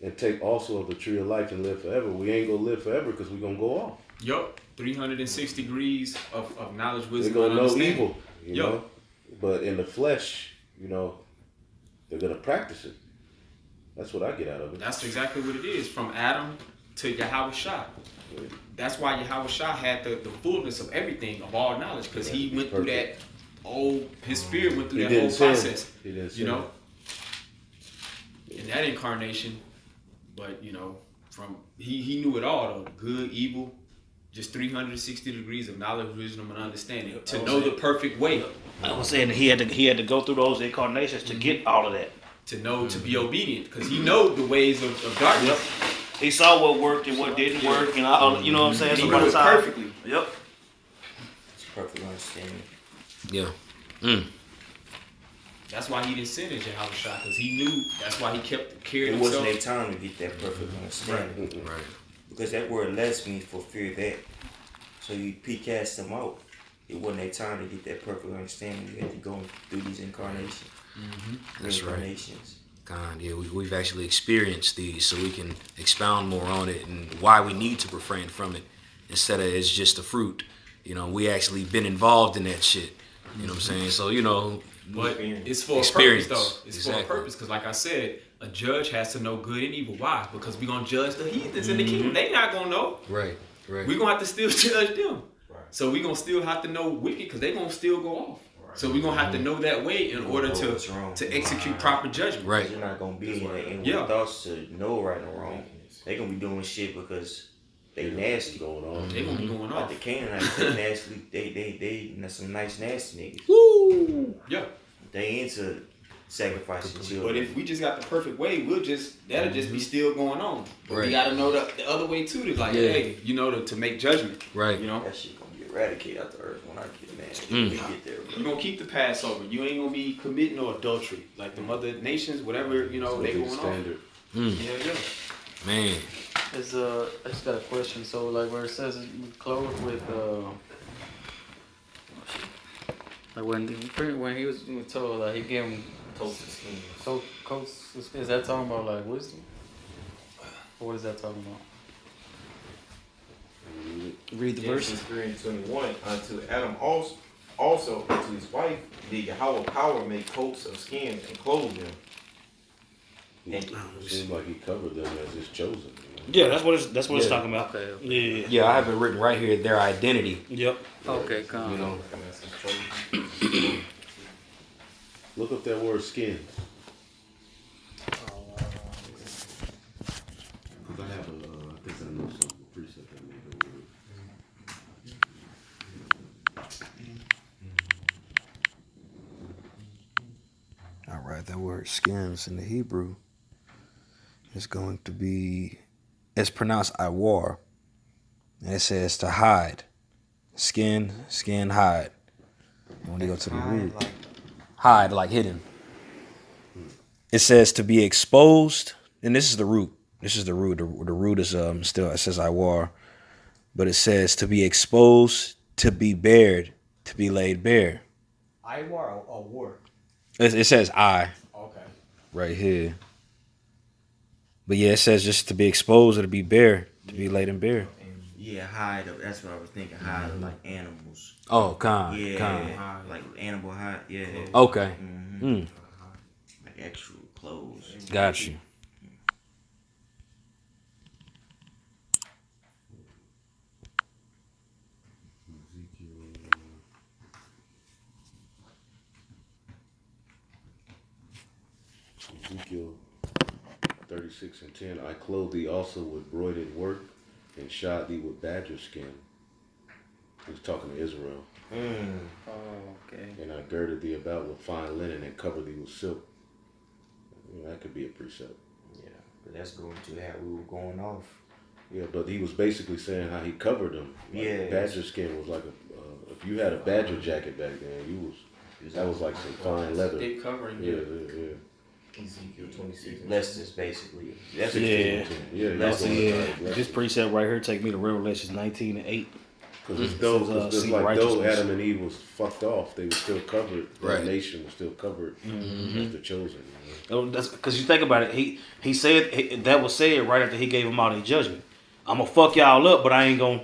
and take also of the tree of life and live forever, we ain't gonna live forever because we gonna go off. Yup. 360 degrees of knowledge, We're wisdom, gonna and know understanding. evil, you know. But in the flesh, They're gonna practice it. That's what I get out of it. That's exactly what it is. From Adam to Yahweh Shah. That's why Yahweh Shah had the fullness of everything, of all knowledge, because he went through that his spirit went through that whole process. He didn't sin. You know? In that incarnation, but you know, from he knew it all though, good, evil, just 360 degrees of knowledge, wisdom, and understanding to know the perfect way. I was saying he had to go through those incarnations to get all of that. To know to be obedient, because he know the ways of darkness. Yep. He saw what worked and what didn't work, and all, you know what I'm saying. He So knew by the it time- perfectly. Yep. It's perfect understanding. Yeah. That's why he didn't sin as Yahweh Shah, because he knew. That's why he carried It himself. wasn't their time to get that perfect understanding. Right. Because that word less means for fear that. So you cast them out. It wasn't their time to get that perfect understanding. You had to go through these incarnations. That's right. Incarnations. God, yeah, we've actually experienced these, so we can expound more on it and why we need to refrain from it instead of it's just a fruit. You know, we actually been involved in that shit. You know what I'm saying? So, you know, But it's for Experience. a purpose, though. It's Exactly. for a purpose, because like I said, a judge has to know good and evil. Why? Because we're going to judge the heathens in the kingdom. They not going to know. right. We're going to have to still judge them. So we're going to still have to know wicked, because they're going to still go off. So we're going to have to know that way in order know what's wrong. to execute proper judgment. Right. You're not gonna be in their inward Yeah. thoughts to know right and wrong. They gonna be doing shit because they nasty. Going on. They're going to be going Like off. the Canaanites, they nasty. They some nice nasty niggas. Woo! Yeah. They into sacrificing children. But if we just got the perfect way, that'll just be still going on. But we Right. got to know the other way too. To like, Yeah. hey, you know, to make judgment. Right. You know, that shit gonna be eradicated out the earth when I get mad. Mm. We get there, you're gonna keep the Passover. You ain't gonna be committing no adultery like the other nations, whatever you know they going on. Standard. Yeah. Man. Is I just got a question. So like where it says it's clothed with like when he was told like he gave him coats, is that talking about like wisdom? Or what is that talking about? Read the verse. Genesis 3 and 21. Unto Adam also unto his wife did Yahweh power make coats of skins and clothe them. It seems like he covered them as his chosen. Yeah, that's what it's Yeah. talking about. Okay. Yeah. Yeah, I have it written right here, their identity. Yep. Okay, come. You know. And that's his chosen. Look up that word skins. I have I think I know some precept that made that word. All right, that word skins in the Hebrew is going to be, it's pronounced iwar. And it says to hide. Skin, hide. And when you go to the root, hide, like hidden. It says to be exposed, and this is the root. This is the root. The root is still, it says iwar. But it says to be exposed, to be bared, to be laid bare. Iwar or war? It says I Okay. right here. But yeah, it says just to be exposed or to be bare, to be laid and bare. Yeah, hide. That's what I was thinking. Hide like animals. Oh, kind. Yeah, like animal hide. Yeah. Okay. Mm-hmm. Like actual clothes. Got you. Ezekiel 36 and 10. I clothe thee also with broidered work and shod thee with badger skin. He's talking to Israel. Oh, okay. And I girded thee about with fine linen and covered thee with silk. That could be a precept. Yeah, but that's going to how we were going off. Yeah, but he was basically saying how he covered them. Like Yeah. badger skin was like if you had a badger jacket back then, that was like some fine leather. Thick covering. Yeah. Ezekiel 26. Lessons, basically. That's Yeah. Yeah, That's This precept right here take me to Revelations 19:8. Because See like though righteousness. Adam and Eve was fucked off, they were still covered. Right. The nation was still covered as the chosen. Oh, that's because you think about it. He said that was said right after he gave them all their judgment. I'm gonna fuck y'all up, but I ain't gonna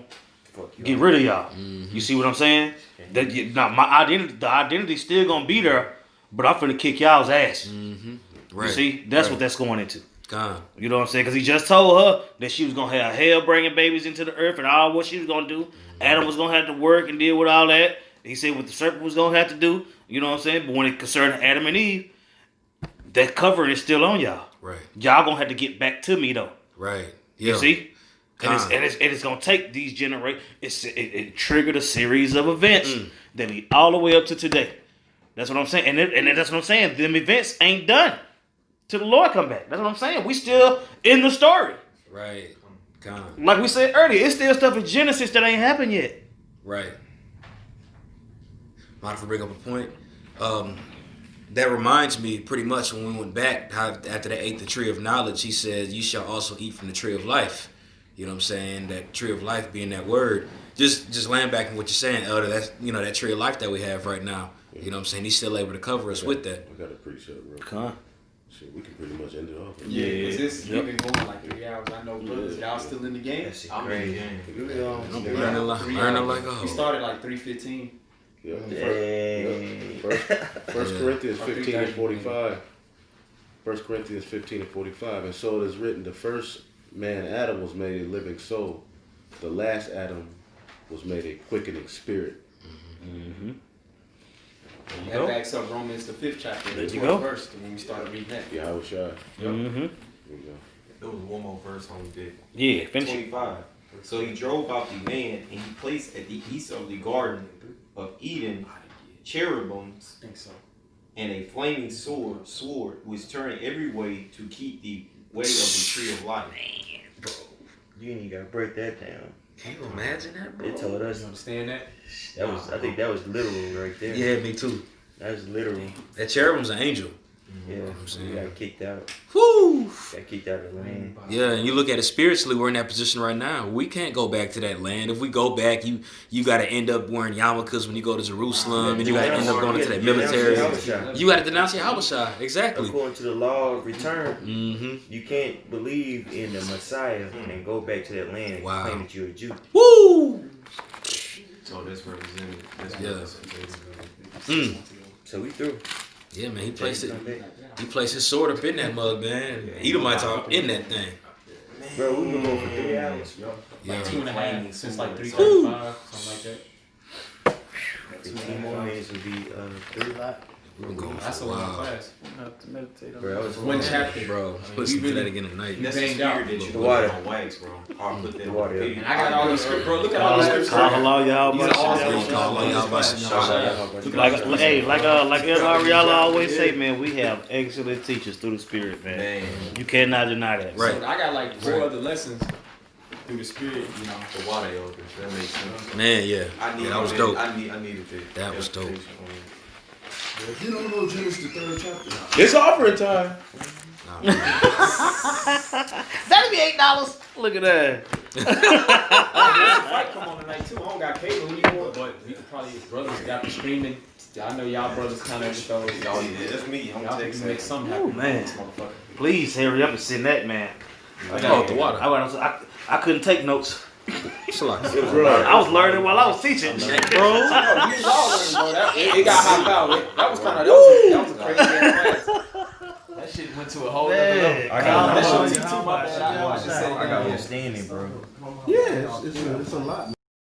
get rid of y'all. You see what I'm saying? That now my identity, the identity still gonna be there, but I'm finna kick y'all's ass. Right. You see, that's Right. what that's going into. God. You know what I'm saying? Because he just told her that she was gonna have hell bringing babies into the earth and all what she was gonna do. Adam was gonna have to work and deal with all that. He said what the serpent was gonna have to do. You know what I'm saying? But when it concerned Adam and Eve, that covering is still on y'all. Right. Y'all gonna have to get back to me though. Right. You Yeah. see? And it's gonna take these generations. It triggered a series of events that lead all the way up to today. That's what I'm saying. And that's what I'm saying. Them events ain't done till the Lord come back. That's what I'm saying. We still in the story. Right. God. Like we said earlier, it's still stuff in Genesis that ain't happened yet. Right. Mind if I bring up a point? That reminds me pretty much when we went back, how after they ate the tree of knowledge, he said, you shall also eat from the tree of life. You know what I'm saying? That tree of life being that word. Just land back on what you're saying, Elder. That's, that tree of life that we have right now. You know what I'm saying? He's still able to cover us with that. I got to preach up, bro. Come on. Shit, we can pretty much end it off. Yeah, because this we've been going like 3 hours. I know, brothers, y'all still in the game. I'm in the game. Learning like a We started like 3:15. Yeah. Dang. First Corinthians 15 and 45. 1 Corinthians 15 and 45. And so it is written, the first man, Adam, was made a living soul. The last Adam was made a quickening spirit. Mm-hmm. That backs up Romans the 5th chapter, the 12th verse, when we started reading that. Yeah, I was shy. Mm-hmm. There you go. There was one more verse on the deck. Yeah, finish it. 25. So he drove out the man, and he placed at the east of the garden of Eden cherubims I think so. and a flaming sword which turned every way to keep the way of the tree of life. You ain't even gotta break that down. Can you imagine that, bro? It told us You understand that? that was. I think that was literal right there. Yeah, me too. That was literal. That cherubim's an angel. Yeah, I'm saying. we got kicked out. Woo! Got kicked out of the land. Yeah, and you look at it spiritually, we're in that position right now. We can't go back to that land. If we go back, you got to end up wearing yarmulkes when you go to Jerusalem, and you got to end up going into that military. You got to denounce your Habashah. Exactly. According to the law of return, Mm-hmm. you can't believe in the Messiah and go back to that land and Wow. claim that you're a Jew. Woo! So that's represented. That's Yeah. represented. So we through. Yeah, man, he placed it. He placed his sword up in that mug, man. Edomites are up in that thing. Bro, we've been going for 3 hours. Yeah. 2.5 since like 3:35, something like that. 15 more minutes would be 3. We've been going That's for a a long while. class. Have to meditate on Bro, that was One chapter. Bro, listen to that again tonight. That's the banged out. spirit that you The put water. on wax, bro. I'll put that The on water. the And I got all these scriptures. Bro, look at all these scriptures. Call y'all These are all scriptures. Call on y'all by Like El Ariella always say, man, we have excellent teachers through the Spirit, man. Man, You cannot deny that. Right. So I got like 4 other lessons through the spirit, the water elders. That makes sense. Man, yeah. I need Yeah, that was dope. I needed that. That was dope. If you don't know Genesis, the 3rd chapter. It's offering time. That'd be $8. Look at that. Fight come on tonight too. I don't got cable anymore, but we could probably brothers got the streaming. I know y'all brothers kind of those. Oh yeah, that's me. I'm Y'all texting. can make something Ooh, happen, man. this motherfucker. Please hurry up and send that, man. Oh, the water. I couldn't take notes. Slack. I was learning while I was teaching, bro. It got hopped out. That was kind of that was a crazy ass class. That shit went to a whole other level. I got That my shit was too much. I got understanding, bro. Yeah, it's a lot,